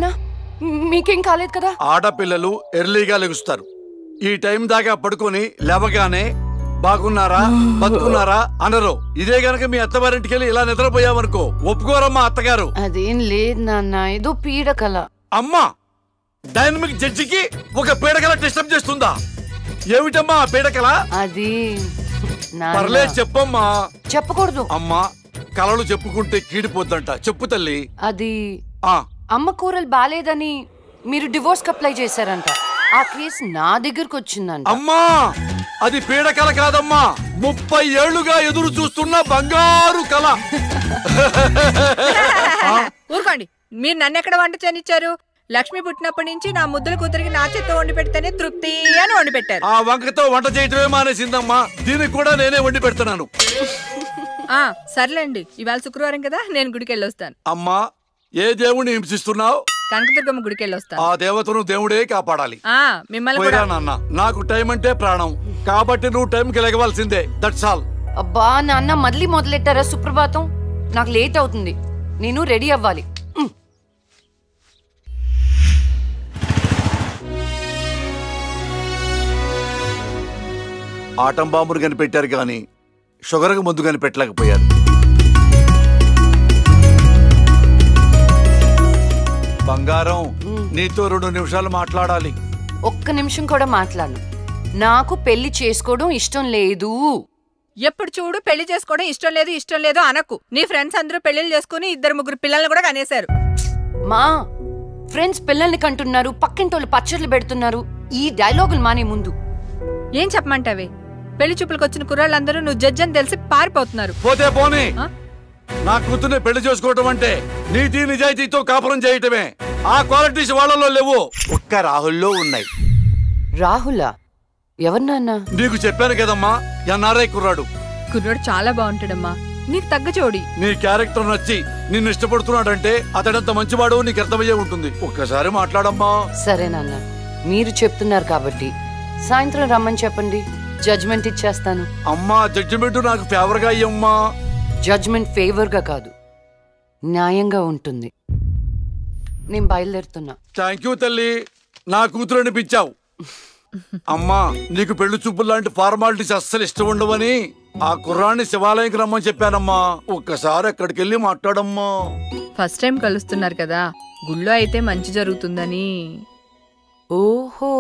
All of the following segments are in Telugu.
నాన్న మీకేం కాలేదు కదా? ఆడపిల్లలు ఎర్లీగా లెగుస్తారు. ఈ టైం దాకా పడుకొని లేవగానే బాగున్నారా బతుకున్నారా అనరు. ఇదే గనక మీ అత్తవారింటికి వెళ్ళి ఇలా నిద్రపోయావనుకో ఒప్పుకోరమ్మా అత్తగారు. అదేం లేదు నాన్న, ఏదో పీడకల. అమ్మా, డైనమిక్ జడ్జికి ఒక పీడకల డిస్టర్బ్ చేస్తుందా? ఏమిటమ్మా పీడకల? అది పర్లేదు చెప్పమ్మా. చెప్పకూడదు అమ్మా, కలలు చెప్పుకుంటే కీడిపోద్దంట. చెప్పు తల్లి. అది అమ్మ కూరలు బాలేదని మీరు డివోర్స్ కి అప్లై చేశారంట. ఆ కేసు నా దగ్గరకు వచ్చిందంట. అమ్మా, అది పీడకల కాదమ్మా, 30 ఏళ్లుగా ఎదురు చూస్తున్న బంగారు కళ. ఊరుకోండి, మీరు నన్ను ఎక్కడ వంట చేయనిచ్చారు? లక్ష్మి పుట్టినప్పటి నుంచి నా ముద్దుల కూతురికి నా చేత్తో వండి పెడితేనే తృప్తి అని వండి పెట్టారు. ఆ వంకతో వంట చేయటమే మానేసిందమ్మా. దీనికి కూడా నేనే వండి పెడుతున్నాను. సర్లేండి, ఇవాళ శుక్రవారం కదా, నేను గుడికి వెళ్ళొస్తాను. అమ్మా, ఏ దేవుణ్ణి హింసిస్తున్నావు? కనకదుర్గమ్మ గుడికి వెళ్ళొస్తాను. ఆ దేవతను దేవుడే కాపాడాలి. మిమ్మల్ని కూడా. నాన్న, నాకు టైం అంటే ప్రాణం, కాబట్టి నువ్వు టైంకి లెగవలసిందే. That's all. అబ్బా నాన్న, మళ్ళీ మొదలెట్టారా సుప్రభాతం? నాకు లేట్ అవుతుంది, నేను రెడీ అవ్వాలి. ఆటం బాంబును కనిపెట్టారు కానీ షుగర్కు ముందు కనిపెట్టలేకపోయారు. బంగారం, నీతో 2 నిమిషాలు మాట్లాడాలి. ఒక్క నిమిషం కూడా మాట్లాడను. నాకు పెళ్లి చేసుకోవడం ఇష్టం లేదు. ఎప్పుడు చూడు పెళ్లి చేసుకోవడం ఇష్టం లేదు అనకు. నీ ఫ్రెండ్స్ అందరూ పెళ్లిళ్ళు చేసుకుని 2-3 పిల్లల్ని కూడా కనేశారు. మా ఫ్రెండ్స్ పిల్లల్ని కంటున్నారు, పక్కింటోళ్ళు పచ్చళ్ళు పెడుతున్నారు. ఈ డైలాగులు మానే ముందు ఏం చెప్పమంటావే? పెళ్లి చూపులకు వచ్చిన కుర్రాళ్ళందరూ నువ్వు జడ్జి అని తెలిసి పారిపోతున్నారు. పోతే పోనీ, నా కూతుర్ని పెళ్లి చేసుకోవటం అంటే నీతి నిజాయితీతో కాపురం చేయటమే. ఆ క్వాలిటీస్ వాళ్ళలో లేవు, ఒక్క రాహుల్లో ఉన్నాయి. రాహులా? ఎవరు నాన్న? నీకు చెప్పాను కదమ్మా, ఎన్ఆర్ఐ కుర్రాడు. కుర్రాడు చాలా బాగుంటాడమ్మా, నీకు తగ్గ జోడి. నీ క్యారెక్టర్ నచ్చి నిన్ను ఇష్టపడుతున్నాడంటే అతడంత మంచివాడు నీకు అర్థమయ్యే ఉంటుంది. ఒక్కసారి మాట్లాడమ్మా. సరే నాన్న, మీరు చెప్తున్నారు కాబట్టి సాయంత్రం రమ్మని చెప్పండి, జడ్జ్మెంట్ ఇచ్చేస్తాను. అమ్మా, జడ్జిమెంట్ నాకు ఫేవర్ గా అయ్యమ్మా. జడ్జ్మెంట్ ఫేవర్ గా కాదు, న్యాయంగా ఉంటుంది. నేను బయలుదేరుతున్నా. థ్యాంక్ యూ తల్లి, నా కూతురు అనిపించావు. అమ్మా, నీకు పెళ్లి చూపులు లాంటి ఫార్మాలిటీస్ అస్సలు ఇష్టం ఉండవని ఆ కుర్రాన్ని శివాలయంకి రమ్మని చెప్పానమ్మా. ఒక్కసారి అక్కడికి వెళ్ళి మాట్లాడమ్మా. ఫస్ట్ టైం కలుస్తున్నారు కదా, గుళ్ళో అయితే మంచి జరుగుతుందని. ఓహో,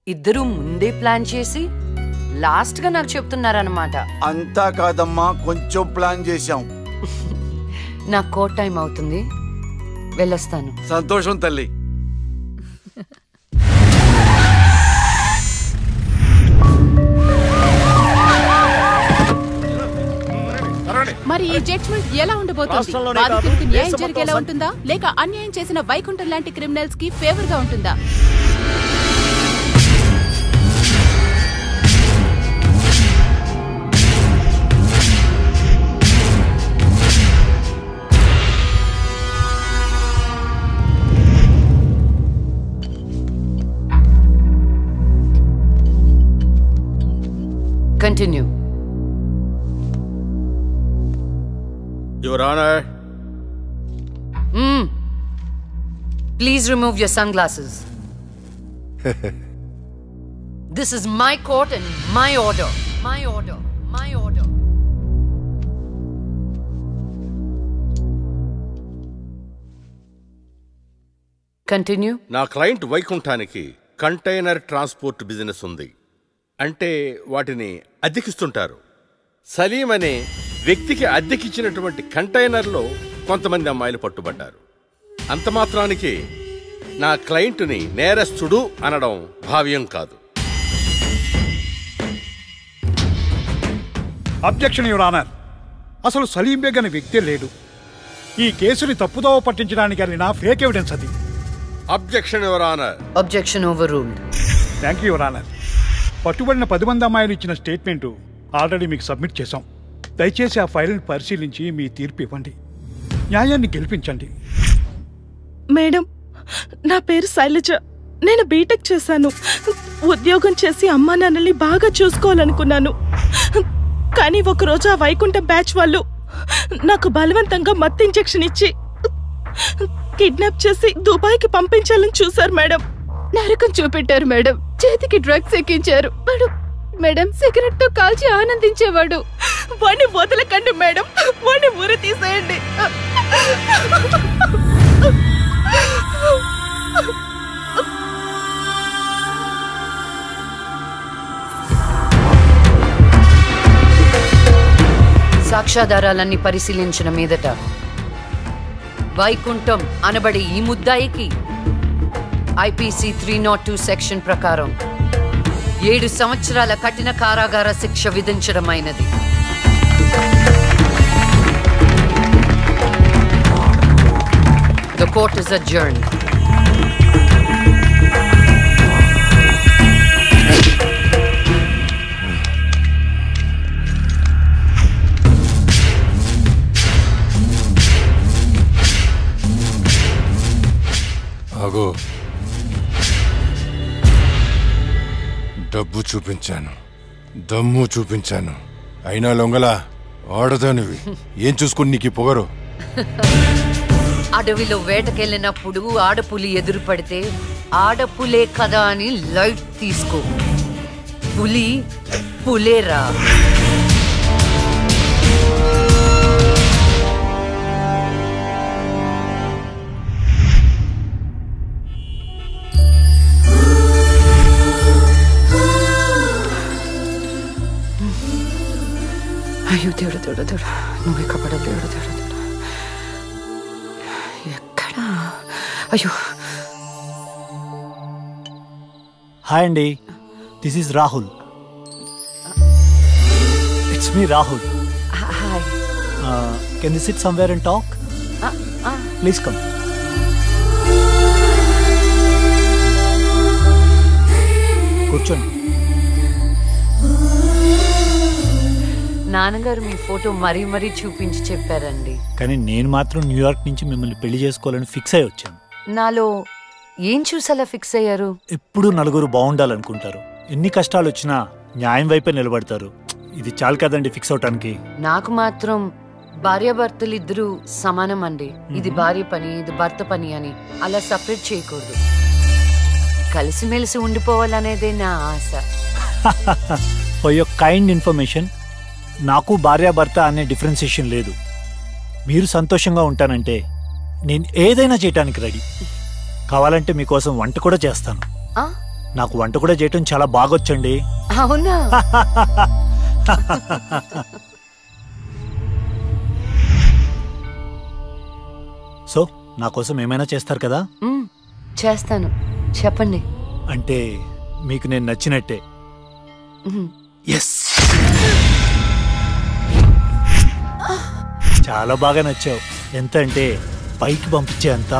ఇద్దరు ముందే ప్లాన్ చేసి లాస్ట్ గా నాకు చెప్తున్నారన్నమాట. అంతా కాదమ్మా, కొంచెం ప్లాన్ చేశాం. నాకు కోర్ట్ టైం అవుతుంది, వెళ్ళొస్తాను. సంతోషం తల్లి. మరి ఈ జడ్జ్మెంట్ ఎలా ఉండబోతోంది? బాధితులకు న్యాయం జరిగేలా ఉంటుందా, లేక అన్యాయం చేసిన వైకుంఠం లాంటి క్రిమినల్స్ కి ఫేవర్ గా ఉంటుందా? Continue. Your Honor. Please remove your sunglasses. This is my court and my order. My order. My order. Continue. నా క్లయింట్ వైకుంఠానికి కంటైనర్ ట్రాన్స్పోర్ట్ బిజినెస్ ఉంది. అంటే వాటిని అద్దెకిస్తుంటారు. సలీం అనే వ్యక్తికి అద్దెకిచ్చినటువంటి కంటైనర్లో కొంతమంది అమ్మాయిలు పట్టుబడ్డారు. అంత మాత్రానికి నా క్లయింట్ని నేరస్తుడు అనడం భావ్యం కాదు. Objection your honour. అసలు సలీం బేగ్ అనే వ్యక్తే లేడు. ఈ కేసుని తప్పుదోవ పట్టించడానికి వెళ్ళిన ఫేక్ ఎవిడెన్స్ అది. Objection your honour. Objection overruled. Thank you your honour. పట్టుబడిన 10 మంది అమ్మాయిలు ఇచ్చిన స్టేట్మెంటు ఆల్రెడీ మీకు సబ్మిట్ చేశాం. దయచేసి ఆ ఫైల్ని పరిశీలించి మీ తీర్పు ఇవ్వండి. న్యాయాన్ని గెలిపించండి. మేడం, నా పేరు శైలజ. నేను బీటెక్ చేశాను. ఉద్యోగం చేసి అమ్మా నాన్నల్ని బాగా చూసుకోవాలనుకున్నాను. కానీ ఒకరోజు ఆ వైకుంఠం బ్యాచ్ వాళ్ళు నాకు బలవంతంగా మత్తు ఇంజెక్షన్ ఇచ్చి కిడ్నాప్ చేసి దుబాయ్కి పంపించాలని చూశారు మేడం. నరకం చూపెట్టారు మేడం. చేతికి డ్రగ్స్ ఎక్కించారు మేడం. సిగరెట్ తో కాల్చి ఆనందించేవాడు. వాణ్ణి వదలకండి మేడం, వాణ్ణి ఉరి తీసేయండి. సాక్ష్యాధారాలన్నీ పరిశీలించిన మీదట వైకుంఠం అనబడే ఈ ముద్దాయికి ఐపీసీ 302 సెక్షన్ ప్రకారం 7 సంవత్సరాల కఠిన కారాగార శిక్ష విధించడమైనది. The court is adjourned. ఆగో, డబ్బు చూపించాను, దమ్ము చూపించాను, అయినా లొంగలా ఆడదానివి. ఏం చూసుకుని నీకు పొగరు? అడవిలో వేటకెళ్ళినప్పుడు ఆడపులి ఎదురు పడితే ఆడపులే కదా అని లైట్ తీసుకో. పులి పులేరా. అయ్యో దేవుడు దేవుడు దేవుడు, నువ్వే కపడ దేవుడు దేవుడు దేవుడు. ఎక్కడా? అయ్యో. హాయ్ అండి, this is Rahul. It's me Rahul. Hi. Can we sit somewhere and talk? Please come. కూర్చోండి. నాన్నగారు మీ ఫోటో మరీ మరీ చూపించి చెప్పారండి. కానీ నేను మాత్రం న్యూయార్క్ నుంచి మిమ్మల్ని పెళ్లి చేసుకోవాలని ఫిక్స్ అయి వచ్చాను. నాలో ఏం చూసేలా ఫిక్స్ అయ్యారు? ఎప్పుడు నలుగురు బాగుండాలనుకుంటారు. ఎన్ని కష్టాలు వచ్చినా న్యాయం వైపే నిలబడతారు. ఇది చాలు కదండి ఫిక్స్ అవటానికి. నాకు మాత్రం భార్యాభర్తలు ఇద్దరు సమానం అండి. ఇది భార్య పని, ఇది భర్త పని అని అలా సపరేట్ చేయకూడదు. కలిసిమెలిసి ఉండిపోవాలనేదే నా ఆశ. ఫర్ యువర్ కైండ్ ఇన్ఫర్మేషన్, నాకు భార్యాభర్త అనే డిఫరెన్సియేషన్ లేదు. మీరు సంతోషంగా ఉంటానంటే నేను ఏదైనా చేయటానికి రెడీ. కావాలంటే మీకోసం వంట కూడా చేస్తాను. నాకు వంట కూడా చేయటం చాలా బాగొచ్చండి. అవునా? సో నా కోసం ఏమైనా చేస్తారు కదా? చేస్తాను, చెప్పండి. అంటే మీకు నేను నచ్చినట్టే. ఎస్, చాలా బాగా నచ్చావు. ఎంత అంటే పైకి పంపించే అంత.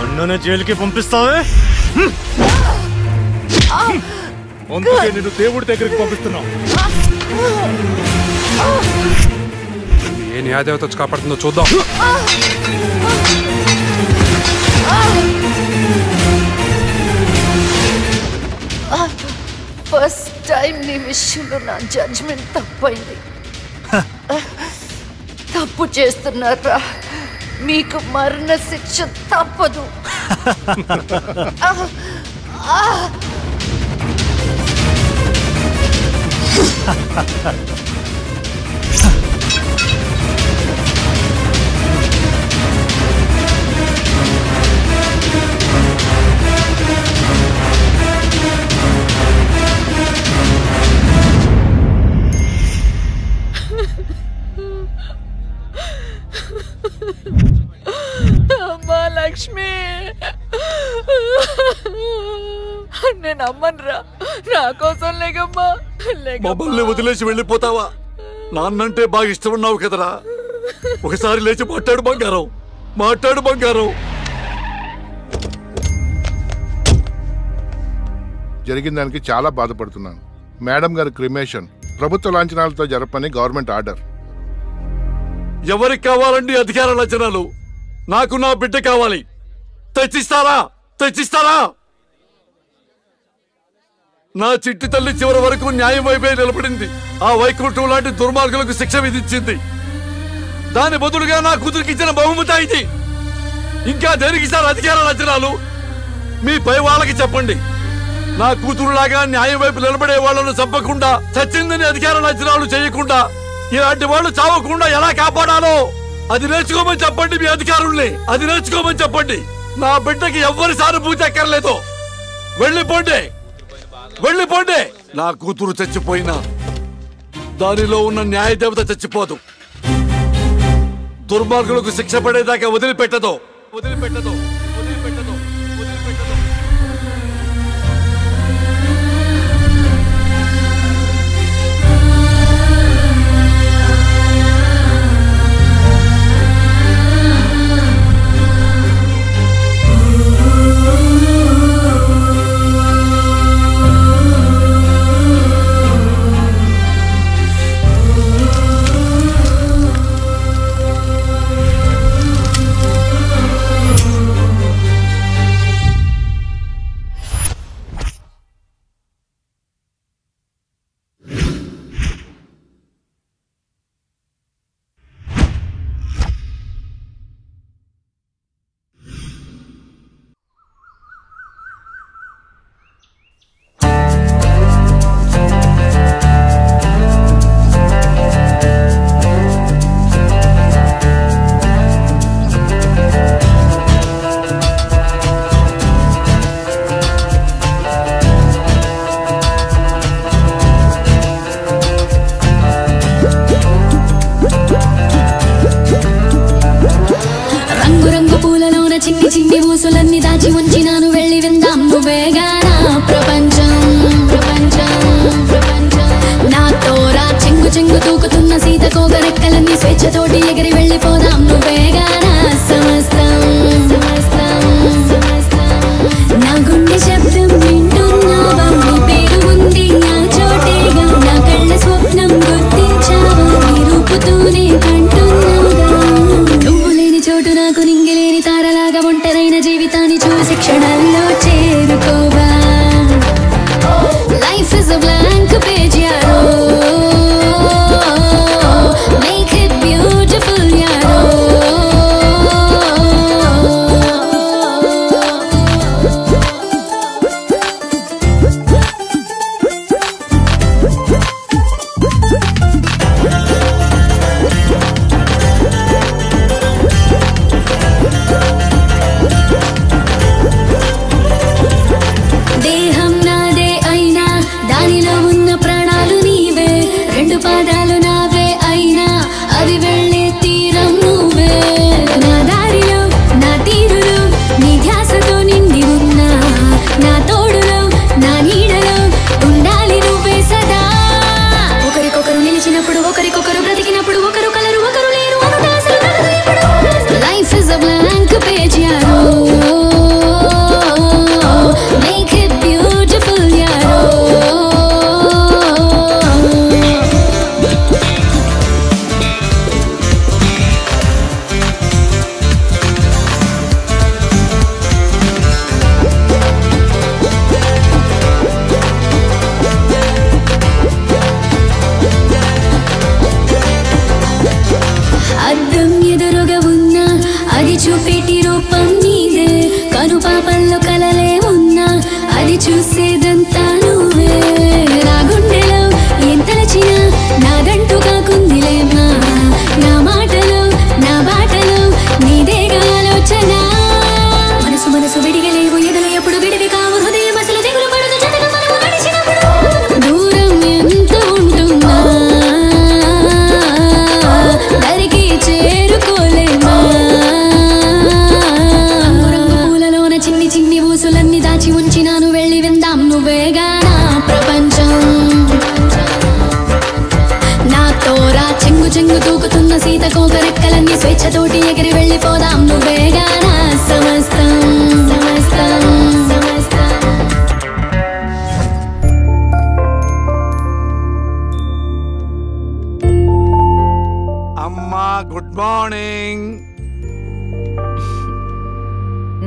అన్నను జైలుకి పంపిస్తావే? అందుకే నేను దేవుడి దగ్గరికి పంపిస్తున్నావు. ఏ న్యాయదేవత వచ్చి కాపాడుతుందో చూద్దాం. ఫస్ట్ టైం నీ విషయంలో నా జడ్జ్మెంట్ తప్పైంది. తప్పు చేస్తున్నారా? మీకు మరణ శిక్ష తప్పదు. అమ్మా లక్ష్మి, నేను అమ్మనురా, నా కోసం లేకమ్మా. మమ్మల్ని వదిలేసి వెళ్ళిపోతావా? నాన్నంటే బాగా ఇష్టం ఉన్నావు కదరా. ఒకసారి లేచి మాట్లాడు బంగారం, మాట్లాడు బంగారం. జరిగిన దానికి చాలా బాధపడుతున్నాను. మేడం గారి క్రిమేషన్ ప్రభుత్వ లాంఛనాలతో జరపని గవర్నమెంట్ ఆర్డర్. ఎవరికి కావాలండి అధికార లాంఛనాలు? నాకు నా బిడ్డ కావాలి. తెచ్చిస్తారా? తెచ్చిస్తారా? నా చిట్టి తల్లి చివరి వరకు న్యాయం వైపే నిలబడింది. ఆ వైకుంఠం లాంటి దుర్మార్గులకు శిక్ష విధించింది. దాని బదులుగా నా కూతురికి ఇచ్చిన బహుమతి ఇది. ఇంకా దేనికి సార్ అధికార లాంఛనాలు? మీ పై వాళ్ళకి చెప్పండి. నా కూతురులాగా న్యాయం వైపు నిలబడే వాళ్లను చంపకుండా, చచ్చిందని అధికార లాంఛనాలు చేయకుండా, ఇలాంటి వాళ్ళు చావకుండా ఎలా కాపాడాలో అది నేర్చుకోమని చెప్పండి. మీ అధికారుల్ని అది నేర్చుకోమని చెప్పండి. నా బిడ్డకి ఎవ్వరి సానుభూతి అక్కర్లేదు. వెళ్ళిపోండి, వెళ్ళిపోండి. నా కూతురు చచ్చిపోయినా దానిలో ఉన్న న్యాయదేవత చచ్చిపోదు. దుర్మార్గులకు శిక్ష పడేదాకా వదిలిపెట్టదు, వదిలిపెట్టదు, వదిలిపెట్టదు, వదిలిపెట్టదు. స్వేచ్ఛతోటి ఎగిరి వెళ్ళిపోదాం నువ్వేగా నా సమస్తం సమస్తం సమస్తం మార్నింగ్.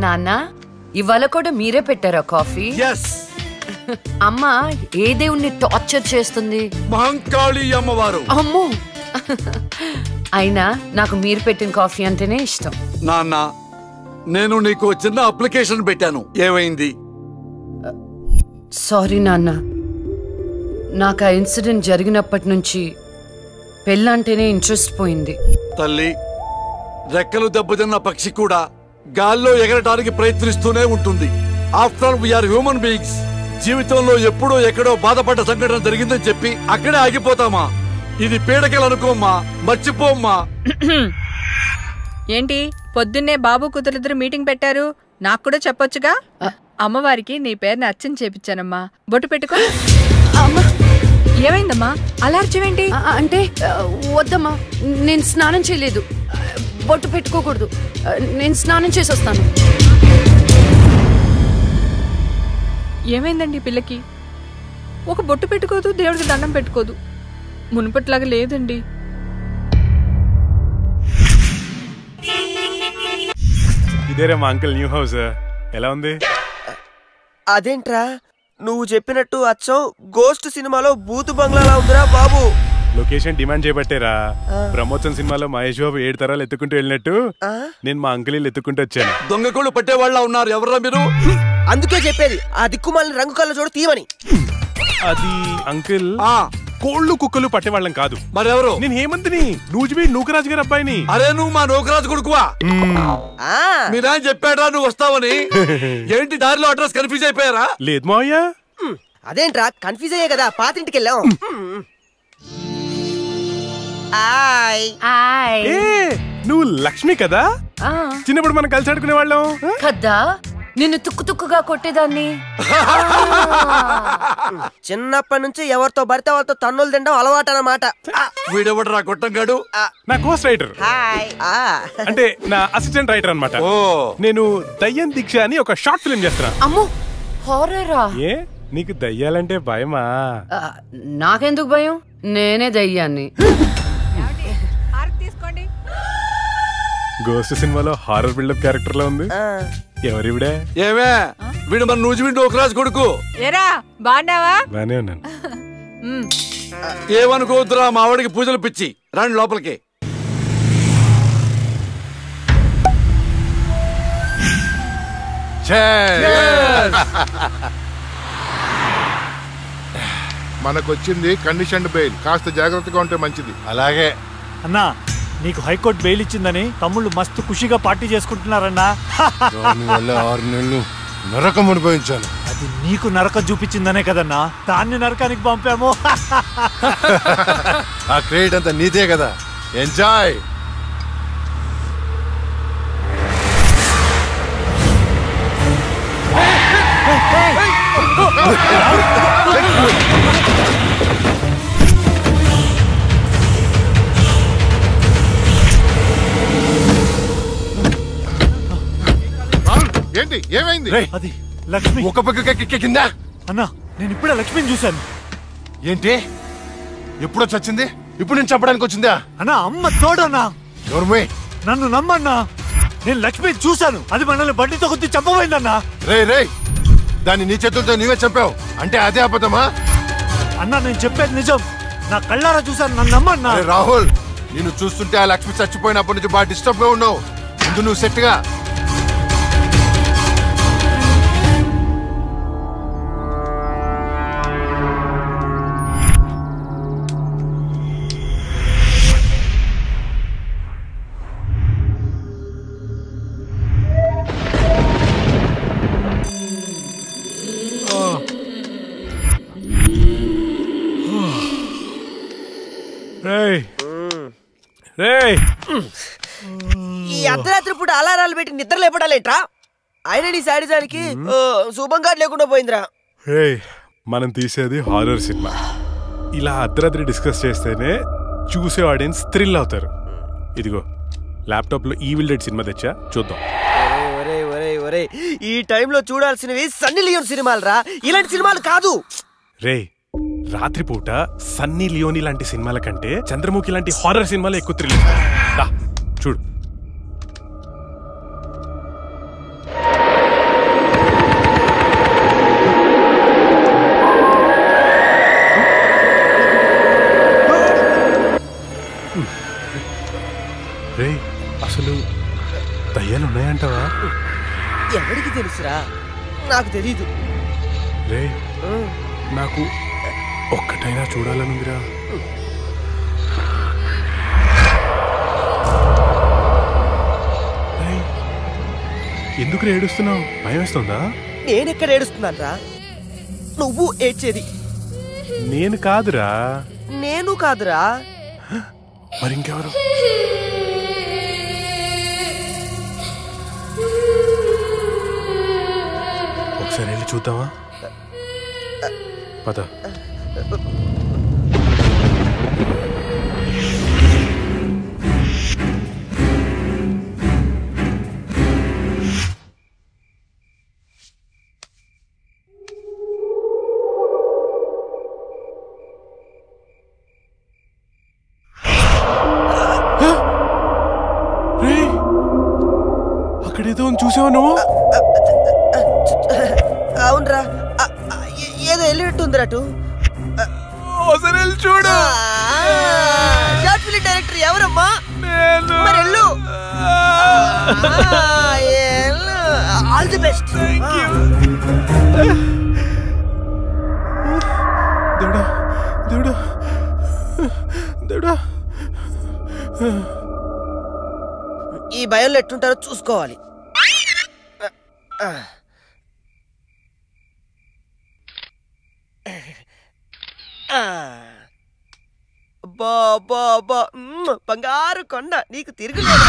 నాన్న ఇవాళ కూడా మీరే పెట్టారా కాఫీ? ఎస్. అమ్మ ఏ దేవుణ్ణి టార్చర్ చేస్తుంది? మహంకాళి అమ్మవారు. అమ్మో. అయినా నాకు మీరు పెట్టిన కాఫీ అంటేనే ఇష్టం. నాన్న నేను నీకు చిన్న అప్లికేషన్ పెట్టాను, ఏమైంది? సారీ నాన్న, నాకు ఆ ఇన్సిడెంట్ జరిగినప్పటి నుంచి పెళ్ళంటేనే ఇంట్రెస్ట్ పోయింది. తల్లి, రెక్కలు దెబ్బతిన్న పక్షి కూడా గాల్లో ఎగరటానికి ప్రయత్నిస్తూనే ఉంటుంది. After all we are human beings. జీవితంలో ఎప్పుడో ఎక్కడో బాధపడ్డ సంఘటన జరిగిందని చెప్పి అక్కడే ఆగిపోతామా? ఇది పీడకలు అనుకోమ్మా, మర్చిపోమ్మా. ఏంటి పొద్దున్నే బాబు కూతురిద్దరు మీటింగ్ పెట్టారు? నాకు కూడా చెప్పొచ్చుగా. అమ్మవారికి నీ పేరుని అర్చన చేపించానమ్మా. బొట్టు పెట్టుకో. ఏమైందమ్మా అలర్జీవేంటి? అంటే వద్దమ్మా, నేను స్నానం చేయలేదు. బొట్టు పెట్టుకోకూడదు. నేను స్నానం చేసి వస్తాను. ఏమైందండి పిల్లకి? ఒక బొట్టు పెట్టుకోదు, దేవుడికి దండం పెట్టుకోదు. మునుపట్లాగా లేదండి. ఇదేరా మా అంకుల్ న్యూ హౌస్. ఎలా ఉంది? అదేంట్రా నువ్వు చెప్పినట్టు అచ్చం గోస్ట్ సినిమాలో బూతు బంగ్లాలా ఉందిరా బాబు. లొకేషన్ డిమాండ్ చేయబట్టేరా. బ్రహ్మోత్సవం సినిమాలో మహేష్ బాబు 7 తరాలు ఎత్తుకుంటూ వెళ్ళినట్టు నేను మా అంకుల్ ఎత్తుకుంటూ వచ్చాను. దొంగకోళ్ళు పట్టేవాళ్ళ ఉన్నారు. ఎవరా మీరు? అందుకే చెప్పేది ఆ దిక్కుమాలిన రంగు కళ్ళ చూడ తీయమని. అది అంకుల్ కోళ్ళు కుక్కలు పట్టేవాళ్ళం కాదు. మరెవరు? నేను హేమంత్ని, నూకరాజు గారి అబ్బాయిని. అరే నువ్వు మా నూకరాజు కొడుకువా? మీరేం చెప్పాడా నువ్వు వస్తావని? ఏంటి దారిలో అడ్రస్ కన్ఫ్యూజ్ అయిపోయారా? లేదు మావయ్య. అదేంట్రా కన్ఫ్యూజ్ అయ్యే కదా పాతింటికి వెళ్ళాం. నువ్వు లక్ష్మి కదా? చిన్నప్పుడు మనం కలిసి ఆడుకునే వాళ్ళం కదా. నిన్ను తుక్కు తుక్కుగా కొట్టేదాన్ని. చిన్నప్పటి నుంచి ఎవరితో పడితే వాళ్ళతో తన్నులు తినడం అలవాటు అన్నమాట. వీడెవడరా గొట్టంగాడు? నా కోస్ట్ రైటర్, అంటే నా అసిస్టెంట్ రైటర్ అన్నమాట. నేను దయ్యం దీక్ష అని ఒక షార్ట్ ఫిల్మ్ చేస్తున్నా. అమ్మో, హారరా? ఏ నీకు దయ్యాలంటే భయమా? నాకెందుకు భయం? నేనే దయ్యాన్ని. గోస్ట్ సినిమాలో హారర్ బిల్డప్ క్యారెక్టర్ లా ఉంది. ఎవరివిడే? ఏమే వీడు మన నూజివీడు నూకరాజు కొడుకు. ఏరా బాగున్నావా? బానే ఉన్నాను. ఏమనుకోవద్దురా, మా వాడికి పూజలు పిచ్చి. రండి లోపలికి. మనకొచ్చింది కండిషన్ బెయిల్. కాస్త జాగ్రత్తగా ఉంటే మంచిది. అలాగే అన్నా, నీకు హైకోర్టు బెయిల్ ఇచ్చిందని తమ్ముళ్ళు మస్తు ఖుషిగా పార్టీ చేసుకుంటున్నారన్నా. 6 నెలలు నరకం అనుభవించాను. అది నీకు నరకం చూపించిందనే కదన్నా దాన్ని నరకానికి పంపాము. ఆ క్రెడిట్ అంతా నీదే కదా. ఎంజాయ్. ఏంటి ఏమైంది? అది లక్ష్మి. ఒక పక్క కింద. అన్నా, నేను ఇప్పుడే లక్ష్మిని చూశాను. ఏంటి? ఎప్పుడో చచ్చింది, ఇప్పుడు నేను చంపడానికి వచ్చిందా? అన్నా, అమ్మ తోడన్నా. నన్ను నమ్మన్నా, నేను లక్ష్మిని చూశాను. అది మనల్ని బండితో కొద్ది చంపబోయిందన్నా. రే దాన్ని నీ చేతులతో నీవే చంపావు అంటే అదే అబద్ధమా? అన్నా, నేను చెప్పేది నిజం. నా కళ్ళారా చూశాను, నన్ను నమ్మన్నా. రాహుల్, నిన్ను చూస్తుంటే ఆ లక్ష్మి చచ్చిపోయినప్పటి నుంచి బాగా డిస్టర్బ్ గా ఉన్నావు. ముందు నువ్వు సెట్ గా. ఈ అర్ధరాత్రి పూట అలారాలు పెట్టి నిద్ర లేపడాలేట్రా? ఆయన నీ శాడిజానికి శుభంగా లేకుండా పోయిందిరా. మనం తీసేది హారర్ సినిమా. ఇలా అర్ధరాత్రి డిస్కస్ చేస్తేనే చూసే ఆడియన్స్ థ్రిల్ అవుతారు. ఇదిగో ల్యాప్టాప్ లో ఈవిల్ డెడ్ సినిమా తెచ్చా, చూద్దాం. ఈ టైంలో చూడాల్సినవి సన్నీ లియోన్ సినిమాలు రా, ఇలాంటి సినిమాలు కాదు. రే, రాత్రిపూట సన్నీ లియోని లాంటి సినిమాల కంటే చంద్రముఖి లాంటి హారర్ సినిమాలు ఎక్కువ థ్రిల్. నాకు తెలీదు. రే నాకు ఒక్కటైనా చూడాలనుందిరా. ఎందుకు ఏడుస్తున్నావు? భయం వేస్తుందా? నేనెక్కడ ఏడుస్తున్నాను రా, నువ్వు ఏడ్చేది. నేను కాదురా. నేను కాదురా. మరి ఇంకెవరు? ఒకసారి వెళ్ళి చూద్దామా? పద. అక్కడేదో చూసావా నువ్వు? అవునరా, ఏదో వెళ్ళినట్టుంది అటు. చూడు. షార్ట్ ఫిల్మ్ డైరెక్టర్ ఎవరమ్మా? మరి వెళ్ళు. All the best. దేవుడా దేవుడా దేవుడా. ఈ భయంలో ఎట్టుంటారో చూసుకోవాలి. బంగారు కొండ నీకు తిరుగులేదు.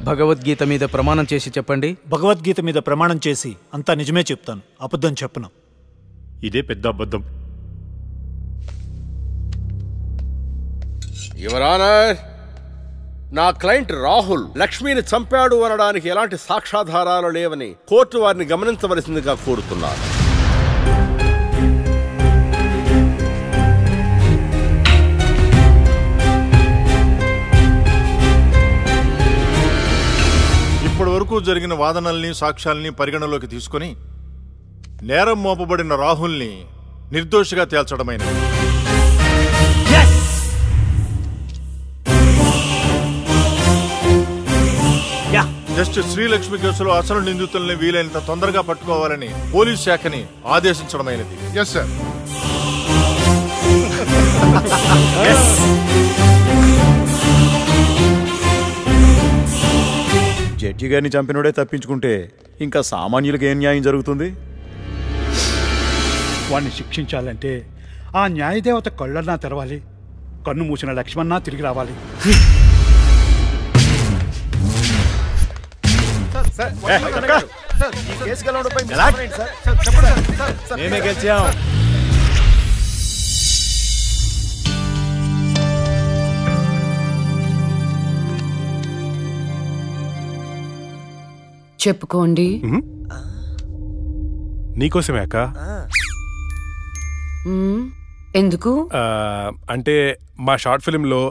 భగవద్గీత మీద ప్రమాణం చేసి చెప్పండి. భగవద్గీత మీద ప్రమాణం చేసి అంతా నిజమే చెప్తాను, అబద్ధం చెప్పను. ఇదే పెద్ద అబద్ధం. యువర్ ఆనర్, నా క్లయింట్ రాహుల్ లక్ష్మిని చంపాడు అనడానికి ఎలాంటి సాక్ష్యాధారాలు లేవని కోర్టు వారిని గమనించవలసిందిగా కోరుతున్నారు. ఇప్పటి వరకు జరిగిన వాదనల్ని సాక్ష్యాల్ని పరిగణలోకి తీసుకుని నేరం మోపబడిన రాహుల్ని నిర్దోషిగా తేల్చడమైనది. జస్టిస్ శ్రీలక్ష్మి కేసులో అసలు నిందితుల్ని వీలైనంత తొందరగా పట్టుకోవాలని పోలీస్ శాఖని ఆదేశించడమైనది. Yes sir. జడ్జి గారిని చంపినోడే తప్పించుకుంటే ఇంకా సామాన్యులకు ఏం న్యాయం జరుగుతుంది? వాణ్ణి శిక్షించాలంటే ఆ న్యాయదేవత కళ్ళన్నా తెరవాలి, కన్ను మూసిన లక్ష్మణ్ణ తిరిగి రావాలి. మేమే గెలిచాం. చెప్పుకోండి. నీకోసమే అక్క. ఎందుకు? అంటే మా షార్ట్ ఫిల్మ్ లో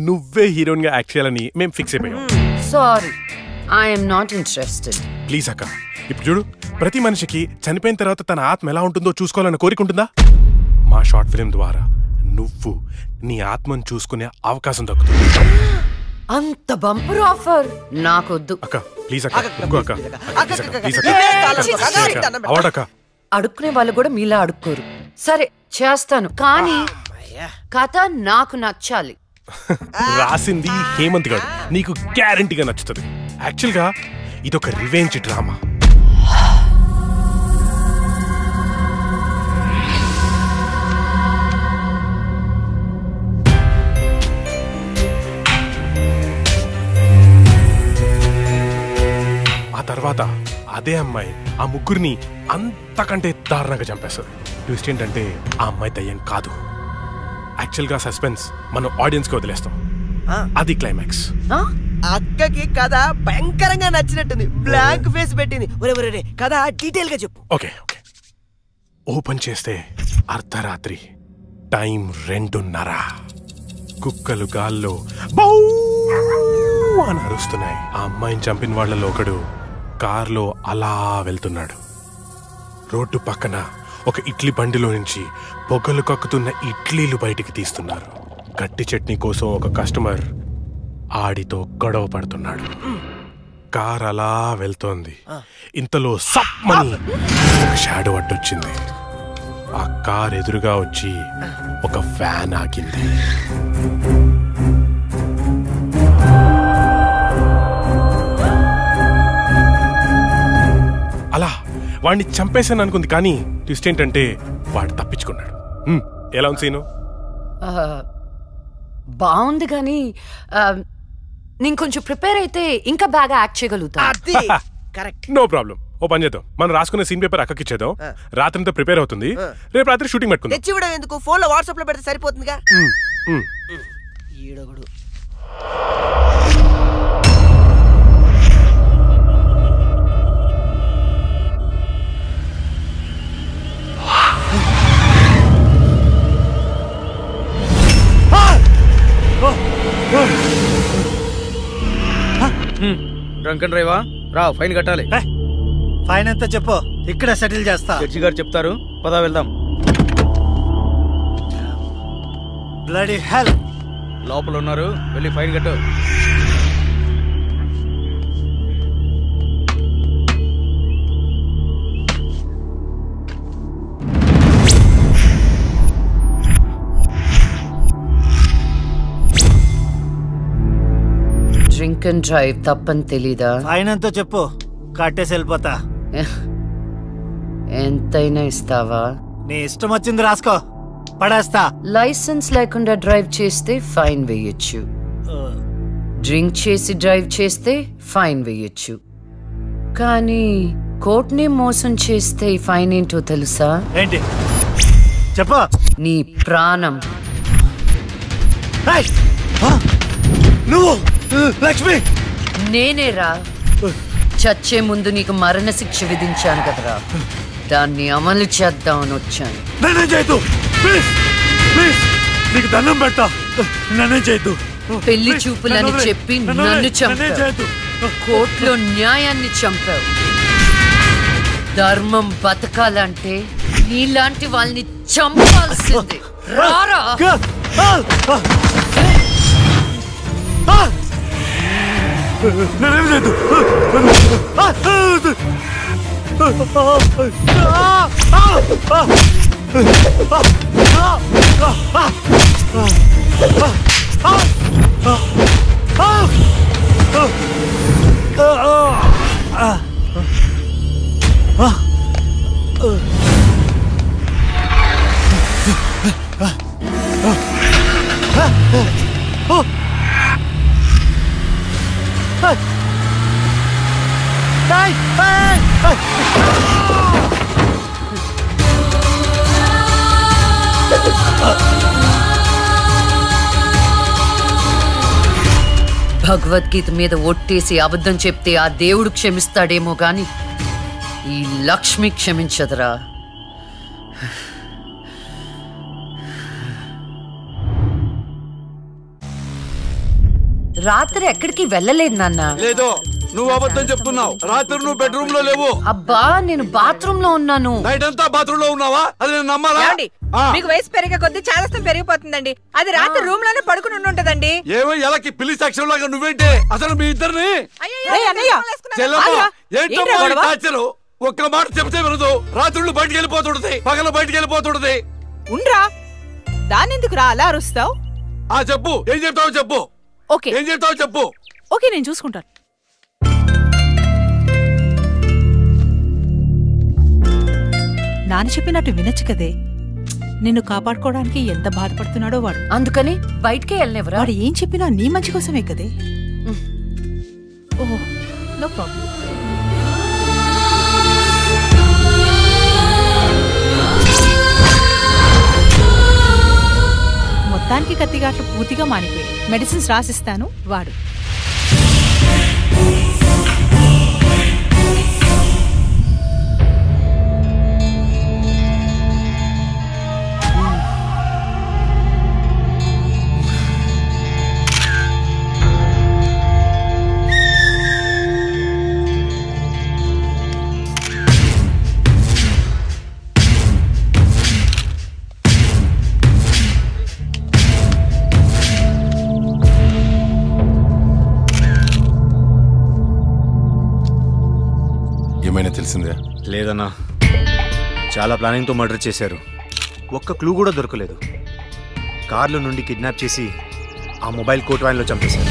నువ్వే హీరోయిన్ గా యాక్ట్ చేయాలని మేము ఫిక్స్ అయిపోయాం. Sorry, I'm not interested. Please అక్క, ఇప్పుడు చూడు, ప్రతి మనిషికి చనిపోయిన తర్వాత తన ఆత్మ ఎలా ఉంటుందో చూసుకోవాలని కోరికుంటుందా? మా షార్ట్ ఫిల్మ్ ద్వారా నువ్వు నీ ఆత్మను చూసుకునే అవకాశం దక్కుతుంది. అంత బంపర్ ఆఫర్ నాకొద్దు. అక్క ప్లీజ్ అక్క, అక్క ప్లీజ్ అక్క, అవార్డ్ అక్క. అడుక్కునే వాళ్ళు కూడా మీలా అడుక్కోరు. సరే చేస్తాను, కానీ కథ నాకు నచ్చాలి. రాసింది హేమంత్ గారు, నీకు గ్యారంటీగా నచ్చుతుంది. యాక్చువల్ గా ఇదొక రివెంజ్ డ్రామా. ఆ తర్వాత అదే అమ్మాయి ఆ ముగ్గురిని అంతకంటే దారుణంగా చంపేస్తుంది. ట్విస్ట్ ఏంటంటే ఆ అమ్మాయి దయ్యం కాదు. యాక్చువల్ గా సస్పెన్స్ మనం ఆడియన్స్ కి వదిలేస్తాం, అది క్లైమాక్స్. అక్కకి కథ భయంకరంగా నచ్చినట్టుంది, బ్లాంక్ ఫేస్ పెట్టింది. ఒరే కథ డీటెయిల్ గా చెప్పు. ఓకే ఓకే, ఓపెన్ చేస్తే అర్ధరాత్రి టైం 2:30. కుక్కలు గాల్లో బౌ అని అరుస్తున్నాయి. ఆ అమ్మాయిని చంపిన వాళ్ళలో ఒకడు కార్లో అలా వెళ్తున్నాడు. రోడ్డు పక్కన ఒక ఇడ్లీ బండిలో నుంచి పొగలు కక్కుతున్న ఇడ్లీలు బయటికి తీస్తున్నారు. గట్టి చట్నీ కోసం ఒక కస్టమర్ ఆడితో గొడవ పడుతున్నాడు. కార్ అలా వెళ్తోంది. ఇంతలో సమ్మని ఒక షాడో అడ్డొచ్చింది. ఆ కార్ ఎదురుగా వచ్చి ఒక ఫ్యాన్ ఆగింది. అలా వాడిని చంపేశాను అనుకుంది, కానీ ట్విస్ట్ ఏంటంటే వాడు తప్పించుకున్నాడు. ఎలా ఉంది సీను? బాగుంది, కానీ నేను కొంచెం ప్రిపేర్ అయితే ఇంకా బాగా యాక్ట్ చేయగలుగుతా. No problem. ఓ పని చేద్దాం, మనం రాసుకునే సీన్ పేపర్ అక్కకి ఇచ్చేద్దాం. రాత్రంతా ప్రిపేర్ అవుతుంది, రేపు రాత్రి షూటింగ్ పెట్టుకుందాం. తెచ్చివ్వడం ఎందుకు, ఫోన్ లో వాట్సాప్ లో పెడితే సరిపోతుందిగా. ఈడొకడు డ్రంక్ అండ్ డ్రైవా? రా, ఫైన్ కట్టాలి. ఫైన్ ఎంత చెప్పు, ఇక్కడ సెటిల్ చేస్తా. జడ్జి గారు చెప్తారు, పదా వెళ్దాం. బ్లడీ హెల్, లోపల ఉన్నారు, వెళ్ళి ఫైన్ కట్టు. డ్రింక్ అండ్ డ్రైవ్ తప్పని తెలీదా? ఫైన్ ఎంతో చెప్పు, కట్టేసి వెళ్ళిపోతా. ఎంతైనా ఇస్తావా? నీ ఇష్టం వచ్చింది రాసుకో, పడేస్తా. లైసెన్స్ లేకుండా డ్రైవ్ చేస్తే ఫైన్ వేయొచ్చు, డ్రింక్ చేసి డ్రైవ్ చేస్తే ఫైన్ వేయొచ్చు, కానీ కోర్టుని మోసం చేస్తే ఈ ఫైన్ ఏంటో తెలుసా? ఏంటి చెప్పు. నీ ప్రాణం. నువ్వు లక్ష్మి? నేనేరా, చచ్చే ముందు నీకు మరణ శిక్ష విధించాను కదరా, దాన్ని అమలు చేద్దామని వచ్చాను. నన్నేం చేయొద్దు ప్లీజ్, ప్లీజ్ నీకు దండం పెడతా, నన్నేం చేయొద్దు. పెళ్లి చూపులని చెప్పి నన్ను చంపావు, కోర్టులో న్యాయాన్ని చంపావు. ధర్మం బతకాలంటే నీలాంటి వాళ్ళని చంపాల్సిందే. రారా. నన్నేం చేయొద్దు. భగవద్గీత మీద ఒట్టేసి అబద్ధం చెప్తే ఆ దేవుడు క్షమిస్తాడేమో గాని ఈ లక్ష్మి క్షమించదురా. రాత్రి ఎక్కడికి వెళ్ళలేదు నాన్న. లేదు, నువ్వు అబద్ధం చెప్తున్నావు. రాత్రి నువ్వు బెడ్రూమ్ లో లేవు. అబ్బా, నేను బాత్రూమ్ లో ఉన్నాను. నైట్ అంతా బాత్రూమ్ లో ఉన్నావా? అది నేను నమ్మాలా? మీకు వయసు పెరిగే కొద్దీ చాదస్తం పెరిగిపోతుందండి. అది రాత్రి రూమ్ లోనే పడుకుని ఉంటదండి. ఏమో ఎలాకి పిల్లి సాక్ష్యం లాగా నువ్వేంటి? అసలు మీ ఇద్దరిని ఒక్క మాట చెప్తే వినదు. రాత్రుళ్ళు బయటికి వెళ్ళిపోతుంటది, పగల బయటికి వెళ్ళిపోతుంటది. ఉండ్రా, దానెందుకు రా అలా అరుస్తావు? చెప్పు, ఏం చెప్తావో చెప్పు. ఓకే, ఏం చెప్తావో చెప్పు. ఓకే, నేను చూసుకుంటాను. నాన్న చెప్పినట్టు వినొచ్చు కదే. నిన్ను కాపాడుకోవడానికి ఎంత బాధపడుతున్నాడో వాడు. అందుకని బయటికి వెళ్ళనివ్వరా? వాడు ఏం చెప్పినా నీ మంచి కోసమే కదే. ఓహో, నో ప్రాబ్లం. మొత్తానికి కత్తిగాట్లు పూర్తిగా మానిపోయాయి. మెడిసిన్స్ రాసిస్తాను, వాడు. తెలిసిందే? లేదన్నా, చాలా ప్లానింగ్తో మర్డర్ చేశారు. ఒక్క క్లూ కూడా దొరకలేదు. కార్లో నుండి కిడ్నాప్ చేసి ఆ మొబైల్ కోర్ట్ వ్యాన్లో చంపేశారు.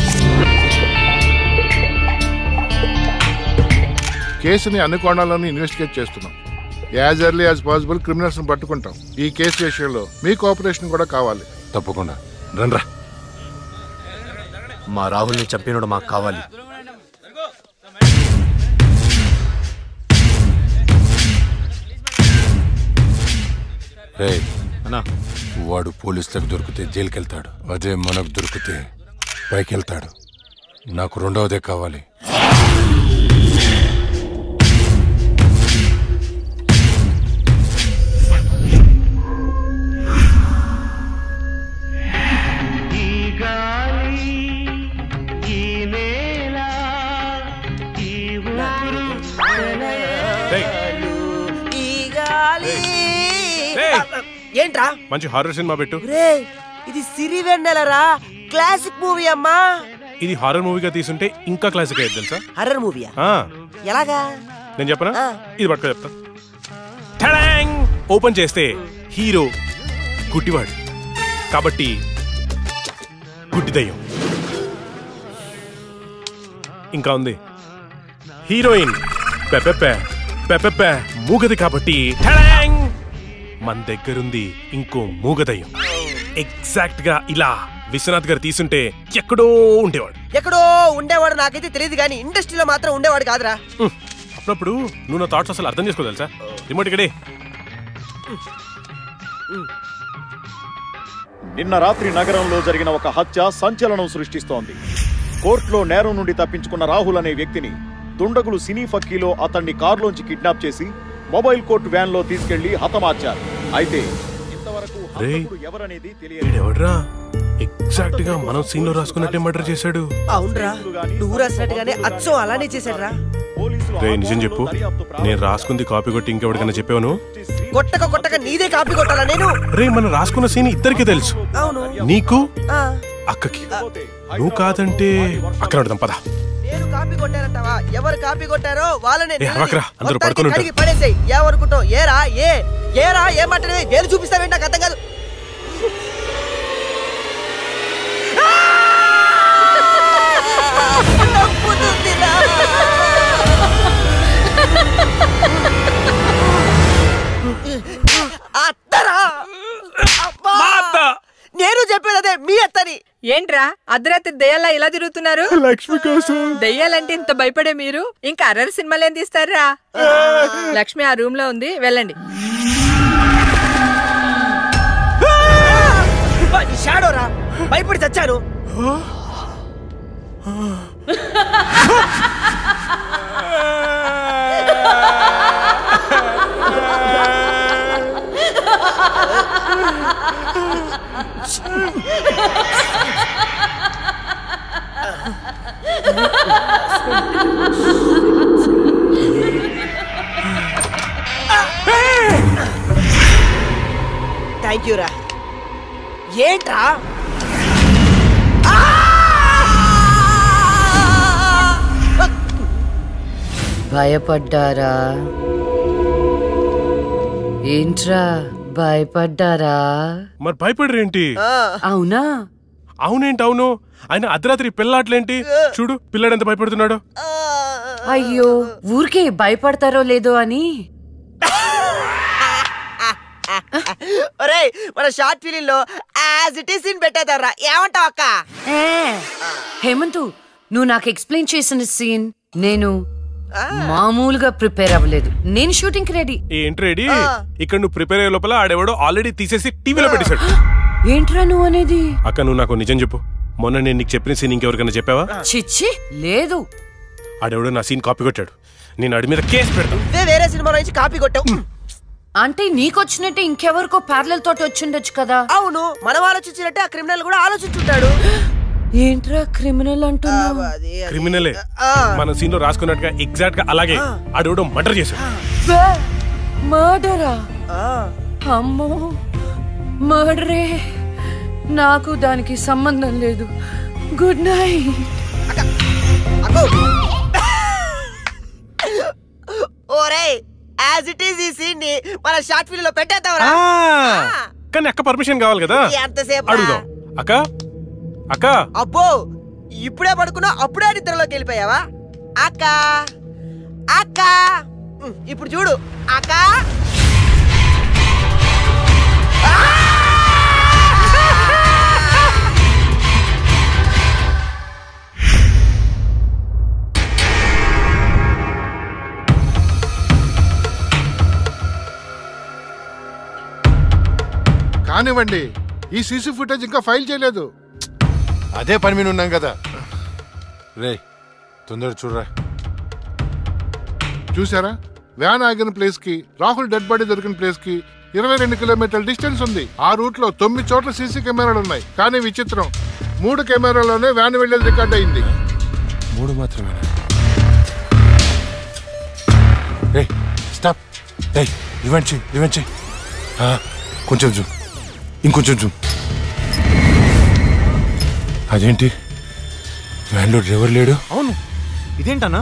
కేసుని అన్ని కోణాలను ఇన్వెస్టిగేట్ చేస్తున్నాం. As early as possible criminals ని పట్టుకుంటాం. ఈ కేసు విషయంలో మీ కోఆపరేషన్ కూడా కావాలి. తప్పకుండా రండ్రా. మా రాహుల్ని చంపినోడు మాకు కావాలి. అన్నా, వాడు పోలీసులకు దొరికితే జైలుకి వెళ్తాడు. అదే మనకు దొరికితే పైకి వెళ్తాడు. నాకు రెండవదే కావాలి. ఏంట్రా మంచి హారర్ సినిమా పెట్టు. ఇది సిరివెన్నెలరా, క్లాసిక్ మూవీ అమ్మా. ఇది హారర్ మూవీగా తీసుంటే ఇంకా క్లాసిక్ అయ్యేది తెలుసా? హారర్ మూవీయా? ఎలాగా నేను చెప్పనా? ఇది పట్టుకో చెప్తా. ఓపెన్ చేస్తే హీరో గుడ్డివాడు కాబట్టి గుడ్డి దయ్యం. ఇంకా ఉంది హీరోయిన్ మూగది కాబట్టి మన దగ్గరుంది ఇంకో మూగదయ్యం. ఎగ్జాక్ట్ గా ఇలా విశ్వనాథ్ గారు తీసుంటే ఎక్కడో ఉండేవాడు. నాకైతే తెలియదు కానీ ఇండస్ట్రీలో మాత్రం ఉండేవాడు కాదురా. అప్పుడప్పుడు నువ్వు నా థాట్స్ అసలు అర్థం చేసుకో తెలుసా? రిమోట్ ఇక్కడే. నిన్న రాత్రి నగరంలో జరిగిన ఒక హత్య సంచలనం సృష్టిస్తోంది. కోర్టులో నేరం నుండి తప్పించుకున్న రాహుల్ అనే వ్యక్తిని దుండగులు సినీ ఫక్కీలో అతన్ని కారులోంచి కిడ్నాప్ చేసి మొబైల్ కోర్టు వ్యాన్ లో తీసుకెళ్లి హతమార్చారు. అయితే ఇంతవరకు ఎవరనేది తెలియదు. ఎగ్జాక్ట్ గా మనం సీన్ లో రాసుకున్నట్టే మర్డర్ చేశాడు. అవునరా, నువ్వు రాసినట్టుగానే అచ్చం అలానే చేశాడురా. రే నిజం చెప్పు, నేను రాసుకుంది కాపీ కొట్టి ఇంకెవరికైనా చెప్పాను? కొట్టక నీదే కాపీ కొట్టాలా నేను? రే మనం రాసుకున్న సీన్ ఇద్దరికి తెలుసు. అవును, నీకు అక్కకి. నువ్వు కాదంటే అక్కడ పద. నేను కాపీ కొట్టారంటావా? ఎవరు కాపీ కొట్టారో వాళ్ళనే అందరూ పడుకుని పడేసాయి. ఏమనుకుంటావు? ఏరా ఏమంటే వేలు చూపిస్తావేంటి? నాకు అర్థం కాదు. నేను చెప్పేదే మీ అత్తని. ఏంట్రా అర్ధరాత్రి దయ్యాలా ఇలా తిరుగుతున్నారు? లక్ష్మి కోసం. దయ్యాలంటే ఇంత భయపడే మీరు ఇంకా అర్రర్ సినిమాలు ఏం తీస్తారా? లక్ష్మి ఆ రూమ్ లో ఉంది, వెళ్ళండి. షాడోరా, భయపడి చచ్చాను. థ్యాంక్ యూ రా. ఏంట్రా భయపడ్డారా? ఏంట్రా భయపడ్డారా? మరి భయపడరేంటి? అవునా? అవునేంటి? అవును. ఆయన అర్ధరాత్రి పిల్లాట్లేంటి? చూడు పిల్లాడు ఎంత భయపడుతున్నాడు. అయ్యో, ఊరికే భయపడతారో లేదో అని. ఒరేయ్, మన షార్ట్ ఫిలిం లో యాజ్ ఇట్ ఈస్ సీన్ పెట్టేదారా, ఏమంటావు అక్క? హేమంతు, నువ్వు నాకు ఎక్స్ప్లెయిన్ చేసిన సీన్ నేను మామూలుగా ప్రిపేర్ అవ్వలేదు. నేను షూటింగ్ కి రెడీ. ఏంటి రెడీ? ఇక్కడ నువ్వు ప్రిపేర్ అయ్యే లోపల ఆడెవడో ఆల్రెడీ తీసేసి టీవీలో పెట్టేశాడు. ఏంట్రా నువ్వు అనేది? అక్క నువ్వు నాకు నిజం చెప్పు, మొన్న నేను నీకు చెప్పిన సీన్ ఇంకెవరికైనా చెప్పావా? చిచ్చి లేదు. ఆడెవడో నా సీన్ కాపీ కొట్టాడు. నేను ఆడి మీద కేసు పెడతాను. వేరే సినిమా నుంచి కాపీ కొట్టావు అంటే నీకొచ్చినట్టే ఇంకెవరికో ప్యారలల్ తోటి వచ్చిండొచ్చు కదా? అవును, మనం ఆలోచించినట్టే ఆ క్రిమినల్ కూడా ఆలోచించుంటాడు. ఏంట్రా క్రిమినల్ అంటున్నావు? క్రిమినలే. మన సీన్ లో రాసుకున్నట్టుగా ఎగ్జాక్ట్ గా అలాగే ఆడెవడో మర్డర్ చేశాడు. మర్డరా? అమ్మో, మర్డరే. నాకు దానికి సంబంధం లేదు. Good night. ఓరే, యాజ్ ఇట్ ఈస్ ఈ సీన్ ని మన షార్ట్ ఫిల్మ్ లో పెట్టేద్దాంరా. కానీ అక్క పర్మిషన్ కావాలి కదా. ఎంతసేపు అడుగుదాం. అక్క అక్క. అబ్బో ఇప్పుడే పడుకున్నా అప్పుడే నిద్రలోకి వెళ్ళిపోయావా? అక్క అక్క ఇప్పుడు చూడు అక్క. కానివ్వండి, ఈ సీసీ ఫుటేజ్ ఇంకా ఫైల్ చేయలేదు. అదే పని మీద ఉన్నాం కదా. రే తొందర చూడరా. చూసారా, వ్యాన్ ఆగిన ప్లేస్ కి రాహుల్ డెడ్ బాడీ దొరికిన ప్లేస్ కి 22 కిలోమీటర్ల డిస్టెన్స్ ఉంది. ఆ రూట్ లో 9 చోట్ల సీసీ కెమెరాలు ఉన్నాయి. కానీ విచిత్రం, 3 కెమెరాలోనే వ్యాన్ వెళ్లేది రికార్డ్ అయింది. 3 మాత్రమే. రే స్టాప్. రే రివెంజ్ కొంచెం జూమ్, ఇంకొంచెం జూమ్. అదేంటి వ్యాన్లో డ్రైవర్ లేడు? అవును, ఇదేంటన్నా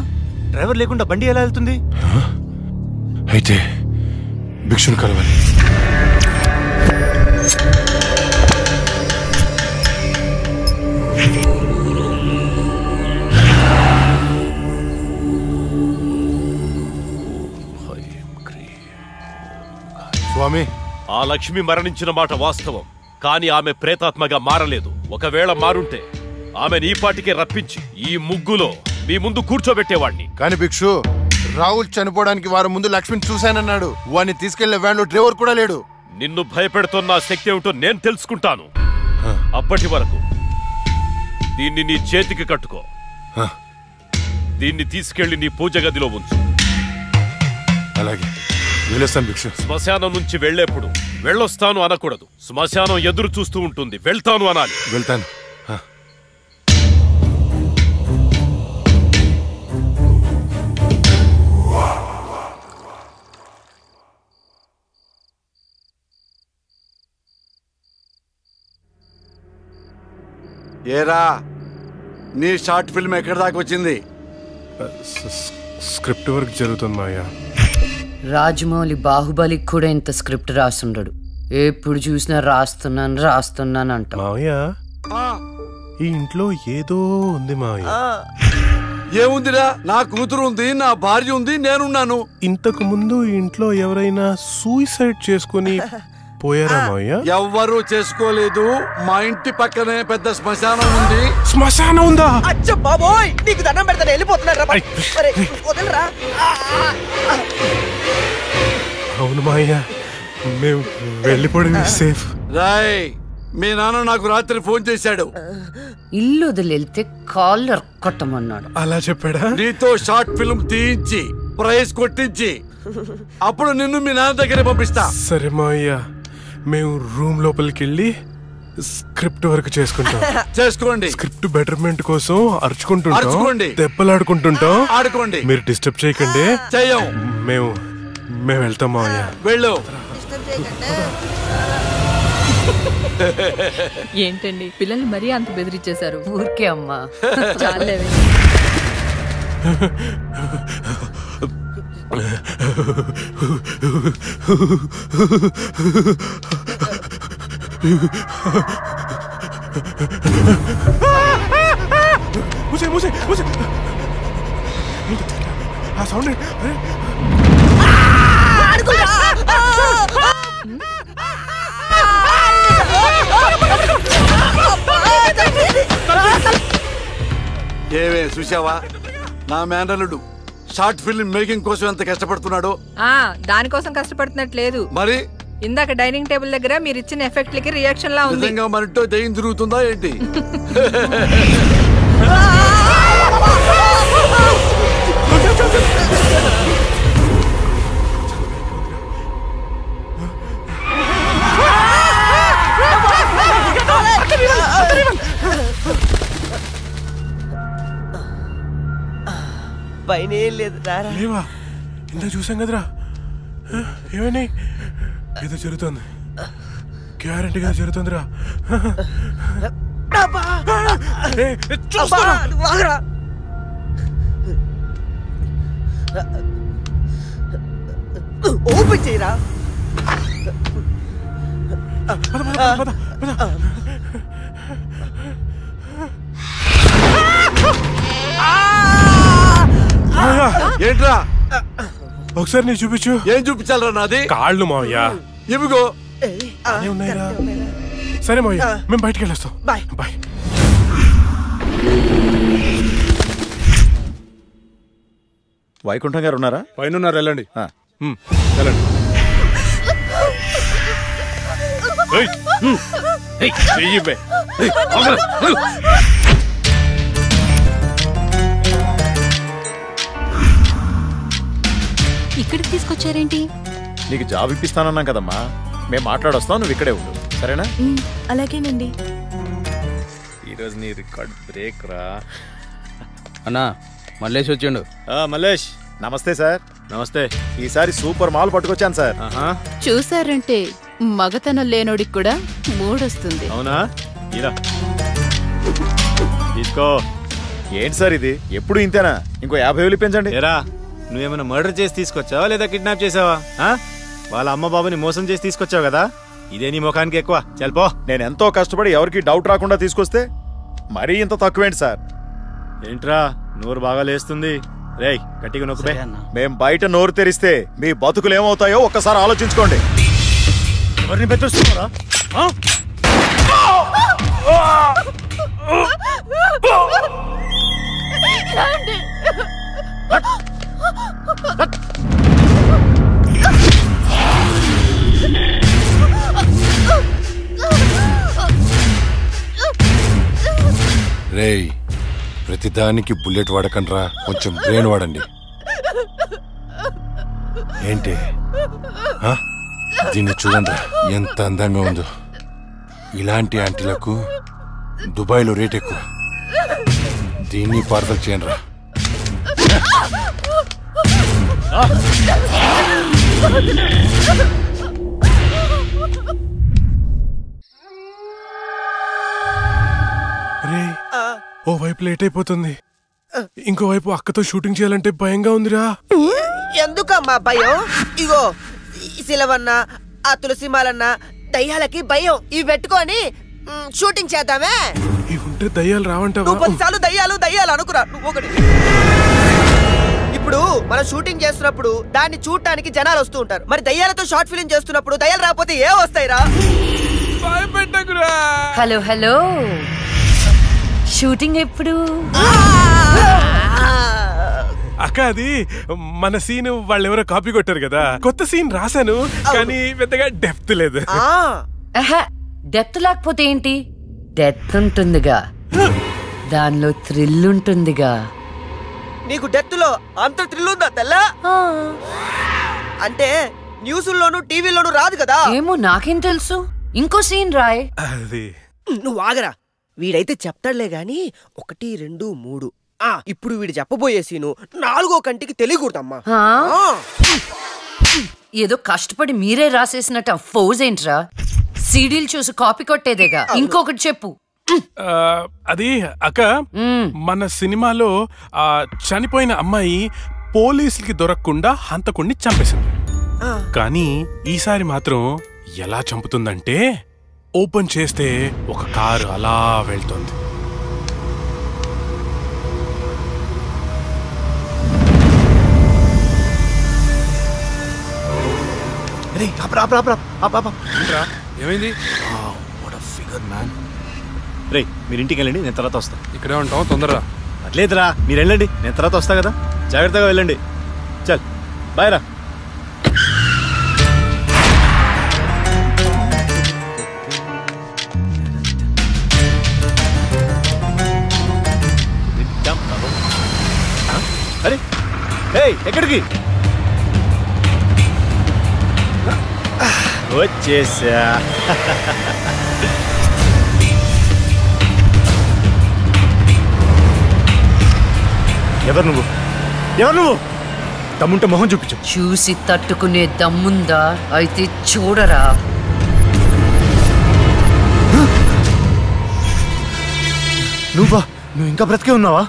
డ్రైవర్ లేకుండా బండి ఎలా వెళ్తుంది? అయితే భిక్షుని కలవాలి. స్వామి, ఆ లక్ష్మి మరణించిన మాట వాస్తవం, కానీ ఆమె ప్రేతాత్మగా మారలేదు. ఒకవేళ మారుంటే ఆమె నీ పాటికే రప్పించి ఈ ముగ్గులో మీ ముందు కూర్చోబెట్టేవాడిని. కానీ భిక్షు, రాహుల్ చనిపోవడానికి వారం ముందు లక్ష్మిని చూశానన్నాడు. వాడిని తీసుకెళ్లే వ్యాన్లో డ్రైవర్ కూడా లేడు. నిన్ను భయపెడుతున్న శక్తి ఏమిటో నేను తెలుసుకుంటాను. అప్పటి వరకు దీన్ని నీ చేతికి కట్టుకో. దీన్ని తీసుకెళ్లి నీ పూజ గదిలో ఉంచు. అలాగే వెళ్ళొస్తాను భిక్షు. శ్మశానం నుంచి వెళ్లేప్పుడు వెళ్ళొస్తాను అనకూడదు. శ్మశానం ఎదురు చూస్తూ ఉంటుంది, వెళ్తాను అనాలి. వెళ్తాను. ఏరా, నీ షార్ట్ ఫిల్మ్ ఎక్కడి దాకా వచ్చింది? స్క్రిప్ట్ వర్క్ జరుగుతుంది మాయా. రాజమౌళి బాహుబలికి కూడా ఇంత స్క్రిప్ట్ రాసుండడు. ఎప్పుడు చూసినా రాస్తున్నాను అంట. మావయ్య, ఈ ఇంట్లో ఏదో ఉంది మావయ్య. ఏముందిరా? నా కూతురు ఉంది, నా భార్య ఉంది, నేనున్నాను. ఇంతకు ముందు ఈ ఇంట్లో ఎవరైనా సూసైడ్ చేసుకుని పోయారా మావయ్య? ఎవ్వరూ చేసుకోలేదు. మా ఇంటి పక్కనే పెద్ద శ్మశానం ఉంది. శ్మశానం ఉందా? అచ్చ బాబోయ్, నీకు దండం పెడతాను, వెళ్ళిపోతున్నాడు. వదలరా. అవును మావయ్య, మేము వెళ్ళిపోవడం సేఫ్. రాయ్, మీ నాన్న నాకు రాత్రి ఫోన్ చేశాడు. ఇల్లు వదిలేళ్తే కాళ్ళు అరకొట్టమన్నాడు. అలా చెప్పాడా? నీతో షార్ట్ ఫిల్మ్ తీయించి ప్రైజ్ కొట్టించి అప్పుడు నిన్ను మీ నాన్న దగ్గర పంపిస్తా. సరే మావయ్య, మేము రూమ్ లోపలికి వెళ్ళి స్క్రిప్ట్ వర్క్ చేసుకుంటాం. చేసుకోండి. స్క్రిప్ట్ బెటర్మెంట్ కోసం అరుచుకుంటుంటాం, అరుచుకోండి, దెబ్బలాడుకుంటుంటాం. ఆడుకోండి. మీరు డిస్టర్బ్ చేయకండి. చెయ్యం. మేము వెళ్తాం మావయ్య. వెళ్ళు. ఏంటండి పిల్లల్ని మరీ అంత బెదిరించేశారు? ఊరికే అమ్మా. చాలేవే. ఆ సౌండ్ ఏవే చూసావా, నా మేనల్లుడు షార్ట్ ఫిల్మ్ మేకింగ్ కోసం ఎంత కష్టపడుతున్నాడో. దానికోసం కష్టపడుతున్నట్లేదు మరి. ఇందాక డైనింగ్ టేబుల్ దగ్గర మీరు ఇచ్చిన ఎఫెక్ట్లకి రియాక్షన్ లా ఉంది. నిజంగా మరింటో దయ్యం తిరుగుతుందా ఏంటి? పైన ఏం లేదు. లేవా? ఇంత చూసాం కదరా. ఏమని ఏదో జరుగుతుంది, గ్యారెంటీగా జరుగుతుందిరా. ఓపెన్ చేయరా. ఏంట్రా? ఒకసారి నీ చూపించు. ఏం చూపించాలరా? నాది కాళ్ళు మావయ్య. ఇవిగో ఉన్నాయిరా. సరే మావయ్య, మేము బయటికి వెళ్ళొస్తాం. Bye bye. వైకుంఠం గారు ఉన్నారా? పైన ఉన్నారు, వెళ్ళండి. వెళ్ళండి. ఇక్కడికి తీసుకొచ్చారేంటి? నీకు జాబ్ ఇప్పిస్తానన్నాం కదమ్మా, మేము మాట్లాడొస్తాం, నువ్వు ఇక్కడే ఉండు, సరేనా? అలాగేనండి. ఈరోజు నీ రికార్డ్ బ్రేక్ రా. అన్నా మల్లేష్ వచ్చిండు. మల్లేష్ నమస్తే సార్. నమస్తే. ఈసారి సూపర్ మాల్ పట్టుకొచ్చాను సార్. చూసారంటే మగతనం లేనోడికి కూడా మూడొస్తుంది. అవునా? ఇలా తీసుకో. ఏంటి సార్ ఇది, ఎప్పుడు ఇంతేనా? ఇంకో 50,000 పెంచండి. ఏరా, నువ్వేమైనా మర్డర్ చేసి తీసుకొచ్చావా లేదా కిడ్నాప్ చేసావా? వాళ్ళ అమ్మ బాబుని మోసం చేసి తీసుకొచ్చావు కదా, ఇదే నీ ముఖానికి ఎక్కువ. చల్పో. నేను ఎంతో కష్టపడి ఎవరికి డౌట్ రాకుండా తీసుకొస్తే మరీ ఇంత తక్కువేంటి సార్? ఏంట్రా నోరు బాగా లేస్తుంది? రేయ్ గట్టిగా నొక్కుపే. మేం బయట నోరు తెరిస్తే మీ బతుకులు ఏమవుతాయో ఒక్కసారి ఆలోచించుకోండి. ఎవరిని బెదిరిస్తున్నారా? రేయ్, ప్రతిదానికి బుల్లెట్ వాడకండ్రా, కొంచెం బ్రెయిన్ వాడండి. ఏంటి దీన్ని చూడండి, ఎంత అందంగా ఉందో. ఇలాంటి యాంటీలకు దుబాయ్లో రేట్ ఎక్కువ. దీన్ని పార్సల్ చేయండిరా. రే, ఓ వైపు లేట్ అయిపోతుంది, ఇంకోవైపు అక్కతో షూటింగ్ చేయాలంటే భయంగా ఉందిరా. ఎందుకమ్మా భయం? ఇగో శిలవన్న, ఆ తులసిమాలన్న దయ్యాలకి భయం. ఇవి పెట్టుకొని షూటింగ్ చేద్దామే. ఇవి ఉంటే దయ్యాలు రావంటావా? నువ్వు 10 సార్లు దయ్యాలు దయ్యాలు అనుకురా. నువ్వు ఒకటి. ఇప్పుడు మనం షూటింగ్ చేస్తున్నప్పుడు దాన్ని చూడటానికి జనాలు వస్తూ ఉంటారు. మరి దయ్యాలతో షార్ట్ ఫిల్మ్ చేస్తున్నప్పుడు దయ్యాలు రాకపోతే ఏ వస్తాయిరా? హలో హలో, షూటింగ్ ఎప్పుడు? అక్క, అది మన సీన్ వాళ్ళెవరో కాపీ కొట్టారు కదా, కొత్త సీన్ రాశాను కానీ పెద్దగా డెప్త్ లేదు. డెప్త్ లేకపోతే ఏంటి? డెత్ ఉంటుందిగా, దానిలో థ్రిల్ ఉంటుందిగా. నీకు డెత్ లో అంత థ్రిల్ ఉందా తెల్లా? అంటే న్యూస్లోను టీవీలోను రాదు కదా. ఏమో, నాకేం తెలుసు. ఇంకో సీన్ రాయ్. నువ్వు ఆగరా, వీడైతే చెప్తాడులే గాని 1, 2, 3. ఇప్పుడు వీడు చెప్పబోయే సీను 4వ కంటికి తెలియకూడదమ్మా. ఏదో కష్టపడి మీరే రాసేసినట్టు ఫోజ్ ఏంట్రా? సీడీలు చూసి కాపీ కొట్టేదేగా. ఇంకొకటి చెప్పు. అది అక్క, మన సినిమాలో చనిపోయిన అమ్మాయి పోలీసులకి దొరకకుండా హంతకుణ్ణి చంపేసింది. కానీ ఈసారి మాత్రం ఎలా చంపుతుందంటే, ఓపెన్ చేస్తే ఒక కారు అలా వెళ్తుంది. ఏమైంది? రే, మీరు ఇంటికి వెళ్ళండి, నేను తర్వాత వస్తా. ఇక్కడే ఉంటాం, తొందరరా. అట్లేదురా, మీరు వెళ్ళండి, నేను తర్వాత వస్తా కదా. జాగ్రత్తగా వెళ్ళండి. చల్ బాయ్ రా. అరే ఎక్కడికి వచ్చేసా? ఎవరు నువ్వు? ఎవరు నువ్వు? దమ్ముంటే మొహం చూపించు. చూసి తట్టుకునే దమ్ముందా? అయితే చూడరా. నువ్వు ఇంకా బ్రతికే ఉన్నావా?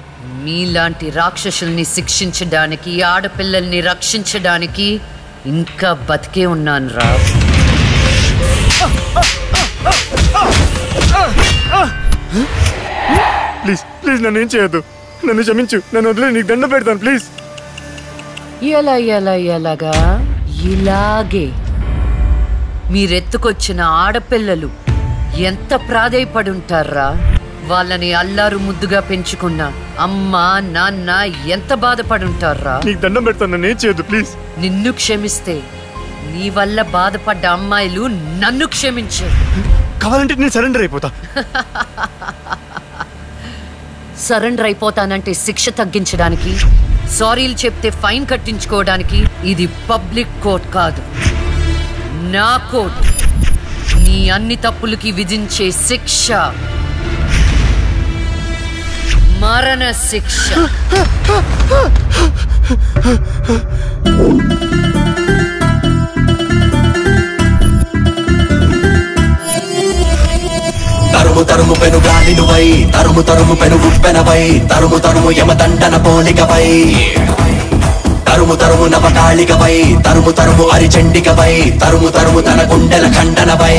మీలాంటి రాక్షసుల్ని శిక్షించడానికి, ఆడపిల్లల్ని రక్షించడానికి ఇంకా బతికే ఉన్నాను రా. ప్లీజ్ ప్లీజ్ నన్ను ఏం చేయొద్దు, నన్ను క్షమించు, నన్ను వదిలే, నీకు దండం పెడతాను ప్లీజ్. ఎలాగా ఇలాగే మీరెత్తుకొచ్చిన ఆడపిల్లలు ఎంత ప్రాధేయపడుంటారా. వాళ్ళని అల్లారు ముద్దుగా పెంచుకున్న అమ్మా నాన్న ఎంత బాధపడుంటారా. నీకు దండం పెడతాను, నన్ను ఏం చేయొద్దు ప్లీజ్. నిన్ను క్షమిస్తే నీ వల్ల బాధపడ్డ అమ్మాయిలు నన్ను క్షమించారు. కావాలంటే నేను సరెండర్ అయిపోతా. సరెండర్ అయిపోతానంటే శిక్ష తగ్గించడానికి, సారీలు చెప్తే ఫైన్ కట్టించుకోవడానికి. ఇది పబ్లిక్ కోర్ట్ కాదు, నా కోర్ట్. నీ అన్ని తప్పులకి విధించే శిక్ష మరణ శిక్ష. తరుము తరుము పెను గాలినువై, తరుము తరుము పెను ఉప్పెనవై, తరుము తరుము యమదండన పోలికవై, తరుము తరుము నవకాళికవై, తరుము తరుము అరిచండికవై, తరుము తరుము తన గుండెల ఖండనవై.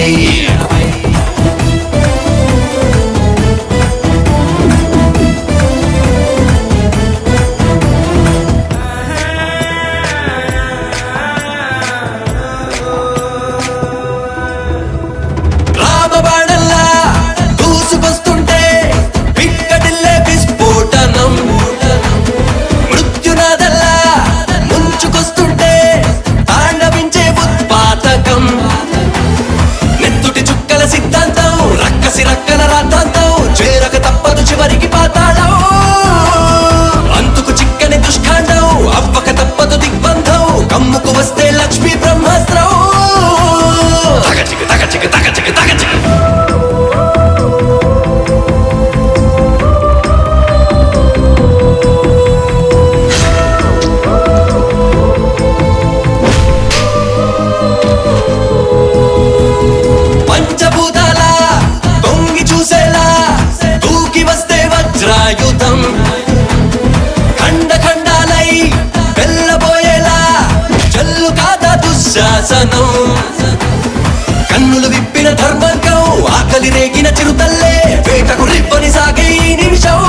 కన్నులు విప్పిన ధర్మంగం, ఆకలి రేగిన చిరుతల్లే, వేటకు రివ్వని సాగే ఈ నిమిషం.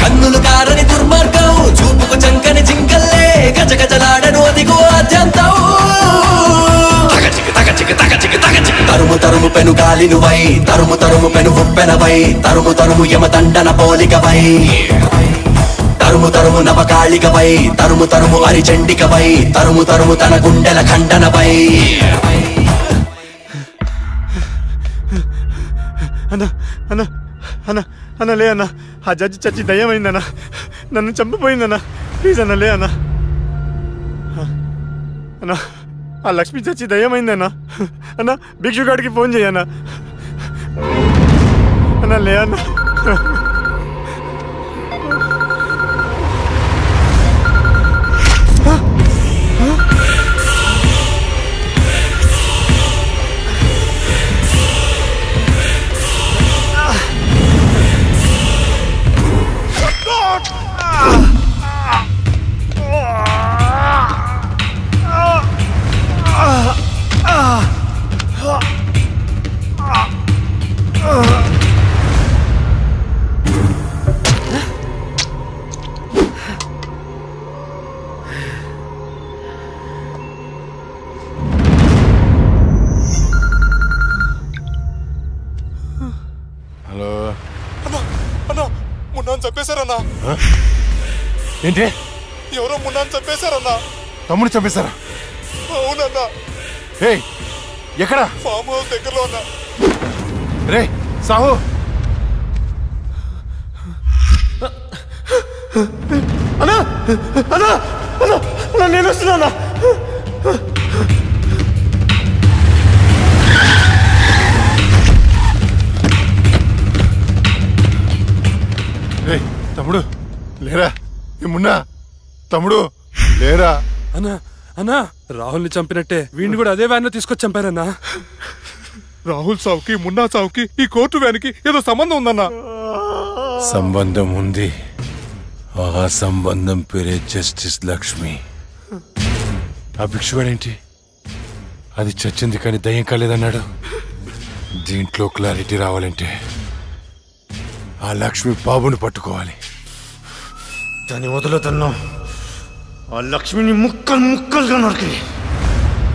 కన్నులు కారని దుర్మార్గం, చూపుకు చంకని జింకల్లే, గజగజలాడను అదిగో ఆద్యంతం. తరుము తరుము పెను గాలినువై, తరుము తరుము పెను ఉప్పెనవై, తరుము తరుము యమదండన పోలికవై, తరుము తరుము నవకాళికవై, తరుము తరుము అరిచండికవై, తరుము తరుము తన గుండెల ఖండనవై. అన్నా అన్నా అన్నా అన్నా లే అన్నా, ఆ జడ్జి చచ్చి దయ్యమైందన్నా, నన్ను చంపిపోయిందన్నా, ప్లీజ్ అన్నా లే అన్నా. అన్నా ఆ లక్ష్మి చచ్చి దయ్యమైందన్నా, అన్నా భిక్షుగాడికి ఫోన్ చేయన్నా. అన్నా లే అన్నా. చంపేశారన్నా. ఏంటి? ఎవరో మున్నాను చంపేశారన్నా. తమ్ముడు చంపేశారా? అవునన్నా. ఏయ్ ఎక్కడ? ఫామ్ హౌస్ దగ్గరలో ఉన్నా. రే సాహు, అన్నా అన్నా అన్నా అన్నా నేను వస్తున్నా. తమ్ముడు లేరా? ఏమున్నా తమ్ముడు లేరా? అన్నా అన్నా రాహుల్ని చంపినట్టే వీడిని కూడా అదే వ్యాన్ లో తీసుకొచ్చి చంపారన్నా. రాహుల్ సావుకి మున్నా సావుకి ఈ కోర్టు వ్యాన్కి ఏదో సంబంధం ఉందన్నా. సంబంధం ఉంది. ఆ సంబంధం పేరే జస్టిస్ లక్ష్మి. ఆ భిక్షుగాడేంటి అది చచ్చింది కానీ దయ్యం కాలేదన్నాడు. దీంట్లో క్లారిటీ రావాలంటే ఆ లక్ష్మి బాబుని పట్టుకోవాలి. దాన్ని వదులుతున్నా ఆ లక్ష్మిని ముక్కలు ముక్కలుగా నరికి.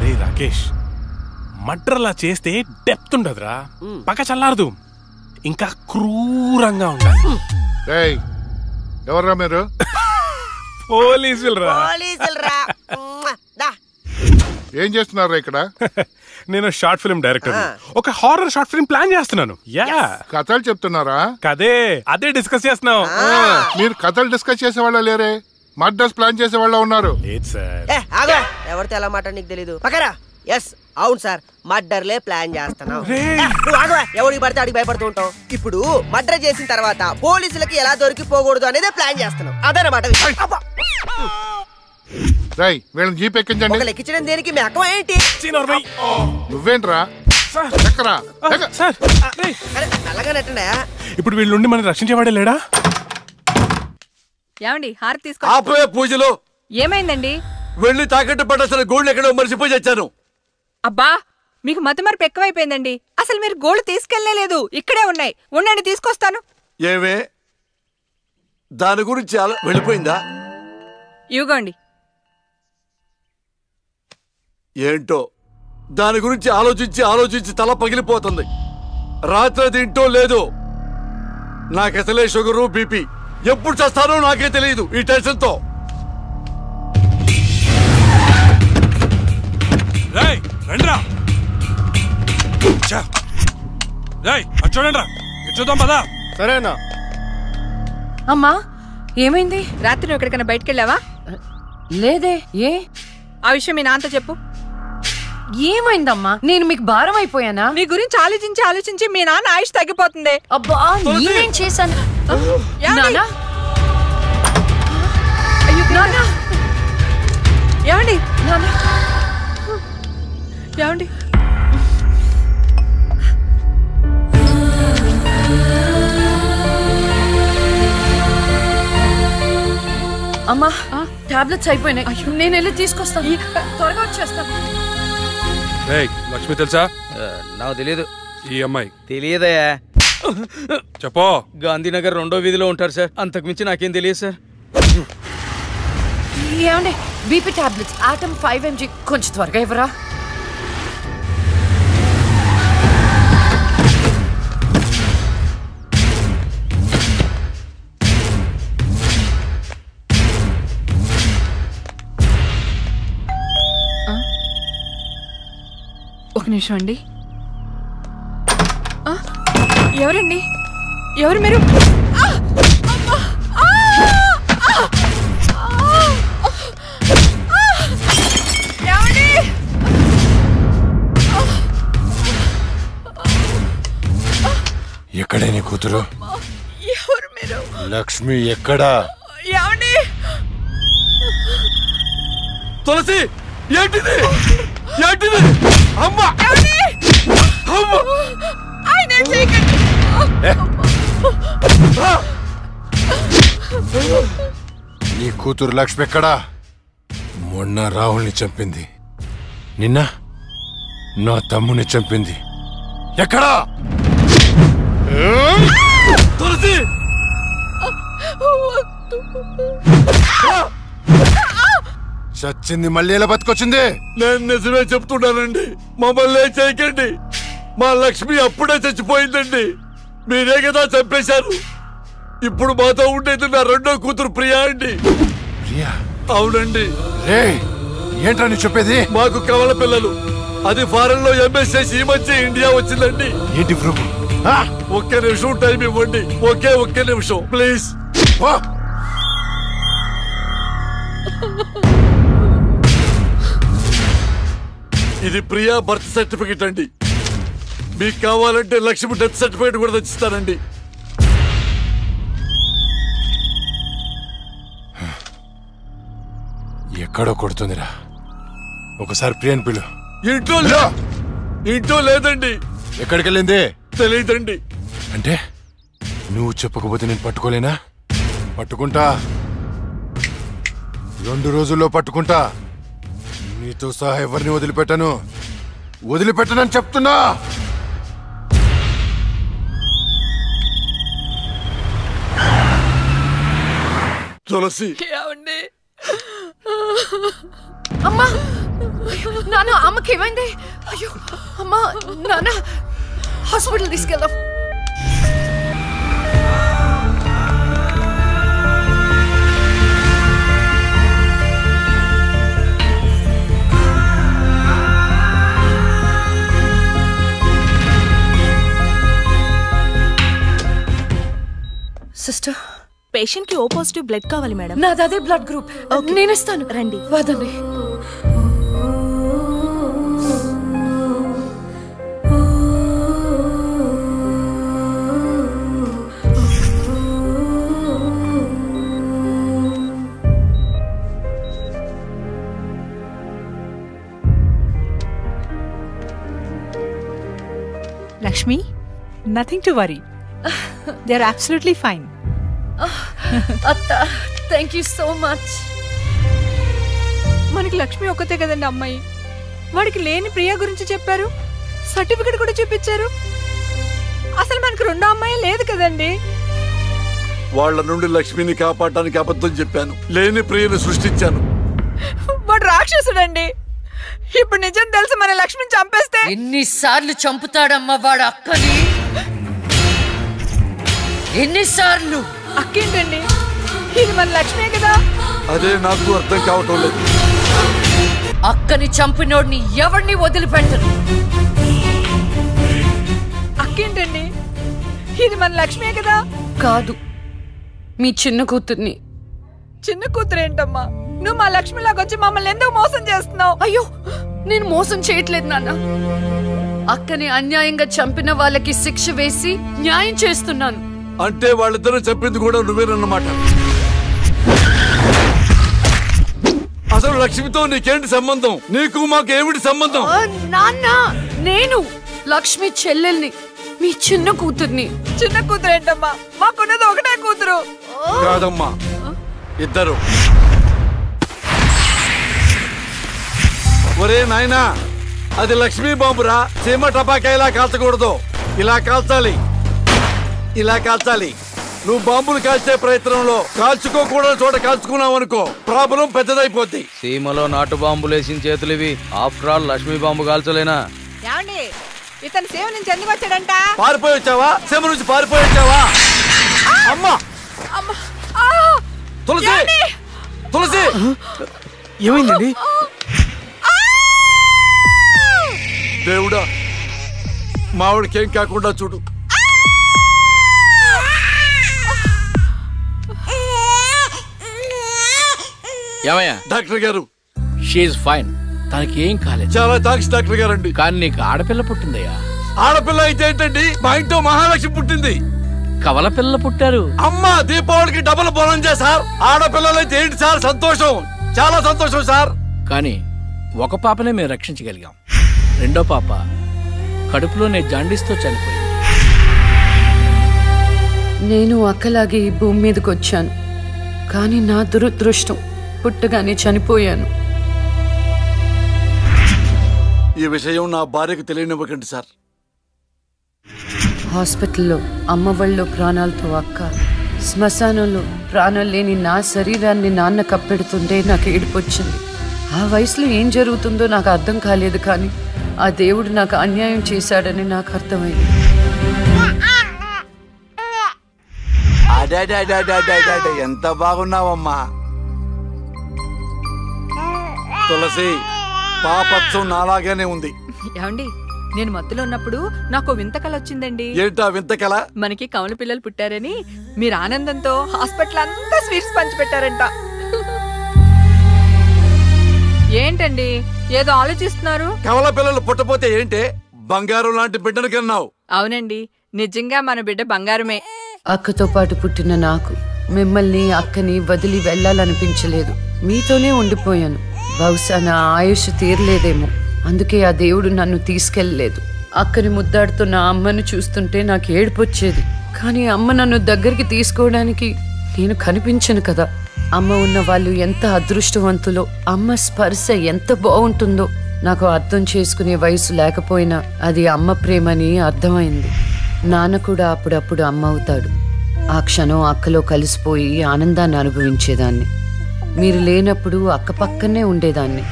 రే రాకేష్, మర్డర్లా చేస్తే డెప్త్ ఉండదురా, పక్క చల్లారదు, ఇంకా క్రూరంగా ఉండాలి. ఎవర్రా మీరు? పోలీసులరా. ఏం చేస్తున్నారా ఇక్కడ? నేను షార్ట్ ఫిల్మ్ డైరెక్టర్, ఒక హారర్ షార్ట్ ఫిల్మ్ ప్లాన్ చేస్తున్నాను. కథలు చెప్తున్నారా? కదే అదే డిస్కస్ చేస్తున్నాం. మీరు కథలు డిస్కస్ చేసే వాళ్ళ లేరే, మర్డర్స్ ప్లాన్ చేసే వాళ్ళ ఉన్నారు. ఎవరితో ఎలా మాట నీకు తెలీదు. పక్కరా. ఎస్ అవును సార్, మర్డర్లే ప్లాన్ చేస్తున్నాం. ఎవరికి పడితే అడిగి భయపడుతూ ఉంటాం. ఇప్పుడు మర్డర్ చేసిన తర్వాత పోలీసులకి ఎలా దొరికిపోకూడదు అనేది ప్లాన్ చేస్తున్నాం. అదనమాట. వీళ్ళని జీప్ ఎక్కించండి. ఎక్కించడం దేనికి? మెక్కం ఏంటి? నువ్వేంట్రా? ఇప్పుడు వీళ్ళ నుండి మనం రక్షించేవాడే లేడా? ఏమండి హారతి తీసుకో. ఆపే పూజలు. ఏమైందండి? వెళ్ళి తాకట్టు పట్టాల్సిన గోల్డ్ ఎక్కడో మర్చిపోయి వచ్చాను. అబ్బా మీకు మతిమరుపు ఎక్కువైపోయిందండి. అసలు మీరు గోల్డ్ తీసుకెళ్లేదు, ఇక్కడే ఉన్నాయి. ఉండండి తీసుకొస్తాను. ఏమే దాని గురించి వెళ్ళిపోయిందా? ఇవ్వండి. ఏంటో దాని గురించి ఆలోచించి ఆలోచించి తల పగిలిపోతుంది. రాత్రి తింటో లేదు. నాకసలే షుగరు బీపీ. ఎప్పుడు చేస్తానో నాకే తెలియదు ఈ టెన్షన్ తో. చూద్దాం పదా. సరేనా? అమ్మా ఏమైంది? రాత్రి నువ్వు ఎక్కడికైనా బయటకు వెళ్ళావా? లేదే. ఏ ఆ విషయం మీ నాన్నతో చెప్పు. ఏమైందమ్మా? నేను మీకు భారం అయిపోయానా? నీ గురించి ఆలోచించి ఆలోచించి మీ నాన్న ఆయుష్ తగ్గిపోతుంది. అబ్బా నేనేం చేశాను? ఏమండి? ఏమండి? అమ్మా టాబ్లెట్స్ అయిపోయినాయి. నేను వెళ్ళి తీసుకొస్తాను. త్వరగా వచ్చేస్తాను. లక్ష్మి తెలుసా? నాకు తెలియదు. ఈ అమ్మాయి తెలియదయా? చెప్పో. గాంధీనగర్ 2వ వీధిలో ఉంటారు సార్, అంతకు మించి నాకేం తెలియదు సార్. ఏమండి బీపీ టాబ్లెట్స్ ఆటమ్ 5 mg కొంచెం త్వరగా ఇవ్వరా? ఒక నిమిషం అండి. ఎవరండి? ఎవరు మీరు? ఎక్కడే నీ కూతురు? ఎవరు మీరు? లక్ష్మి ఎక్కడా? ఏమండి? తులసి ఏంటిది? ఏంటిది? అమ్మా! నీ కూతురు లక్ష్మి ఎక్కడా? మొన్న రాహుల్ని చంపింది, నిన్న నా తమ్ముని చంపింది. ఎక్కడా? తులసి! చచ్చింది మళ్ళీ ఎలా బతికొచ్చింది? నేను నిజమే చెప్తున్నానండి. మమ్మల్ని చేయకండి. మా లక్ష్మి అప్పుడే చచ్చిపోయిందండి. మీరే కదా చంపేశారు. ఇప్పుడు మాతో ఉండేది నా రెండో కూతురు ప్రియా అండి. అవునండి. ఏంట్రా నీ చెప్పేది? మాకు కవల పిల్లలు. అది ఫారెన్ లో ఎంఎస్ చేసి ఈ మధ్య ఇండియా వచ్చిందండి. ఏంటి ప్రూఫ్? ఒక్క నిమిషం టైం ఇవ్వండి. ఒక్క నిమిషం ప్లీజ్. ఇది ప్రియా బర్త్ సర్టిఫికెట్ అండి. మీకు కావాలంటే లక్ష్మి డెత్ సర్టిఫికెట్ కూడా తెచ్చిస్తానండి. ఎక్కడో కొడుతుందిరా. ఒకసారి ప్రియన్ పిలు. ఇంట్లో లేదండి. ఎక్కడికి వెళ్ళింది? తెలియదండి. అంటే నువ్వు చెప్పకపోతే నేను పట్టుకోలేనా? పట్టుకుంటా. 2 రోజుల్లో పట్టుకుంటా. మీతో సహా ఎవరిని వదిలిపెట్టను, వదిలిపెట్టనని చెప్తున్నా. తులసి అమ్మా, నాన్న అమ్మకి ఏమైంది? అయ్యో అమ్మా, నాన్న హాస్పిటల్ తీసుకెళ్దాం. సిస్టర్, పేషెంట్ కి ఓ పాజిటివ్ బ్లడ్ కావాలి మేడం. నాది అదే బ్లడ్ గ్రూప్. నేను ఇస్తాను, రండి. వదండి. Lakshmi, nothing to worry. They're absolutely fine. అత్త, థ్యాంక్ యూ సో మచ్. మనకి లక్ష్మి ఒక్కతే కదండి అమ్మాయి. వాడికి లేని ప్రియా గురించి చెప్పారు, సర్టిఫికెట్ కూడా చూపించారు. అసలు మనకి రెండో అమ్మాయి లేదు కదండి. వాళ్ళ నుండి లక్ష్మిని కాపాడటానికి అబద్ధం చెప్పాను, లేని ప్రియను సృష్టించాను. వాడు రాక్షసుడండి. ఇప్పుడు నిజం తెలిసి మన లక్ష్మిని చంపేస్తే ఎన్నిసార్లు చంపుతాడమ్మా వాడు అక్కని? ఎన్నిసార్లు? అక్కేంటండి, ఇది మన లక్ష్మే కదా. అదే నాకు అర్థం కావటం లేదు. అక్కని చంపినోడిని ఎవరిని వదిలిపెట్టరు. అక్కేంటండి, ఇది మన లక్ష్మే కదా. కాదు, మీ చిన్న కూతుర్ని. చిన్న కూతురు ఏంటమ్మా? నువ్వు మా లక్ష్మిలాగా వచ్చి మమ్మల్ని ఎందుకు మోసం చేస్తున్నావు? అయ్యో, నేను మోసం చేయట్లేదు నాన్న. అక్కని అన్యాయంగా చంపిన వాళ్ళకి శిక్ష వేసి న్యాయం చేస్తున్నాను. అంటే వాళ్ళిద్దరూ చెప్పింది కూడా నువ్వేనన్నమాట. అసలు లక్ష్మితో నీకేంటి సంబంధం? నీకు మాకు ఏమిటి సంబంధం? నాన్న, నేను లక్ష్మి చెల్లెల్ని, మీ చిన్న కూతుర్ని. చిన్న కూతురు ఏంటమ్మా? మాకున్నది ఒకటే కూతురు. కాదమ్మా, ఇద్దరు. ఒరే నాయనా, అది లక్ష్మీ బాంబురా. సీమ టపాకా ఇలా కాల్చకూడదు, ఇలా కాల్చాలి, ఇలా కాల్చాలి. నువ్వు బాంబులు కాల్చే ప్రయత్నంలో కాల్చుకోకూడని చోట కాల్చుకున్నావు అనుకో, ప్రాబ్లం పెద్దదైపోద్ది. సీమలో నాటు బాంబులు వేసిన చేతులు ఇవి. ఆఫ్టర్ ఆల్ లక్ష్మీ బాంబు కాల్చలేనా? ఏమండి, ఇతను సేవ నుంచి ఎందుకు వచ్చాడంట? పారిపోయి వచ్చావా? సీమ నుంచి పారిపోయి వచ్చావా? అమ్మా, తులసి, తులసి, ఏమైందండి? దేవుడా, మావిడికేం కాకుండా చూడు. ఏమయ్యా? డాక్టర్ గారు, షీఈ్ ఫైన్, తనకి ఏం కాలేదు. చాలా థాంక్స్ డాక్టర్ గారండి. కానీ నీకు ఆడపిల్ల పుట్టిందయ్యా. ఆడపిల్ల అయితే ఏంటండి? మా ఇంట్లో మహాలక్ష్మి పుట్టింది. కవల పిల్లలు పుట్టారు. అమ్మా, దీపావళికి డబుల్ బోనం సార్. ఆడపిల్లలైతే ఏంటి సార్ సంతోషం, చాలా సంతోషం సార్. కానీ ఒక పాపనే మేము రక్షించగలిగాం. రెండో పాప కడుపులోనే జాండీస్తో చనిపోయింది. నేను అక్కలాగే ఈ భూమి మీదకి వచ్చాను, కానీ నా దురదృష్టం పుట్టగానే చనిపోయాను. ఈ విషయం నా భార్యకు తెలియనివ్వకండి సార్. హాస్పిటల్లో అమ్మ వాళ్ళలో ప్రాణాలతో అక్క, శ్మశానంలో ప్రాణాలు లేని నా శరీరాన్ని నాన్న కప్పెడుతుంటే నాకు ఏడుపొచ్చింది. ఆ వయసులో ఏం జరుగుతుందో నాకు అర్థం కాలేదు, కానీ ఆ దేవుడు నాకు అన్యాయం చేశాడని నాకు అర్థమైంది. ఎంత బాగున్నావమ్మా తులసి. పాపత్సం నాలాగానే ఉంది. ఏమండి, నేను మత్తులో ఉన్నప్పుడు నాకు వింత కళ వచ్చిందండి. ఏంటా వింత కళ? మనకి కమల పిల్లలు పుట్టారని మీరు ఆనందంతో హాస్పిటల్ అంతా స్వీట్స్ పంచిపెట్టారంట. ఏంటండి ఏదో ఆలోచిస్తున్నారు? కమల పిల్లలు పుట్టపోతే ఏంటే, బంగారం లాంటి బిడ్డను కన్నావు. అవునండి, నిజంగా మన బిడ్డ బంగారమే. అక్కతో పాటు పుట్టిన నాకు మిమ్మల్ని అక్కని వదిలి వెళ్ళాలనిపించలేదు. మీతోనే ఉండిపోయాను. బహుశా నా ఆయుష్ తీరలేదేమో, అందుకే ఆ దేవుడు నన్ను తీసుకెళ్ళలేదు. అక్కని ముద్దాడుతున్న అమ్మను చూస్తుంటే నాకు ఏడుపొచ్చేది, కానీ అమ్మ నన్ను దగ్గరికి తీసుకోవడానికి నేను కనిపించను కదా. అమ్మ ఉన్న వాళ్ళు ఎంత అదృష్టవంతులో, అమ్మ స్పర్శ ఎంత బాగుంటుందో నాకు అర్థం చేసుకునే వయసు లేకపోయినా అది అమ్మ ప్రేమని అర్థమైంది. నాన్న కూడా అప్పుడప్పుడు అమ్మ అవుతాడు. ఆ క్షణం అక్కలో కలిసిపోయి ఆనందాన్ని అనుభవించేదాన్ని. మీరు లేనప్పుడు అక్క పక్కనే ఉండేదాన్ని.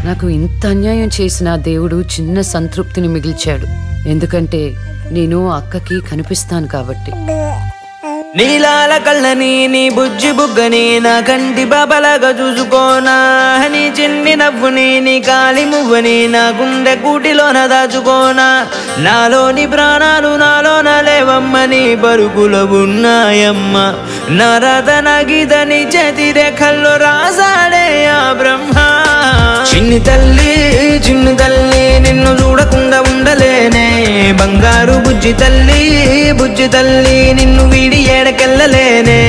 నాకు ఇంత అన్యాయం చేసిన దేవుడు చిన్న సంతృప్తిని మిగిల్చాడు. ఎందుకంటే నేను అక్కకి కనిపిస్తాను కాబట్టి. నీలాల కళ్ళని నీ బుజ్జి బుగ్గని నా కంటి బాబలాగా చూసుకోనా, నీ చిన్ని నవ్వుని నీ కాలి మువ్వని నా గుండె కూటిలోన దాచుకోనా. నాలోని ప్రాణాలు నాలోన లేవమ్మని బరుకులో ఉన్నాయమ్మ. నా రథన గీతని చేతి రేఖల్లో రాసాడే ఆ బ్రహ్మ. చిన్ని తల్లి నిన్ను చూడకుండా ఉండలేనే, బంగారు బుజ్జి తల్లి నిన్ను వీడి ఏడకెళ్ళలేనే.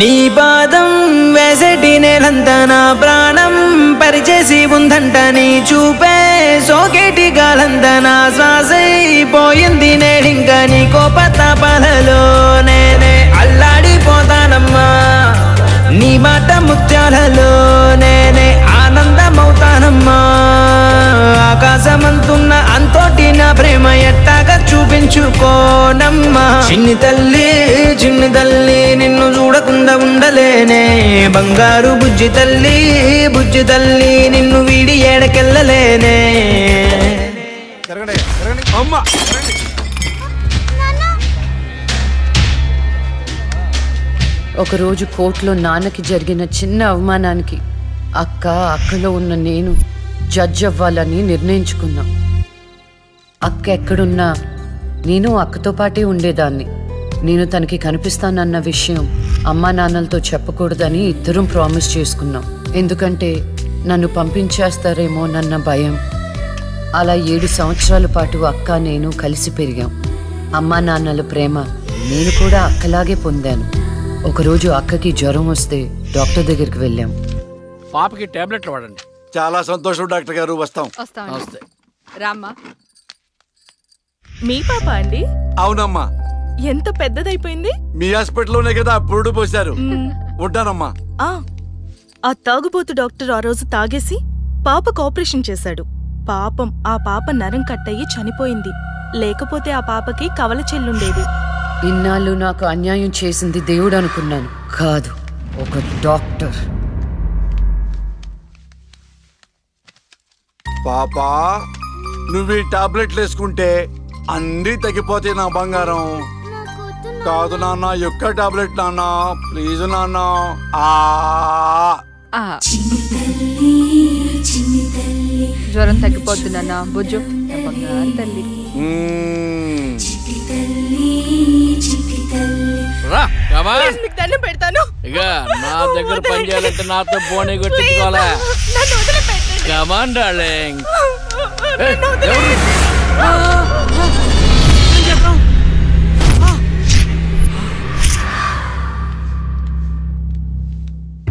నీ పాదం వేసేటి నేలంతా నా ప్రాణం పరిచేసి ఉందంట. నీ చూపే సోకేటి గాలంతా నా శ్వాసైపోయింది నేడింక. నీ కోపతాపాలలో నేనే అల్లాడిపోతానమ్మా. నీ మాట ముత్యాలలో నేనే ఆనందమవుతానమ్మా. ఆకాశమంతున్న అంతోటి నా ప్రేమ ఎట్టాగా చూపించుకోనమ్మా. చిన్ని తల్లి నిన్ను చూడకుండా ఉండలేనే, బంగారు బుజ్జి తల్లి నిన్ను వీడి ఏడకెళ్ళలేనే. ఒకరోజు కోర్టులో నాన్నకి జరిగిన చిన్న అవమానానికి అక్కలో ఉన్న నేను జడ్జ్ అవ్వాలని నిర్ణయించుకున్నా. అక్క ఎక్కడున్నా నేను అక్కతో పాటే ఉండేదాన్ని. నేను తనకి కనిపిస్తానన్న విషయం అమ్మా నాన్నలతో చెప్పకూడదని ఇద్దరం ప్రామిస్ చేసుకున్నాం. ఎందుకంటే నన్ను పంపించేస్తారేమో నన్న భయం. అలా 7 సంవత్సరాల పాటు అక్క నేను కలిసి పెరిగాం. అమ్మా నాన్నల ప్రేమ నేను కూడా అక్కలాగే పొందాను. ఒకరోజు అక్కకి జ్వరం వస్తే డాక్టర్ దగ్గరికి వెళ్ళాం. పాపకి టాబ్లెట్లు వాడండి. చాలా సంతోషం డాక్టర్ గారు. వస్తాం. నమస్తే. రామ్మా. మీ పాప అండి? అవునమ్మా. ఎంత పెద్దదైపోయింది. మీ హాస్పిటల్లోనే కదా పురుడు పోశారు. ఉంటానమ్మా. ఆ తాగుబోతు డాక్టర్ ఆ రోజు తాగేసి పాపకు ఆపరేషన్ చేశాడు. పాపం ఆ పాప నరం కట్టయి చనిపోయింది. లేకపోతే ఆ పాపకి కవల చెల్లుండేది. ఇన్నాళ్ళు నాకు అన్యాయం చేసింది దేవుడు అనుకున్నాను, కాదు ఒక డాక్టర్. పాపా, నువ్వు ఈ టాబ్లెట్లు వేసుకుంటే అన్నీ తగ్గిపోతాయి నా బంగారం. కాదు నాన్న, యొక్క టాబ్లెట్ నాన్న, ప్లీజ్ నాన్న. జ్వరం తగ్గిపోద్దు నాన్న. బుజ్జు బంగారు తల్లి. దండం పెడతాను. ఇక నా దగ్గర పని చేయాలంటే నాతో బోని కొట్టించుకోవాలా? Come on darling.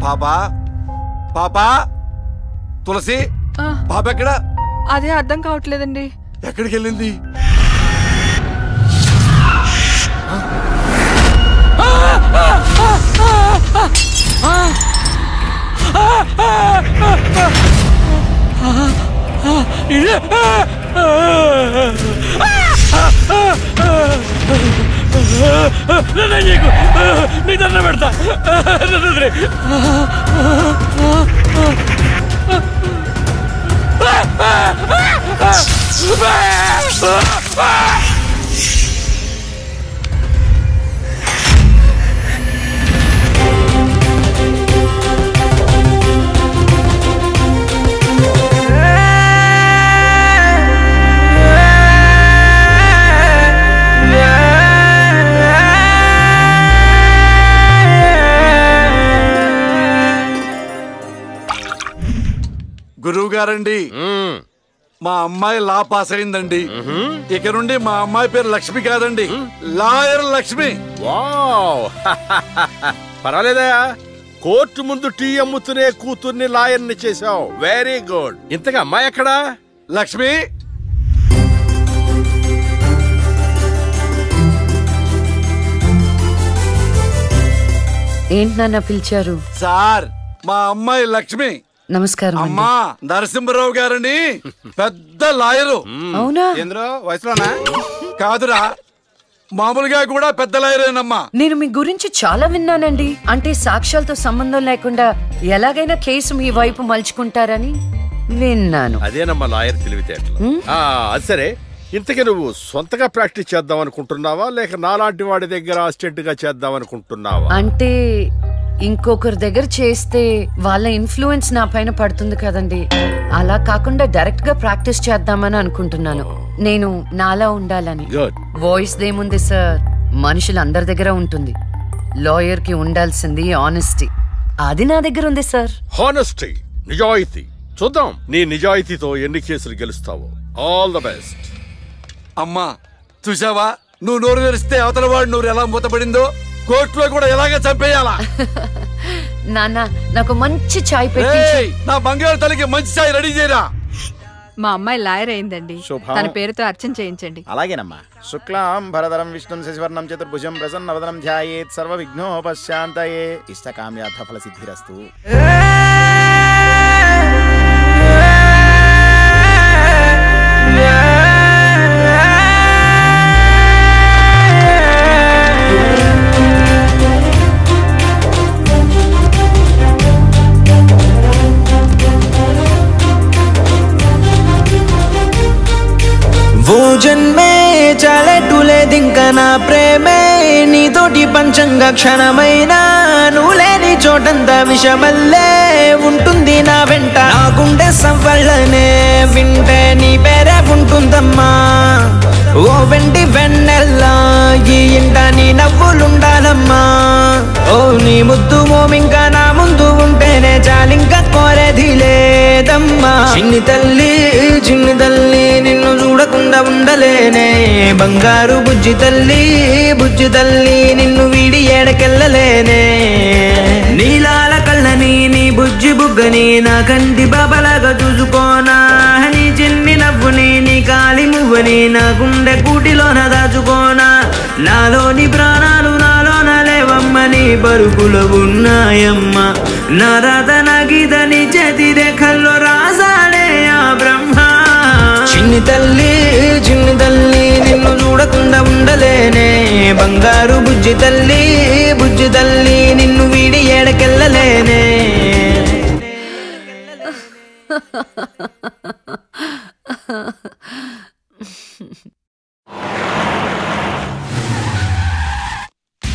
పాపా, పాపా, తులసి పాప ఎక్కడ? అదే అర్థం కావట్లేదండి. ఎక్కడికి వెళ్ళింది? నీ దండం పెడతా. గురువు గారండి, మా అమ్మాయి లా పాస్ అయిందండి. ఇక నుండి మా అమ్మాయి పేరు లక్ష్మి కాదండి, లాయర్ లక్ష్మి. వావ్ పర్వాలేదా, కోర్టు ముందు టీ అమ్ముతునే కూతుర్ని లాయర్ని చేసావు. Very good. ఇంతగా అమ్మాయి ఎక్కడా? లక్ష్మి ఏంటి నాన్న పిలిచారు? సార్ మా అమ్మాయి లక్ష్మి. నమస్కారం. అమ్మా నరసింహరావు గారని పెద్ద లాయరు. అవునా? వయసులోనా? కాదురా, మామూలుగా కూడా పెద్ద లాయరేనమ్మా. నేను మీ గురించి చాలా విన్నానండి. అంటే సాక్ష్యాలతో సంబంధం లేకుండా ఎలాగైనా కేసు మీ వైపు మలుచుకుంటారని విన్నాను. అదేనమ్మా లాయర్ తెలివితేటలు. అది సరే, ఇంతకీ నువ్వు సొంతగా ప్రాక్టీస్ చేద్దాం అనుకుంటున్నావా లేక నాలాంటి వాడి దగ్గర అసిస్టెంట్ గా చేద్దాం అనుకుంటున్నావా? అంటే ఇంకొకరి దగ్గర చేస్తే వాళ్ళ ఇన్ఫ్లుయెన్స్ నా పైన పడుతుంది కదండి. అలా కాకుండా డైరెక్ట్ గా ప్రాక్టీస్ చేద్దామని అనుకుంటున్నాను. నేను నాలా ఉండాలని. వాయిస్ దేముంది సార్, మనుషులందరి దగ్గర ఉంటుంది. లాయర్ కి ఉండాల్సింది ఆనెస్టీ. అది నా దగ్గర ఉంది సార్. హానెస్టీ, నిజాయితీ. చూద్దాం నీ నిజాయితీతో ఎన్ని కేసులు గెలుస్తావో. All the best. అమ్మా చూసావా, నువ్వు నోరు తెరిస్తే అవతల వాడు నోరు ఎలా మూతపడిందో, కోర్టులో కూడా ఎలాగ చంపేయాలా? నాన్న నాకు మంచి చాయ్ పెట్టి. నా బంగారు తల్లికి మంచి చాయ్ రెడీ చేయరా. మా అమ్మాయి లాయర్ అయిందండి, తన పేరుతో అర్చన చేయించండి. అలాగేనమ్మా. శుక్లాం భరధరం విష్ణుం శశివర్ణం చతుర్భుజం ప్రసన్నవదనం ధ్యాయేత్ సర్వ విఘ్నోపశాంతయే ఇష్టకామ్యార్థ ఫల సిద్ధిరస్తు. वो जन्मे చాలెట్టులేదింక నా ప్రేమే నీతోటి పంచంగా క్షణమైనా నువ్వు లేని చోటంతా విషమల్లే ఉంటుంది నా వెంట. నా గుండె సవ్వళ్ళనే వింటే నీ పేరే ఉంటుందమ్మా. ఓ వెండి వెన్నెల్లా ఈ ఇంట నీ నవ్వులుండాలమ్మా. ఓ నీ ముద్దు మోమింకా నా ముందు ఉంటేనే చాలింకా కోరేది లేదమ్మా. చిన్ని తల్లి నిన్ను చూడకుండా ఉండలేనే. బంగారు బుజ్జి తల్లి నిన్ను వీడి ఏడకెళ్ళలేనే. నీలాల కళ్ళని నీ బుజ్జి బుగ్గని నా కంటి బాబలాగా చూసుకోనా. నీ చిన్ని నవ్వుని నీ కాలి మువ్వని నా గుండె కూటిలోన దాచుకోనా. నాలోని ప్రాణాలు నాలోన లేవమ్మని బరుకులో ఉన్నాయమ్మ. నా రాత నా గీత నీ చేతి రేఖల్లో రాసాడే ఆ బ్రహ్మ. చిన్ని తల్లి నిన్ను చూడకుండా ఉండలేనే. బంగారు బుజ్జి తల్లి నిన్ను వీడి ఏడకెళ్ళలేనే.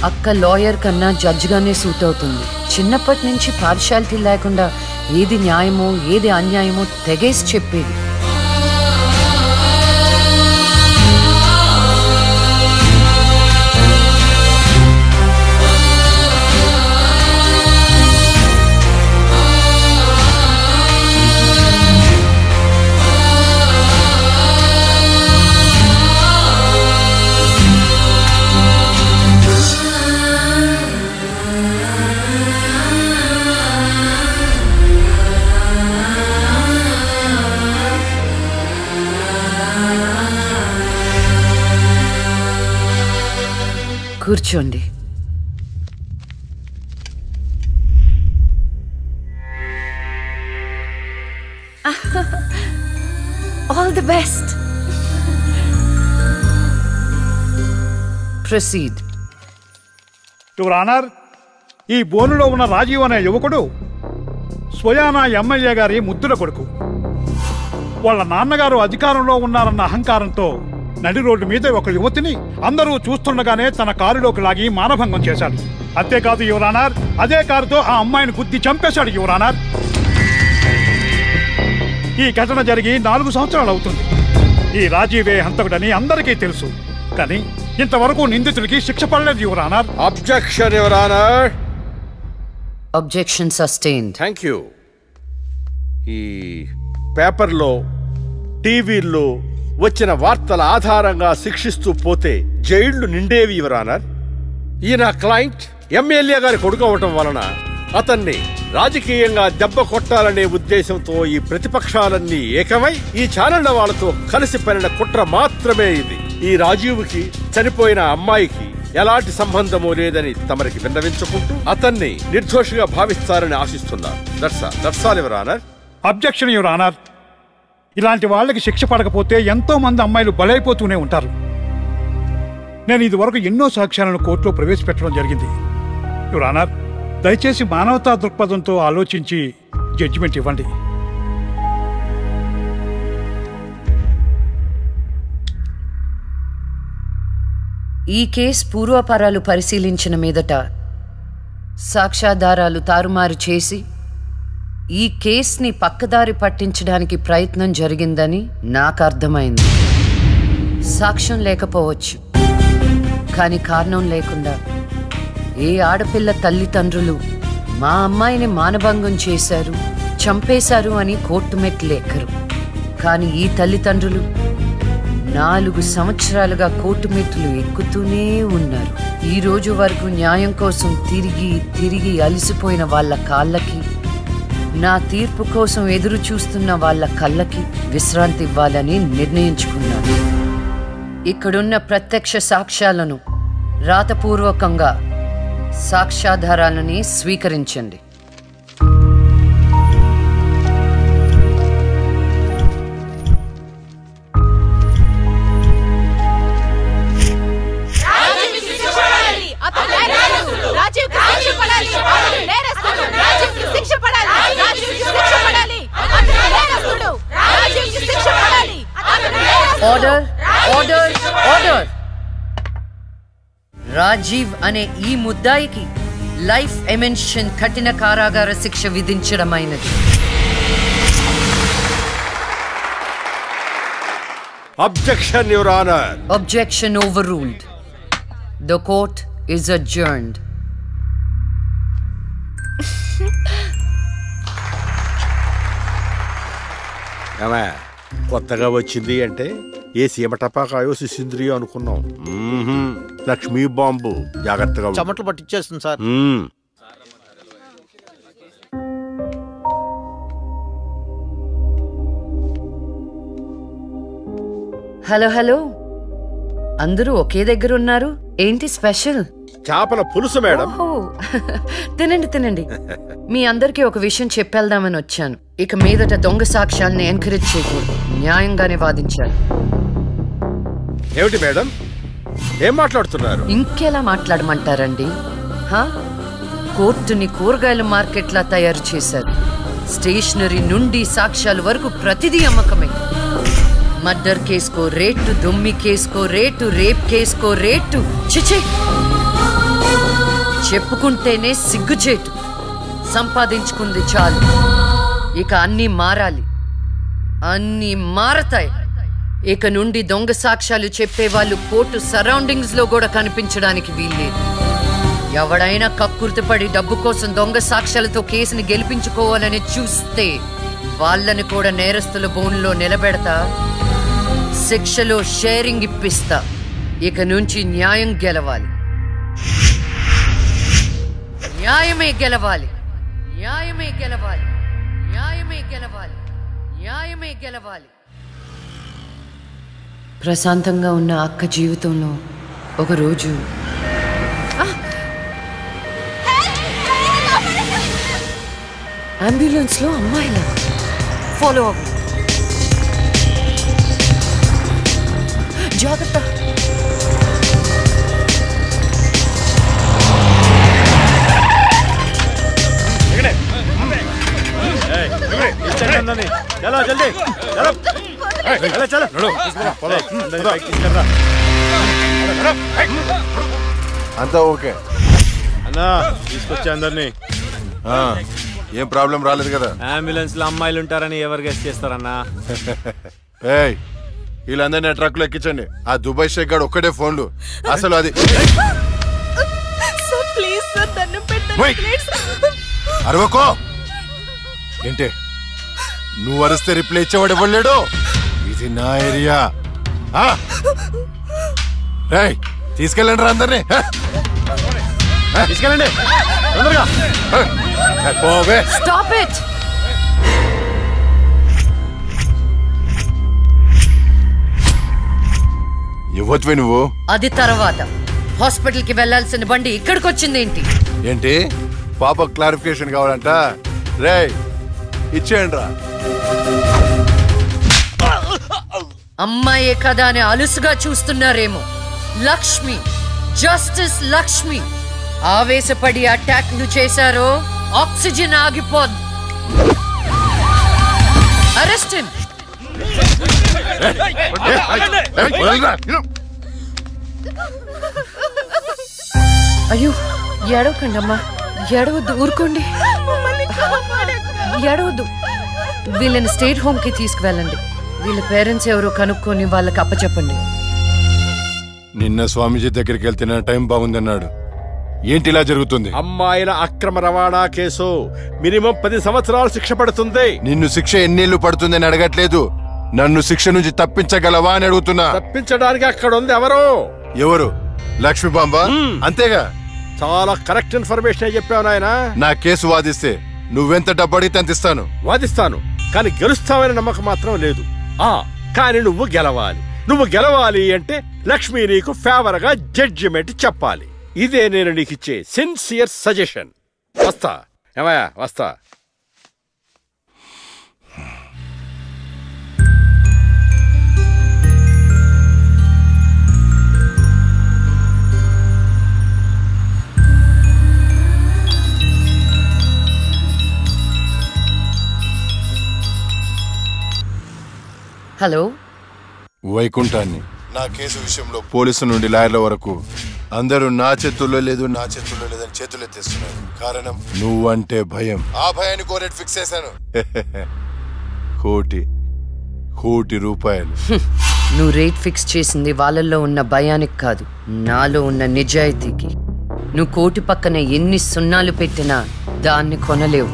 అక్క లాయర్ కన్నా జడ్జ్ గానే సూట్ అవుతుంది. చిన్నప్పటి నుంచి పార్షాలిటీ లేకుండా ఏది న్యాయమో ఏది అన్యాయమో తెగేసి చెప్పేది. కూర్చోండి. All the best. Proceed. Your honour, ఈ బోనులో ఉన్న రాజీవ్ అనే యువకుడు స్వయానా ఎమ్మెల్యే గారి ముద్దుల కొడుకు. వాళ్ళ నాన్నగారు అధికారంలో ఉన్నారన్న అహంకారంతో నడి రోడ్డు మీద ఒక యువతిని అందరూ చూస్తుండగానే తన కారులోకి లాగి మానభంగం చేశాడు. అంతేకాదు యువర్ ఆనర్, అదే కారుతో ఆ అమ్మాయిని గుద్ది చంపేశాడు యువర్ ఆనర్. ఈ ఘటన జరిగి 4 సంవత్సరాలు అవుతుంది. ఈ రాజీవే హంతకుడని అందరికీ తెలుసు, కానీ ఇంతవరకు నిందితుడికి శిక్ష పడలేదు your honour. Objection your honour. Objection sustained. Thank you. ఈ పేపర్లో టీవీల్లో వచ్చిన వార్తల ఆధారంగా శిక్షిస్తూ పోతే జైళ్లు నిండేవి యువర్ ఆనర్. ఈయన క్లయింట్ ఎమ్మెల్యే గారి కొడుకు అవటం వలన అతన్ని రాజకీయంగా దెబ్బ కొట్టాలనే ఉద్దేశంతో ఈ ప్రతిపక్షాలన్నీ ఏకమై ఈ ఛానళ్ల వాళ్ళతో కలిసి పనిన కుట్ర మాత్రమే ఇది. ఈ రాజీవ్కి చనిపోయిన అమ్మాయికి ఎలాంటి సంబంధమూ లేదని తమరికి విన్నవించుకుంటూ అతన్ని నిర్దోషిగా భావిస్తారని ఆశిస్తున్నారు. That's all your honour. Objection your honour. ఇలాంటి వాళ్ళకి శిక్ష పడకపోతే ఎంతో మంది అమ్మాయిలు బలైపోతూనే ఉంటారు. నేను ఇదివరకు ఎన్నో సాక్ష్యాలను కోర్టులో ప్రవేశపెట్టడం జరిగింది. యువర్ ఆనర్, దయచేసి మానవతా దృక్పథంతో ఆలోచించి జడ్జిమెంట్ ఇవ్వండి. ఈ కేసు పూర్వాపరాలు పరిశీలించిన మీదట సాక్ష్యాధారాలు తారుమారు చేసి ఈ కేసుని పక్కదారి పట్టించడానికి ప్రయత్నం జరిగిందని నాకు అర్థమైంది. సాక్ష్యం లేకపోవచ్చు, కానీ కారణం లేకుండా ఏ ఆడపిల్ల తల్లిదండ్రులు మా అమ్మాయిని మానభంగం చేశారు, చంపేశారు అని కోర్టు మెట్లు ఎక్కరు. కానీ ఈ తల్లిదండ్రులు 4 సంవత్సరాలుగా కోర్టు మెట్లు ఎక్కుతూనే ఉన్నారు. ఈ రోజు వరకు న్యాయం కోసం తిరిగి అలసిపోయిన వాళ్ళ కాళ్ళకి, నా తీర్పు కోసం ఎదురు చూస్తున్న వాళ్ళ కళ్ళకి విశ్రాంతి ఇవ్వాలని నిర్ణయించుకున్నాను. ఇక్కడున్న ప్రత్యక్ష సాక్ష్యాలను రాతపూర్వకంగా సాక్ష్యాధారాలని స్వీకరించండి. Order order order. రాజీవ్ అనే ఈ ముద్దాయికి లైఫ్ ఎమెన్షన్ కఠిన కారాగార శిక్ష విధించడమైనది. Objection, Your Honor. Objection overruled. The court is adjourned. కొత్తగా వచ్చింది అంటే ఏ సీమ టపాకాయో సిసింద్రియో అనుకున్నాం. లక్ష్మీ బాంబు జాగ్రత్తగా చెమటలు పట్టించేస్తుంది సార్. హలో హలో, అందరూ ఒకే దగ్గర ఉన్నారు. ఏంటి స్పెషల్? చేపల పులుసు మేడం. తినండి తినండి. మీ అందరికీ ఒక విషయం చెప్పేద్దామని వచ్చాను. ఇక మీదట దొంగ సాక్ష్యాలను ఎంకరేజ్ చేయకూడదు, న్యాయంగానే వాదించాలి. ఏమిటి మేడం, ఏం మాట్లాడుతున్నారు? ఇంకెలా మాట్లాడమంటారండి? కోర్టుని కూరగాయల మార్కెట్లా తయారు చేశారు. స్టేషనరీ నుండి సాక్ష్యాల వరకు ప్రతిదీ అమ్మకమే. మర్డర్ కేసుకో రేటు, దొమ్మి కేసుకో రేటు, రేప్ కేసుకో రేటు. చిచి, చెప్పుకుంటేనే సిగ్గుచేటు. సంపాదించుకుంది చాలు, ఇక అన్నీ మారాలి. అన్నీ మారతాయి. ఇక నుండి దొంగ సాక్ష్యాలు చెప్పేవాళ్ళు కోర్టు సరౌండింగ్స్ లో కూడా కనిపించడానికి వీల్లేదు. ఎవడైనా కక్కుర్తిపడి డబ్బు కోసం దొంగ సాక్ష్యాలతో కేసుని గెలిపించుకోవాలని చూస్తే వాళ్ళని కూడా నేరస్తుల బోన్లో నిలబెడతా, శిక్షలో షేరింగ్ ఇప్పిస్తా. ఇక నుంచి న్యాయం గెలవాలి, న్యాయమే గెలవాలి, న్యాయమే గెలవాలి, న్యాయమే గెలవాలి, న్యాయమే గెలవాలి. ప్రశాంతంగా ఉన్న అక్క జీవితంలో ఒకరోజు అంబులెన్స్ లో అమ్మాయిల ఫాలో అవ్వు. జాగ్రత్త. चलो जल्दी चलो चलो అంతా ఓకే అన్నా, తీసుకొచ్చా అందరినీ. ఏం ప్రాబ్లం రాలేదు కదా? అంబులెన్స్ లో అమ్మాయిలు ఉంటారని ఎవరు గెస్ట్ చేస్తారన్నా? ఏయ్, వీళ్ళందరినీ ట్రక్ లో ఎక్కించండి. ఆ దుబాయ్ షేక్ గాడు ఒక్కడే ఫోన్లు. అసలు అది అరవకో. ఏంటే నువ్వు అరిస్తే రిప్లై ఇచ్చేవాడు ఇవ్వలేడు. ఇది నా ఏరియా. తీసుకెళ్ళండి రా అందరినీ. తీసుకెళ్ళండి తొందరగా. Stop it. ఇవ్వచ్చువే నువ్వు. అది తర్వాత. హాస్పిటల్ కి వెళ్లాల్సిన బండి ఇక్కడికి వచ్చింది ఏంటి? ఏంటి పాప క్లారిఫికేషన్ కావాలంట. రే ఇచ్చేయండి రా. అమ్మాయే కదా అని అలుసుగా చూస్తున్నారేమో. లక్ష్మి, జస్టిస్ లక్ష్మి ఆవేశపడి అటాక్ ను చేశారో ఆక్సిజన్ ఆగిపోద్ది. Arrest him. అయ్యో ఏడవకండి అమ్మా, ఏడవద్దు, ఊరుకోండి, ఏడవద్దు. వీళ్ళని స్టేట్ హోమ్ కి తీసుకువెళ్ళండి. వీళ్ళ పేరెంట్స్ ఎవరో కనుక్కొని వాళ్ళకి అప్పచెప్పండి. నిన్న స్వామీజీ దగ్గరికి వెళ్తే టైం బాగుందన్నాడు. ఏంటి ఇలా జరుగుతుంది? అమ్మాయిల అక్రమ రవాణా కేసు మినిమం 10 సంవత్సరాలు శిక్ష పడుతుంది. నిన్ను శిక్ష ఎన్నేళ్లు పడుతుందని అడగట్లేదు, నన్ను శిక్ష నుంచి తప్పించగలవా అని అడుగుతున్నా. తప్పించడానికి అక్కడ ఉంది ఎవరు? ఎవరు? లక్ష్మీబాంబ. అంతేగా. చాలా కరెక్ట్ ఇన్ఫర్మేషన్ చెప్పావు నాయన. నా కేసు వాదిస్తే నువ్వెంత డబ్బు అడిగితే అంత ఇస్తాను. వాదిస్తాను, కానీ గెలుస్తావని నమ్మకం మాత్రం లేదు. కానీ నువ్వు గెలవాలి. నువ్వు గెలవాలి అంటే లక్ష్మి నీకు ఫేవర్ గా జడ్జిమెంట్ చెప్పాలి. ఇదే నేను నీకు ఇచ్చే సిన్సియర్ సజెషన్. వస్తా ఏమయ్యా, వస్తా. హలో, వైకుంఠాన్ని. నా కేసు విషయంలో పోలీసు నుండి లాయర్ల వరకు అందరూ నా చేతుల్లో లేదు, నా చేతుల్లో లేదని చేతులు ఎత్తేస్తున్నారు. కారణం నువ్వంటే భయం. ఆ భయాన్ని కోరేట్ ఫిక్స్ చేశాను. కోటి రూపాయలు. నువ్వు రేట్ ఫిక్స్ చేసింది వాళ్ళల్లో ఉన్న భయానికి కాదు, నాలో ఉన్న నిజాయితీకి. నువ్వు కోటి పక్కన ఎన్ని సున్నాలు పెట్టినా దాన్ని కొనలేవు.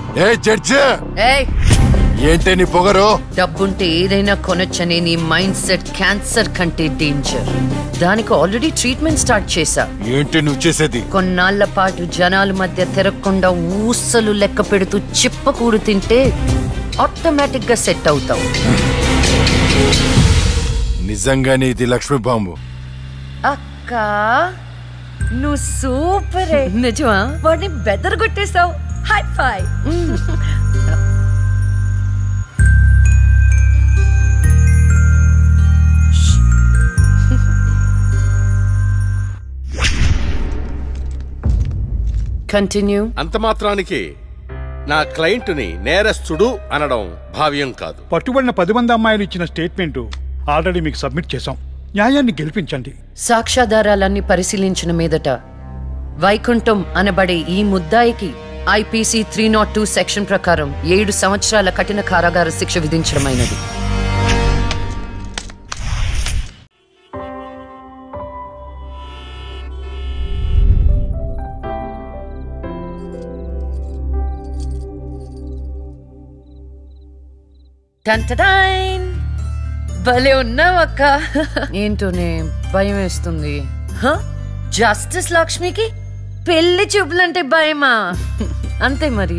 ఏంటే నీ పొగరు? డబ్బుంటే ఏదైనా కొనొచ్చనే నీ మైండ్ సెట్ క్యాన్సర్ కంటే డేంజర్. దానికి ఆల్రెడీ ట్రీట్మెంట్ స్టార్ట్ చేశా. ఏంటి నువ్వు చేసేది? కొన్నాళ్ల పాటు జనాల మధ్య తిరగకుండా ఊసలు లెక్క పెడుతూ చిప్పకూడు తింటే ఆటోమేటిక్ గా సెట్ అవుతావు. నిజంగానే ఇది లక్ష్మీ బాంబు. అక్క నువ్వు సూపరే. నిజమా? వాడిని బెదరగొట్టేశావు. హై ఫై. కంటిన్యూ. అంత మాత్రానికి నా క్లయింట్ ని నేరస్తుడు అనడం భావ్యం కాదు. పట్టుబడిన 10 మంది అమ్మాయిలు ఇచ్చిన స్టేట్మెంట్ ఆల్రెడీ మీకు సబ్మిట్ చేశాం. న్యాయాన్ని గెలిపించండి. సాక్ష్యాధారాలన్నీ పరిశీలించిన మీదట వైకుంఠం అనబడే ఈ ముద్దాయికి ఐపీసీ 302 సెక్షన్ ప్రకారం 7 సంవత్సరాల కఠిన కారాగార శిక్ష విధించడమైనది. భలే ఉన్నావక్క. ఏంటోనే భయం వేస్తుంది. జస్టిస్ లక్ష్మికి పెళ్లి చూపులంటే భయమా? అంతే మరి.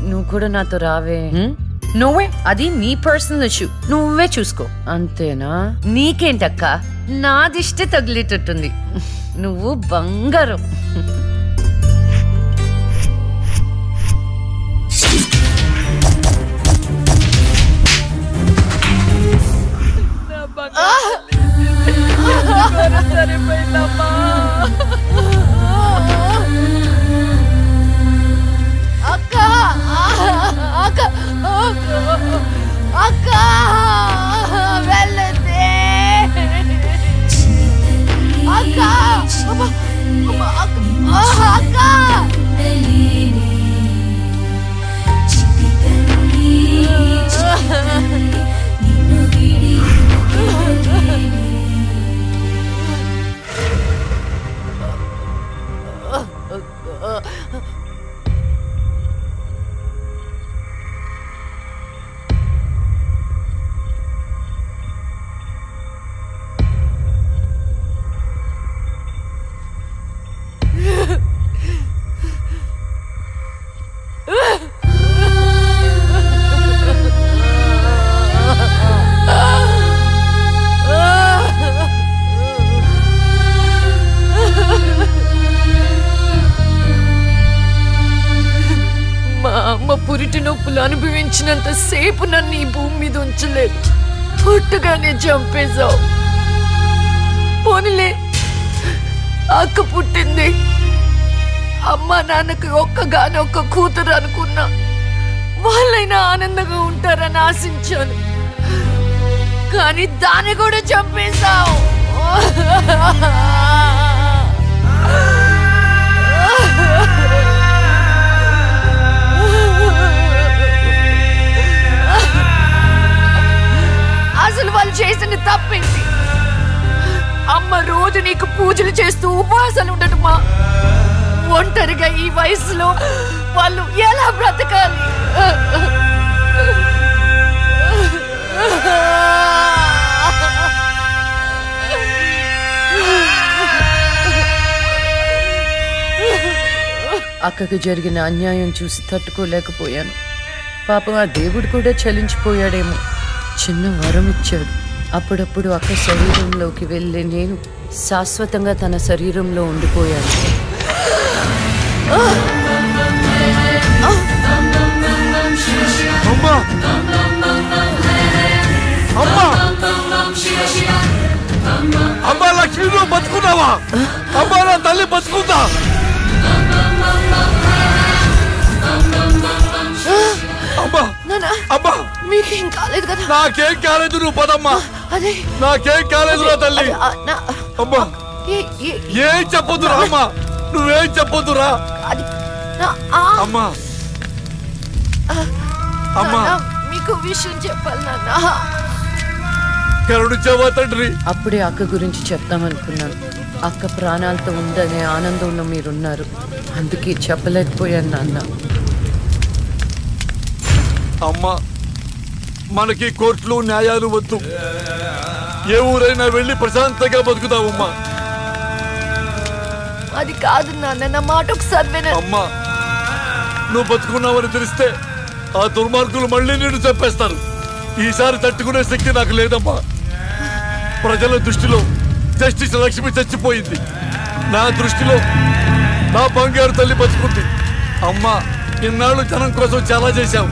నువ్వు కూడా నాతో రావే. నువ్వే, అది నీ పర్సనల్ ఇష్యూ, నువ్వే చూసుకో. అంతేనా? నీకేంటక్క, నా దిష్టి తగిలేటట్టుంది. నువ్వు బంగారం. ప్రేమించినంత సేపు నన్ను ఈ భూమి మీద ఉంచలేదు. పుట్టుగానే చంపేశావు. పోనీలే, అక్క పుట్టింది, అమ్మ నాన్నకి ఒక్కగానొక్క కూతురు అనుకున్నా. వాళ్ళైనా ఆనందంగా ఉంటారని ఆశించాను, కానీ దాన్ని కూడా చంపేశావు. అసలు వాళ్ళు చేసిన తప్పేంటి? అమ్మ రోజు నీకు పూజలు చేస్తూ ఉపవాసాలు ఉండటమా? ఒంటరిగా ఈ వయసులో వాళ్ళు ఎలా బ్రతకాలి? అక్కకు జరిగిన అన్యాయం చూసి తట్టుకోలేకపోయాను. పాపం ఆ దేవుడు కూడా చలించిపోయాడేమో. చిన్న వరం ఇచ్చాడు. అప్పుడప్పుడు అక్క శరీరంలోకి వెళ్ళే నేను శాశ్వతంగా తన శరీరంలో ఉండిపోయాను. అమ్మా లక్ష్మి, నువ్వు బతుకున్నావా? అమ్మా నా తల్లి బతుకుందా? అమ్మా మీకేం కాలేదు కదా? నాకేం కాలేదు, నువ్వు పదమ్మా. అదే నాకేం కాలేదు నా తల్లి. అమ్మా ఏం చెప్పొద్దురా అమ్మా, నువ్వేం చెప్పొద్దురా అమ్మా. అమ్మా మీకు విషయం చెప్పాలి నాన్న. కరుణించావా తండ్రి? అప్పుడే అక్క గురించి చెప్తామనుకున్నాను. అక్క ప్రాణాలతో ఉందనే ఆనందంలో మీరున్నారు, అందుకే చెప్పలేకపోయాను నాన్న. అమ్మా, మనకి కోర్టులు న్యాయాలు వద్దు. ఏ ఊరైనా వెళ్ళి ప్రశాంతంగా బతుకుతావమ్మా. అది కాదు నాన్న, నా మాట ఒకసారి వినండి. అమ్మా, నువ్వు బతుకున్నావని తెలిస్తే ఆ దుర్మార్గులు మళ్ళీ నిన్ను చంపేస్తారు. ఈసారి తట్టుకునే శక్తి నాకు లేదమ్మా. ప్రజల దృష్టిలో జస్టిస్ లక్ష్మి చచ్చిపోయింది, నా దృష్టిలో నా బంగారు తల్లి బతుకుంది. అమ్మా, ఇన్నాళ్ళు జనం కోసం చాలా చేశావు,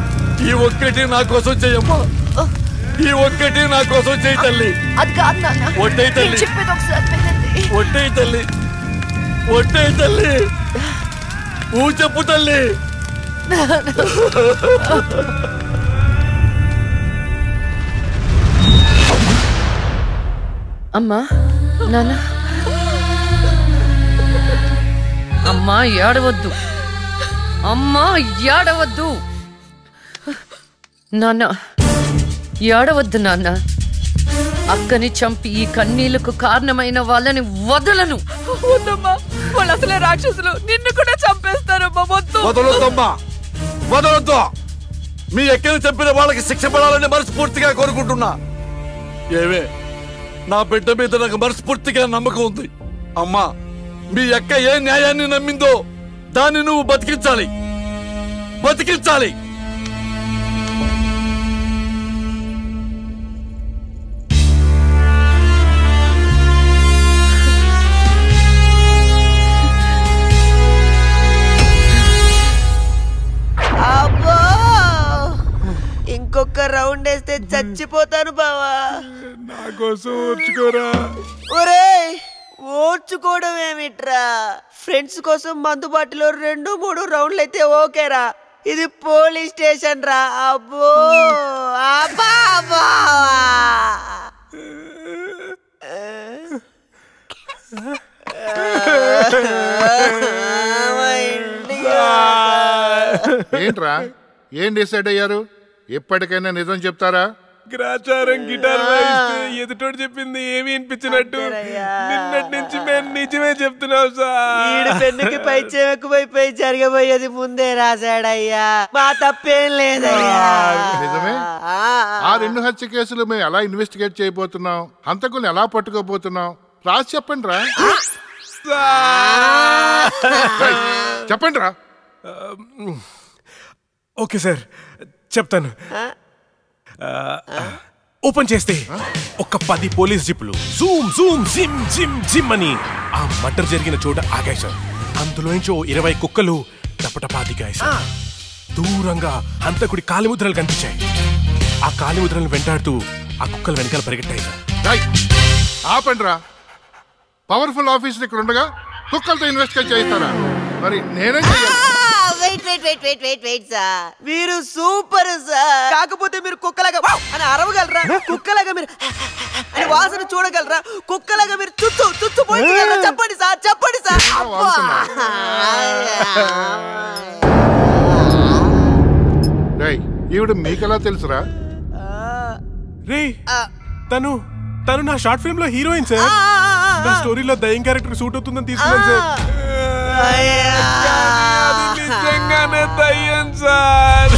ఈ ఒక్కటి నా కోసం చెయ్యమ్మా. ఈ ఒక్కటి నా కోసం చెయ్యి తల్లి. ఒట్టై తల్లి, ఒట్టై తల్లి, ఒట్టై తల్లి, ఊ చెప్పు తల్లి. అమ్మా, నాన్న, అమ్మా ఏడవద్దు, అమ్మా ఏడవద్దు. నాన్న ఏడవద్దు నాన్న. అక్కని చంపి ఈ కన్నీళ్లకు కారణమైన వాళ్ళని వదలను. వద్దమ్మా, వాళ్ళు అసలే రాక్షసులు, నిన్ను కూడా చంపేస్తారమ్మా. వదలొద్దమ్మా, వదలొద్దు. మీ ఎక్కని చంపిన వాళ్ళకి శిక్ష పడాలని మనస్ఫూర్తిగా కోరుకుంటున్నా. ఏవే, నా బిడ్డ మీద నాకు మనస్ఫూర్తిగా నమ్మకం ఉంది. అమ్మా, మీ అక్క ఏ న్యాయాన్ని నమ్మిందో దాన్ని నువ్వు బతికించాలి, బతికించాలి. అబ్బో, ఇంకొక రౌండ్ వేస్తే చచ్చిపోతాను బావా. నా కోసం ఓర్చుకోరా. ఒరేయ్, ఓర్చుకోవడం ఏమిట్రా? ఫ్రెండ్స్ కోసం మందుబాటులో 2-3 రౌండ్లు అయితే ఓకేరా, ఇది పోలీస్ స్టేషన్ రా. అబ్బో అబ్బా అబ్బా. ఏంట్రా, ఏం డిసైడ్ అయ్యారు? ఎప్పటికైనా నిజం చెప్తారా? గ్రాచారం గిటార్ వాయిస్తే ఎదుటోడు చెప్పింది ఏమి వినిపించినట్టు నిన్నటి నుంచి మేము నిజమే చెప్తున్నాం సార్. పెన్నుకి పైచం ఎక్కువైపోయి జరగబోయేది ముందే రాశాడయ్యా, మా తప్పేం లేదయ్యా. నిజమే. ఆ 2 హత్య కేసులు మేము ఎలా ఇన్వెస్టిగేట్ చేయబోతున్నాం, హంతకుల్ని ఎలా పట్టుకోబోతున్నాం రాసి చెప్పండి రా. చెప్పండి రా. ఓకే సార్, చెప్తాను. ఓపెన్ చేస్తే ఒక 10 పోలీస్ జీపులు జూమ్ జూమ్ జిమ్ జిమ్ జిమ్ అని ఆ మర్డర్ జరిగిన చోట ఆగాయి సార్. అందులోంచి 20 కుక్కలు టపటపా దిగాయి సార్. దూరంగా హంతకుడి కాలిముద్రలు కనిపించాయి. ఆ కాలిముద్రలను వెంటాడుతూ ఆ కుక్కలు వెనకాల పరిగెట్టాయి సార్. ఆపండ్రా, పవర్ఫుల్ ఆఫీసర్ ఇక్కడ ఉండగా కుక్కలతో ఇన్వెస్టిగేట్ చేయిస్తారా? మరి నేనే చేయాలి. వెయిట్ సార్, మీరు సూపర్ సార్. కాకపోతే మీరు కుక్కలాగా అని అరవగలరా? కుక్కలాగా మీరు అని వాసన చూడగలరా? కుక్కలాగా మీరు తుత్తు పోయించగలరా? చెప్పండి సార్, చెప్పండి సార్. ఈవిడ మీకెలా తెలుసురా? రే తను నా షార్ట్ ఫిల్మ్ లో హీరోయిన్ సార్. నా స్టోరీలో దయ్యం క్యారెక్టర్ సూట్ అవుతుందని తీసుకున్నాను సార్. నిజంగానే దయ్యం సార్.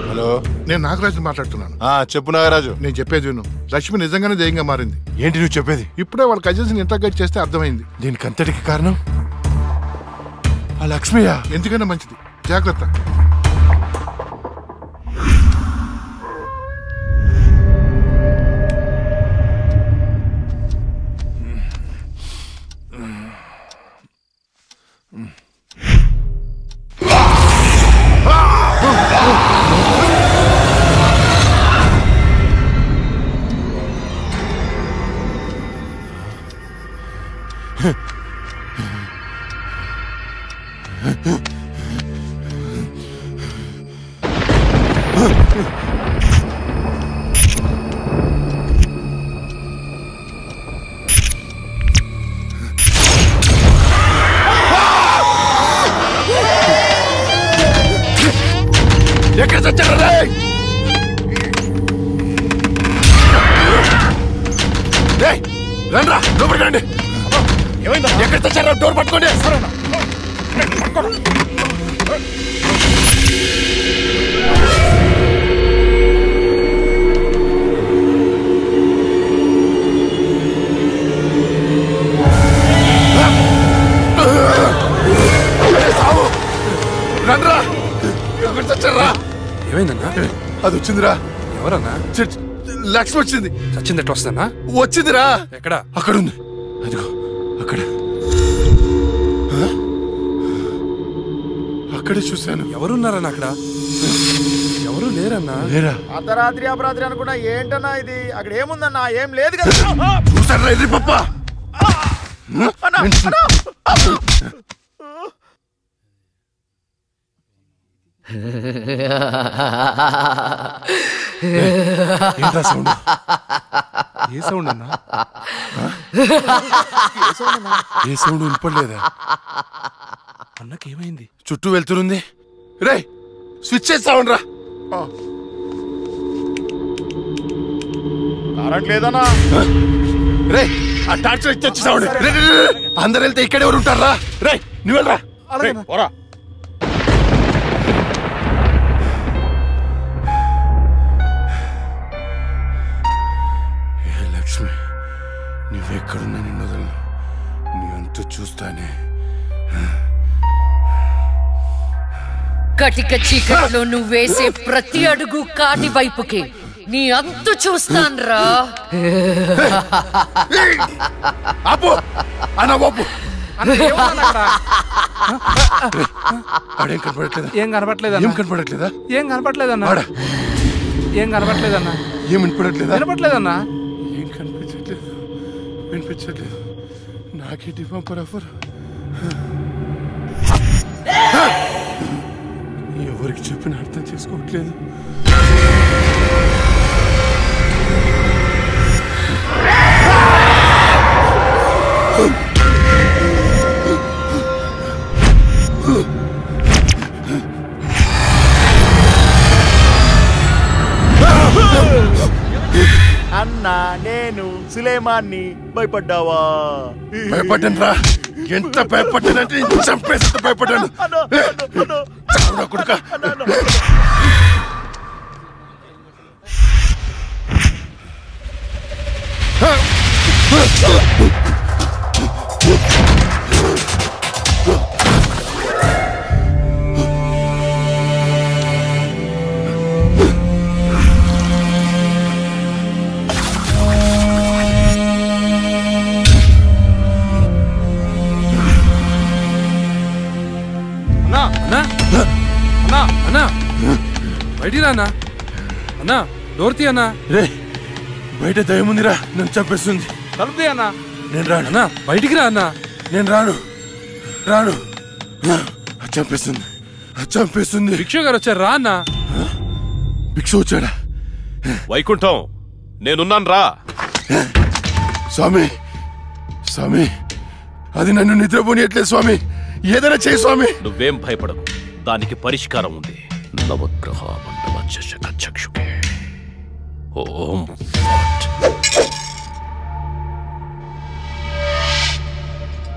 హలో, నేను నాగరాజు మాట్లాడుతున్నాను. చెప్పు నాగరాజు. నేను చెప్పేది విను. లక్ష్మి నిజంగానే దయ్యంగా మారింది. ఏంటి నువ్వు చెప్పేది? ఇప్పుడే వాళ్ళ కజిన్స్ ని ఇంటర్గేట్ చేస్తే అర్థమైంది. దీనికి అంతటికి కారణం ఆ లక్ష్మియా? ఎందుకైనా మంచిది, జాగ్రత్త. ఎక్కడ చచ్చారా? రండ్రా, లోపలికి రండి. ఎక్కడ చచ్చారా? డోర్ పట్టుకోండి. రండ్రా, ఎక్కడ చచ్చారా? ఏమైందన్నా? అది వచ్చిందిరా. ఎవరన్నా? లక్ష్మి వచ్చింది. చచ్చింది ఎట్లా వస్తుందన్నా? వచ్చిందిరా. ఎక్కడ? అక్కడ ఉంది. అదిగో అక్కడ. అక్కడే చూశాను. ఎవరున్నారన్నా అక్కడ? ఎవరు లేరన్నా. లేరా? అర్ధరాత్రి అపరాత్రి అనుకున్నా. ఏంటన్నా ఇది? అక్కడ ఏముందన్నా? ఏం లేదు కదా. చూసారా ఇది పప్ప? ఏంటా సౌండ్? ఏ సౌండ్ అన్నా? ఏ సౌండ్ వినపడలేదా? అన్నకేమైంది? చుట్టూ వెళ్తురుంది. రే, స్విచ్ చేస్తావుండ్రా. కరెంట్ లేదన్నా. రే, ఆ టార్చ్ లైట్ తెచ్చిస్తావుండి. అందరు వెళ్తే ఇక్కడ ఎవరు ఉంటారా? రే, నువ్వు వెళ్ళరా. పోరా. లక్ష్మి, నువ్వెక్కడున్నా నిన్ను వదలను. నీ అంతు చూస్తానే. కటిక చీకట్లో నువ్వు వేసే ప్రతి అడుగు కాటి వైపుకి నీ అంతు చూస్తాన్రా. ఆపు అన్న, బాపు. ఏం కనపడట్లేదా? ఏం కనపడట్లేదన్నా. ఏం కనపడట్లేదన్నా. ఏం వినపడట్లేదా? వినపడట్లేదన్నా. ఏం కనిపించట్లేదు, వినిపించట్లేదు. నాకేంటి పంపర్ ఆఫర్? ఎవరికి చెప్పిన అర్థం చేసుకోవట్లేదు. అన్నా, నేను సులేమాన్ని. భయపడ్డావా? భయపడ్డాను రా. ఎంత భయపడ్డానంటే చంపేసి భయపడ్డాను. కొడుక, అన్నా అన్నా అన్నా అన్నా బయటికి రా అన్నా అన్నా డోర్ తీ అన్నా. రే బయట దయ్యం ఉందిరా, నన్ను చంపేస్తుంది. తలుపు అన్నా. నేను రాను అన్నా, బయటికి రా అన్నా. నేను రాను రాను. చంపేస్తుంది చంపేస్తుంది. భిక్షు గారు వచ్చారు, రా అన్నా. భిక్షు వచ్చాడా? వైకుంఠం నేనున్నాను రా. స్వామి స్వామి, అది నన్ను నిద్రపోనియట్లేదు స్వామి, ఏదైనా చేయి స్వామి. నువ్వేం భయపడకు, దానికి పరిష్కారం ఉంది. నవగ్రహ మండల చక్షుకే ఓం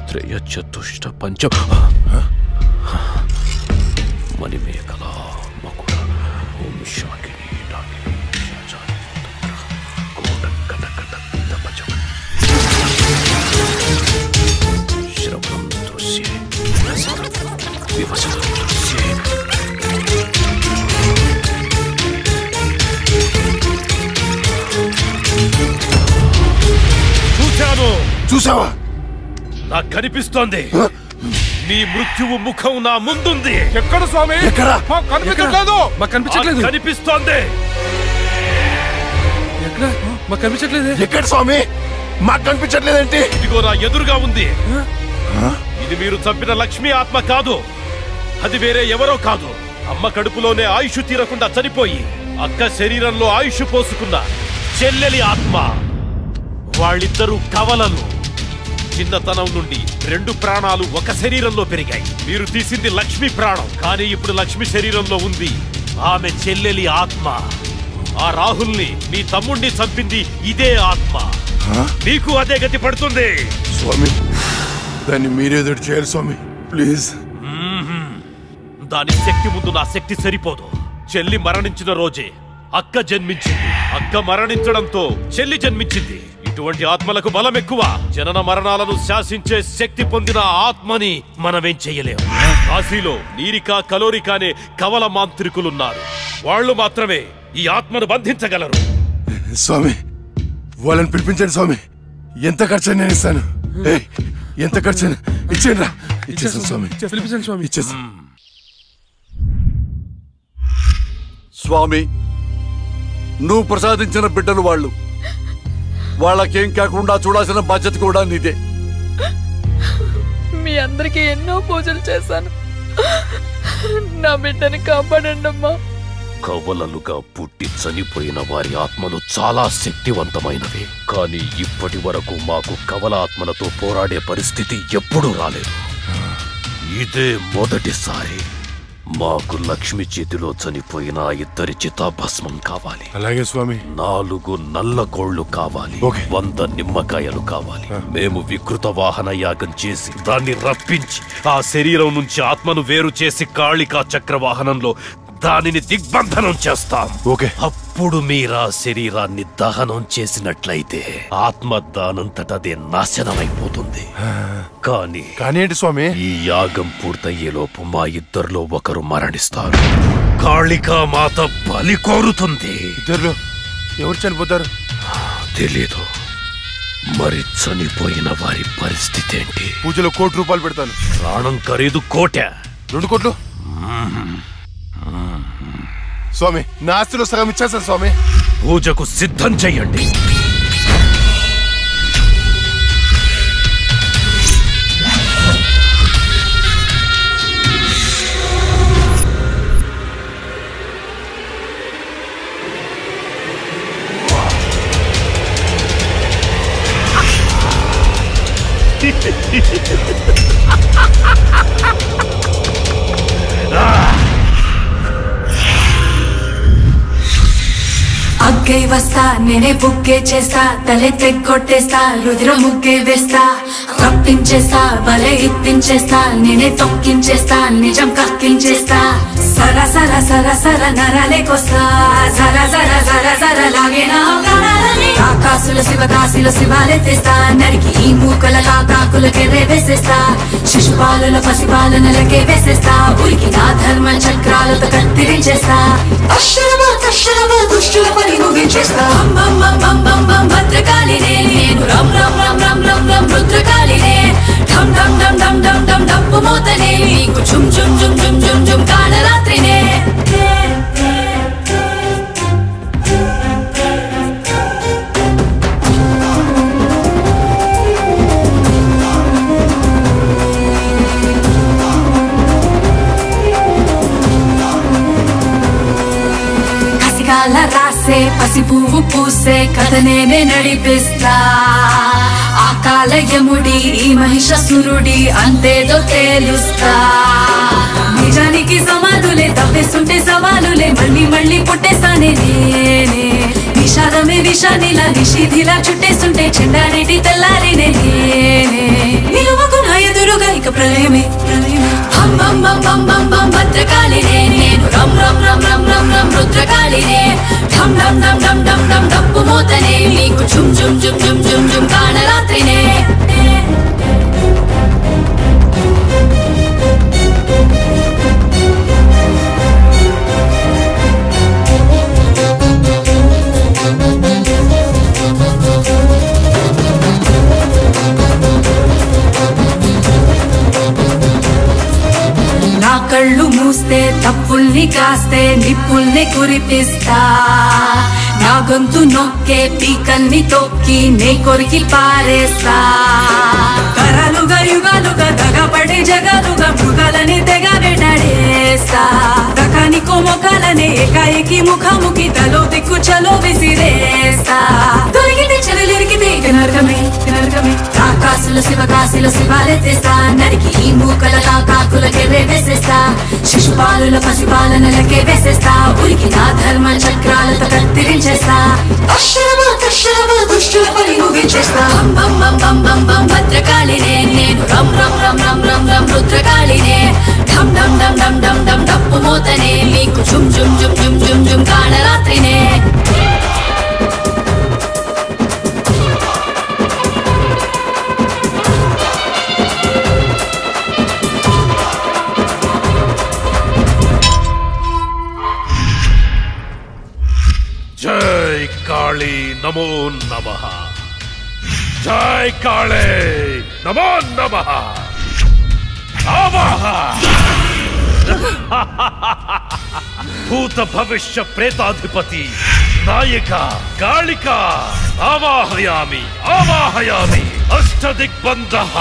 త్రయ చతుష్ట పంచ మణిమేఖల మకుట ఓం శాకిని డాకిని శ్రవణం దృశ్యే వివసనం దృశ్యే. చూసావా? నాకు కనిపిస్తోంది, నీ మృత్యువు ముఖం నా ముందుంది. ఎక్కడ స్వామి? మాకు కనిపించట్లేదు. మాకు కనిపించట్లేదు. కనిపిస్తోంది. ఎక్కడ? మాకు కనిపించట్లేదు. ఎక్కడ స్వామి? మాకు కనిపించట్లేదేంటి? ఇదిగో నా ఎదురుగా ఉంది. ఇది మీరు చంపిన లక్ష్మీ ఆత్మ కాదు, అది వేరే ఎవరో కాదు. అమ్మ కడుపులోనే ఆయుష్ తీరకుండా చనిపోయి అక్క శరీరంలో ఆయుష్ పోసుకున్న చెల్లెలి ఆత్మ. వాళ్ళిద్దరూ కవలలు. చిన్నతనం నుండి 2 ప్రాణాలు ఒక శరీరంలో పెరిగాయి. మీరు తీసింది లక్ష్మి ప్రాణం, కానీ ఇప్పుడు లక్ష్మి శరీరంలో ఉంది ఆమె చెల్లెలి ఆత్మ. ఆ రాహుల్ని మీ తమ్ముణ్ణి చంపింది ఇదే ఆత్మ. మీకు అదే గతి పడుతుంది. స్వామి దాన్ని మీరేదో చేయాలి స్వామి, ప్లీజ్. దాని శక్తి ముందు నా శక్తి సరిపోదు. చెల్లి మరణించిన రోజే అక్క జన్మించింది. అక్క మరణించడంతో చెల్లి జన్మించింది. ఇటువంటి ఆత్మలకు బలం ఎక్కువ. జనన మరణాలను శాసించే శక్తి పొందిన ఆత్మని మనమేం చెయ్యలేము. కాశీలో నీరికా కలోరికా అనే కవల మాంత్రికులున్నారు. వాళ్ళు మాత్రమే ఈ ఆత్మను బంధించగలరు. స్వామి వాళ్ళని పిలిపించండి స్వామి, ఎంత ఖర్చు నేను ఇస్తాను. ఎంత ఖర్చు ఇచ్చేయండి రా. ఇచ్చేసాను స్వామి, పిలిపించండి స్వామి. ఇచ్చేసాను స్వామి. నువ్వు ప్రసాదించిన బిడ్డలు వాళ్ళు, వాళ్ళకేం కాకుండా చూడాల్సిన బాధ్యత కూడా నీదే. మీ అందరికీ ఎన్నో పూజలు చేశాను, నా బిడ్డని కాపాడండి అమ్మా. కవలలుగా పుట్టి చనిపోయిన వారి ఆత్మలు చాలా శక్తివంతమైనవి. కానీ ఇప్పటి వరకు మాకు కవల ఆత్మలతో పోరాడే పరిస్థితి ఎప్పుడూ రాలేదు. ఇదే మొదటిసారి. మాకు లక్ష్మి చేతిలో చనిపోయిన 2 చితాభస్మం కావాలి. అలాగే స్వామి. 4 నల్ల కోళ్లు కావాలి. 100 నిమ్మకాయలు కావాలి. మేము వికృత వాహన యాగం చేసి దాన్ని రప్పించి ఆ శరీరం నుంచి ఆత్మను వేరు చేసి కాళికా చక్ర వాహనంలో దానిని దిగ్బంధనం చేస్తాం. అప్పుడు మీరా శరీరాన్ని దహనం చేసినట్లయితే ఆత్మ దానంతటదే నాశనమైపోతుంది. కానీ ఏంటి స్వామి? ఈ యాగం పూర్తయ్యేలోపు మా ఇద్దరిలో ఒకరు మరణిస్తారు. కాళికా మాత బలి కోరుతుంది. ఇద్దరిలో ఎవరు చనిపోతారు? తెలీదు. మరి చనిపోయిన వారి పరిస్థితి ఏంటి? పూజలో 1 కోటి రూపాయలు పెడతాను. ప్రాణం ఖరీదు 1 కోటి. 2 కోట్లు స్వామి. నా ఆస్తిలో సగం ఇచ్చేస్తాను స్వామి. పూజకు సిద్ధం చెయ్యండి. అగ్గే వస్తా నేనే బుగ్గే చేస్తా, తలే తెగ్గొట్టేస్తా, రుద్ర ముగ్గే వేస్తా, రప్పించేస్తా, బలే ఇప్పించేస్తా, నేనే తొక్కించేస్తా, నిజం కక్కించేస్తా. సర సర సర సర నరాలేకొస్తా, జర జర జర జర లాగే నా ప్రాణాలని. కాకాసుల శివకాశుల శివాలెత్తేస్తా, నరికి ఈ మూకల కాకాకులకే వేసేస్తా, శిశుపాలుల పసిపాలనలకే వేసేస్తా, ఉరికి నా ధర్మ చక్రాలతో కత్తిరించేస్తా. అక్షరమా కక్షరమా దుష్టుల పని ముగించేస్తా. బం బం బం బం బం భద్రకాళినే, నేను రం రం రం రం రం రం రుద్రకాళినే. ఢం ఢం ఢం ఢం ఢం ఢం డప్పు మోతనే, నీకు చుం చుం చుం చుం కసి పువ్వు పూసే కథ నేనే నడిపిస్తా ఆ కాలయముడి ఈ మహిషాసురుడి అంతేదో తేలుస్తా నిజానికి సమాధులే తప్పేస్తుంటే సవాలులే మళ్ళీ మళ్ళీ పుట్టేస్తానే నేనే విషాదమే విషానిలా నిషిధిలా చుట్టేస్తుంటే చెండారెడ్డి తెల్లారినే నేనే నిలువకు నా ఎదురుగా ఇక ప్రళయమే హం బం బం బం బం బం భద్రకాళినే నేను రం రం రం రం రం రం రుద్రకాళినే ఢం ఢం ఢం ఢం ఢం ఢం డప్పు మోతనే మీకు ఝుమ్ ఝుమ్ ఝుమ్ ఝుమ్ ఝుమ్ ఝుమ్ కాళరాత్రినే నా కళ్ళు మూస్తే తప్పుల్ని కాస్తే నిప్పుల్ని కురిపిస్తా నా గొంతు నొక్కే పీకల్ని తొక్కి నే కొరికి పారేస్తా తరాలుగా యుగాలుగా దగపడే జగాలుగా మృగాలని తెగ వెంటాడేస్తా రకానికో మొక్కలనే ఏకాఏకి ముఖాముఖి తలో దిక్కు చలో విసిరేస్తా దొరికితే చెరలిరికితే ఇక నరకమే ఆకాశుల శివకాశుల శివాలెత్తేస్తా నరికి ఈ మూకల కాకులకే వేసేస్తా శిశుపాలుల పసిపాలనలకే వేసేస్తా ఉరికి నా ధర్మ చక్రాలతో కత్తిరించేస్తా అక్షరమా దుష్టుల పని ముగించేస్తా బం బం బం బం బం భద్రకాళినే నేను రం రం రం రం రం రం రుద్రకాళినే ఢం ఢం ఢం ఢం ఢం ఢం డప్పు మోతనే మీకు ఝుమ్ ఝుమ్ ఝుమ్ ఝుమ్ ఝుమ్ ఝుమ్ కాళరాత్రినే जय काली नमो नमः जय काले नमो नमः आवाह भूत भविष्य प्रेताधिपति नायिका कालिका आवाहयामि अष्टदिग्बन्धः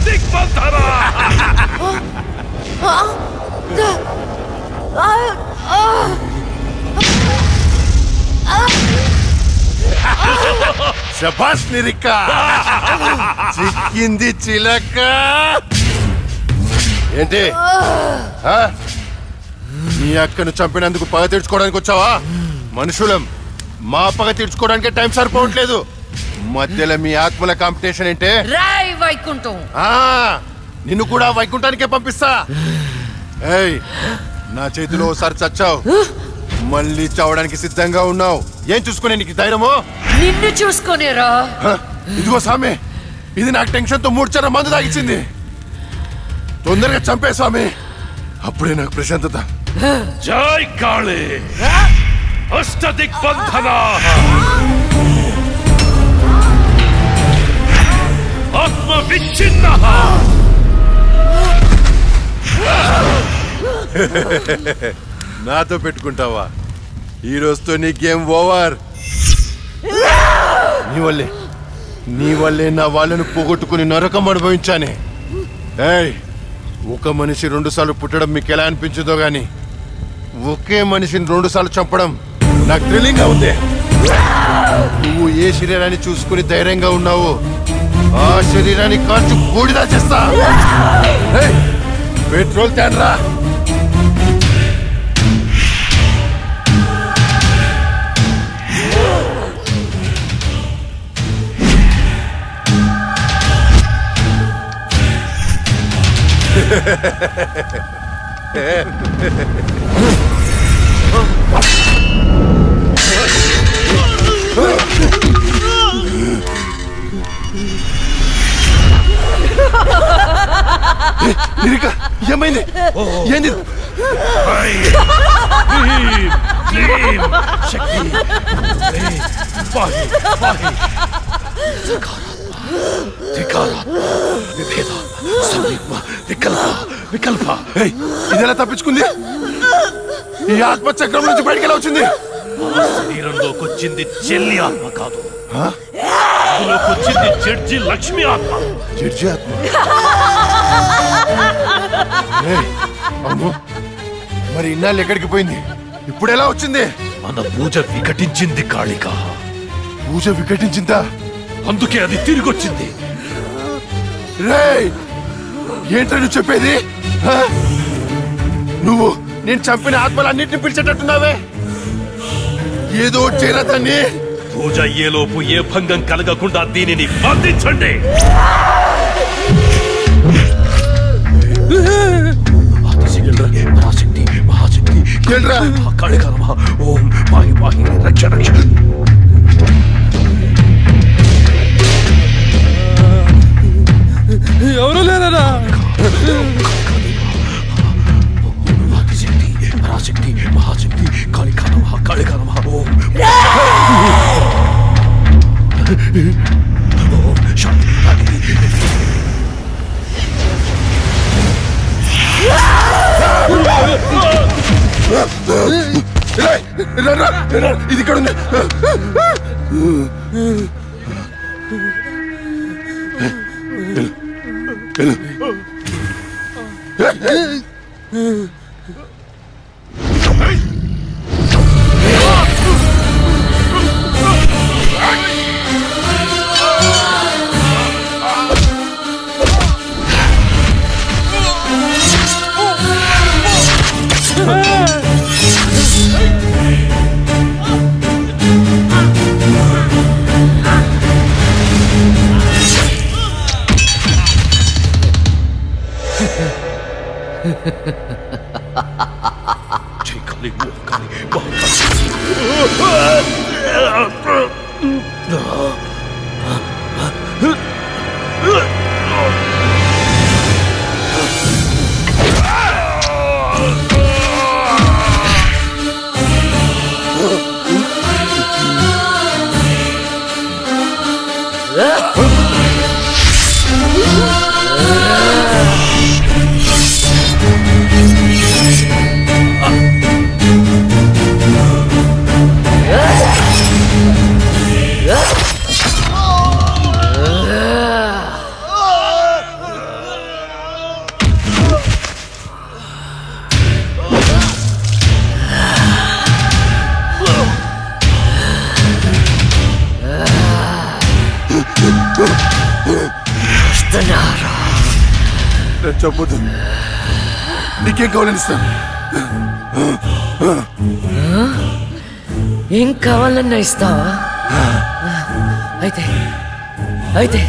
दिग्बन्धना శభాష్ నిరికా చిక్కింది చిలక ఏంటి నీ అక్కను చంపినందుకు పగ తీర్చుకోవడానికి వచ్చావా? మనుషులం, మా పగ తీర్చుకోవడానికి టైం సరిపోవట్లేదు. మధ్యలో మీ ఆత్మల కాంపిటీషన్ ఏంటే? రాయ్ వైకుంఠం. నిన్ను కూడా వైకుంఠానికే పంపిస్తా. ఏయ్, నా చేతిలో ఒకసారి చచ్చావు, మళ్ళీ చావడానికి సిద్ధంగా ఉన్నావు. ఏం చూసుకునే నీకు ధైర్యమో? నిన్ను చూసుకునేరా. ఇదిగో స్వామి, ఇది నాకు టెన్షన్ తో 3 చర మందు తాగిచ్చింది. తొందరగా చంపే స్వామి, అప్పుడే నాకు ప్రశాంతత. జై కాళీ అష్టదిగ్బంధనా ఆత్మ విచ్ఛిన్న. నాతో పెట్టుకుంటావా? ఈ రోజుతో నీ గేమ్ ఓవర్. నీ వల్లే నా వాళ్ళను పోగొట్టుకుని నరకం అనుభవించానే. ఏయ్, ఒక మనిషి 2 సార్లు పుట్టడం మీకు ఎలా అనిపించదో గాని ఒకే మనిషిని 2 సార్లు చంపడం నాకు థ్రిల్లింగ్ గా ఉంది. నువ్వు ఏ శరీరాన్ని చూసుకుని ధైర్యంగా ఉన్నావో ఆ శరీరాన్ని కాల్చి బూడిదా చేస్తా. పెట్రోల్ తేనరా. శక్తి ఇదెలా తప్పించుకుంది? ఈ ఆత్మ చక్రం నుంచి బయటికి ఎలా వచ్చింది? శరీరంలోకి వచ్చింది చెల్లి ఆత్మ కాదు, అందులోకి వచ్చింది జడ్జి లక్ష్మి ఆత్మ. జడ్జి ఆత్మ? అమ్మో, మరి ఇన్నాళ్ళు ఎక్కడికి పోయింది? ఇప్పుడు ఎలా వచ్చింది? మన పూజ వికటించింది కాళిక. పూజ వికటించిందా? అందుకే అది తిరిగి వచ్చింది. రేయ్, ఏంటో నువ్వు చెప్పేది? నువ్వు నేను చంపిన ఆత్మలన్నింటినీ పిలిచేటట్టున్నావే. ఏదో చేరదాన్ని. పూజ అయ్యేలోపు ఏ భంగం కలగకుండా దీనిని బంధించండి. పరాశక్తి మహాశక్తి కాళికా నమః. ఓం పాహి పాహి రక్ష రక్ష. ఎవరు లేరా? శక్తి పరాశక్తి మహాశక్తి కాళికా నమః కాళికా నమః. ఓం శాంతి ఇది ఇక్కడ ఉంది. చెప్పొద్దు, నీకేం కావాలని ఇస్తాను. ఏం కావాలన్నా ఇస్తావా? అయితే అయితే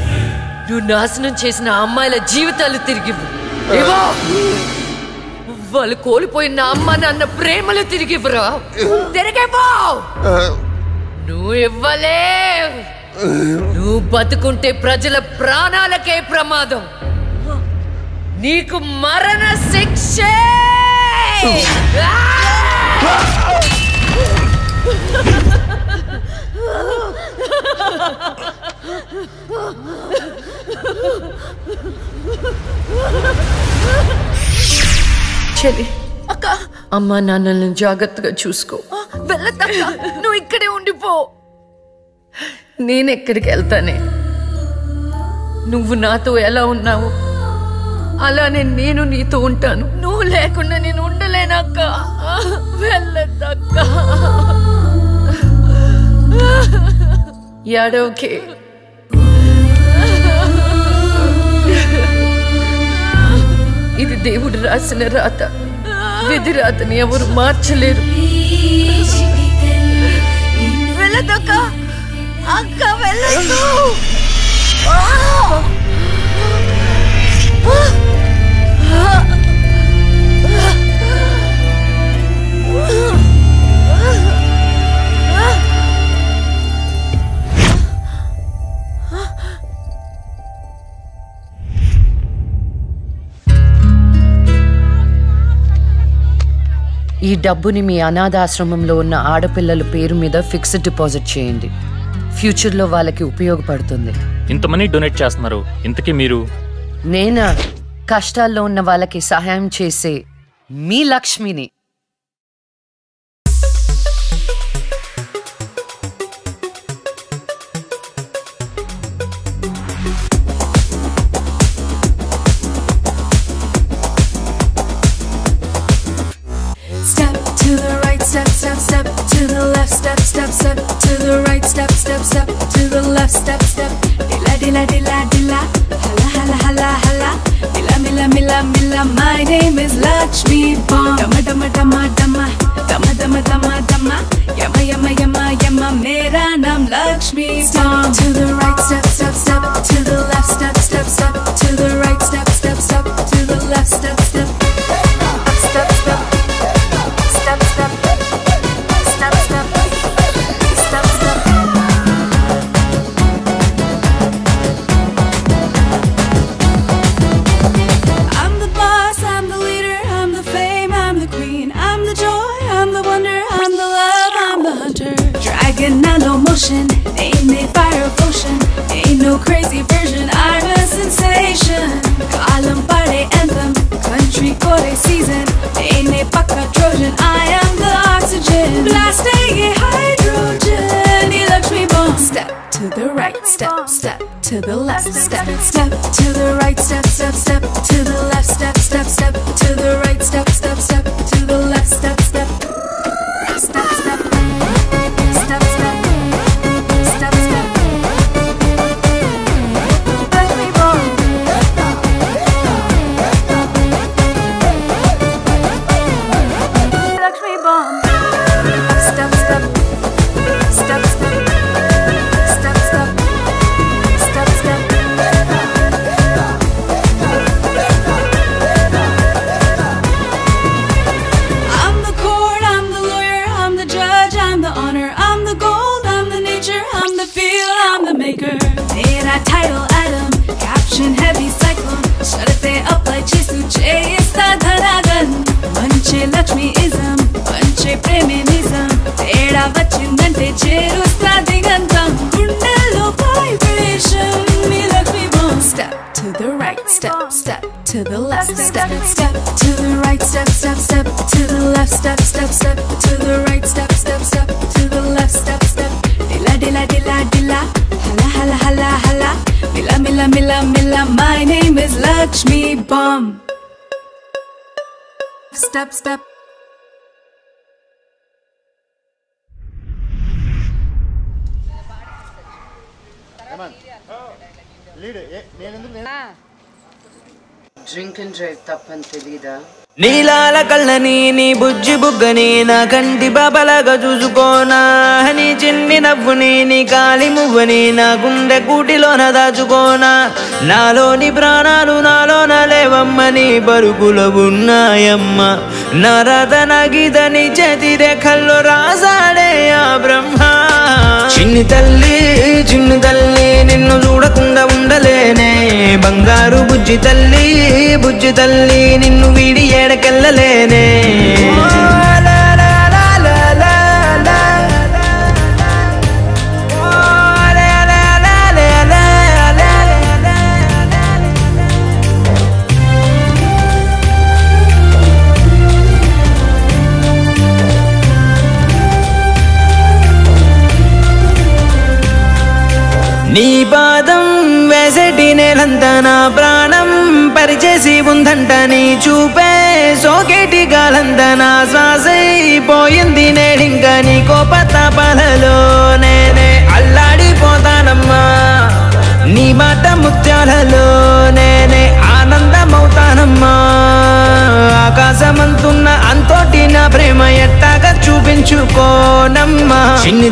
నువ్వు నాశనం చేసిన అమ్మాయిల జీవితాలు తిరిగి ఇవ్వు. వాళ్ళు కోల్పోయిన అమ్మ నాన్న ప్రేమలు తిరిగి ఇవ్వరా? తిరిగిపో. నువ్వు ఇవ్వలే. నువ్వు బతుకుంటే ప్రజల ప్రాణాలకే ప్రమాదం. నీకు మరణ శిక్షే. చెల్లి, అక్క, అమ్మా నాన్నల్ని జాగ్రత్తగా చూసుకో. వెళ్ళదక్క, నువ్వు ఇక్కడే ఉండిపో. నేనెక్కడికి వెళ్తానే? నువ్వు నాతో ఎలా ఉన్నావు అలానే నేను నీతో ఉంటాను. నువ్వు లేకుండా నేను ఉండలేనక్క. వెళ్ళదక్క. యాడోకే. ఇది దేవుడు రాసిన రాత. విధి రాతని ఎవరు మార్చలేరు. వెళ్ళదక్క. అక్క వెళ్ళదు. ఈ డబ్బుని మీ అనాథాశ్రమంలో ఉన్న ఆడపిల్లల పేరు మీద ఫిక్స్డ్ డిపాజిట్ చేయండి. ఫ్యూచర్లో వాళ్ళకి ఉపయోగపడుతుంది. ఇంత మనీ డొనేట్ చేస్తున్నారు, ఇంతకీ మీరు? నేనా కష్టాల్లో ఉన్న వాళ్ళకి సహాయం చేసే మీ లక్ష్మిని. To the right, step, step, step. To the left, step, step, step. To the right, step, step, step. To the left, step, step. Dilla, dilla, dilla, dilla. Hala, hala, hala, hala. Mila, mila, mila, mila. My name is Lakshmi Bomb. Dama, dama, dama, dama. Dama, dama, dama, dama. Yama, yama, yama, yama. Mera naam Lakshmi Bomb. To the right, step, step, step. To the left, step, step, step. To the right, step, step, step. To the left, step, step. Step, step. Step, step, step, step, step, step. I'm the boss, I'm the leader, I'm the fame, I'm the queen, I'm the joy, I'm the wonder, I'm the love, I'm the hunter. Dragon, nano motion, ain't made fire of ocean, ain't no crazy version, I'm a sensation. Kalam party anthem, country kore season, ain't made pakka Trojan, I am the oxygen, blasting a hydrogen, Lakshmi Bomb. Step to the right, step, step to the left, step, step to the right, step, step, step to the left, step, step, step to the right, step, step, step to the left, step, step, step, step, step, step, step, step. Lakshmi Bomb. Lakshmi Bomb. Step, step, step, step, step, step, step, step. I'm the court, I'm the lawyer, I'm the judge, I'm the honor, I'm the gold, I'm the nature, I'm the feel, I'm the maker. Mera title Adam, caption heavy cyclone, shut it up like Chesu Chesta Dharagan. Manche Lakshmi-ism, manche Preminism, teda vachindante cherusta digantam, gundallo vibration, me Lakshmi Bomb. Step to the right, step, step to the left, step, step to the right, step, step, step to the left, step, step, step to the right, step, step, step to the left, step, step. Dilla, dilla, dilla, dilla. Hala, hala, hala, hala. Mila, mila, mila, mila. My name is Lakshmi Bomb. Step, step. Drink and drive తప్పని తెలీదా? నీలాల కళ్ళని నీ బుజ్జి బుగ్గని నా కంటి బాబలాగా చూసుకోనా, నీ చిన్ని నవ్వుని నీ కాలి మువ్వని నా గుండె కూటిలోన దాచుకోనా, నాలోని ప్రాణాలు నాలోన లేవమ్మని పరుగుల ఉన్నాయమ్మ, నా రతన గీతని చేతి రేఖల్లో రాసాడే ఆ బ్రహ్మ. చిన్ని తల్లి నిన్ను చూడకుండా ఉండలేనే, బంగారు బుజ్జి తల్లి నిన్ను వీడి ఏడకెళ్ళలేనే. నీ పాదం వేసేటి నేలంతా నా ప్రాణం పరిచేసి ఉందంట, నీ చూపే సోకేటి గాలంతా నా శ్వాసైపోయింది నేడింక, నీ కోపతాపాలలో నేనే అల్లాడిపోతానమ్మా, నీ మాట ముత్యాలలో నేనే ఆనందమవుతానమ్మా, ఆకాశమంతున్న అంతోటి నా ప్రేమ ఎట్టాగా చూపించుకోనమ్మా. చిన్ని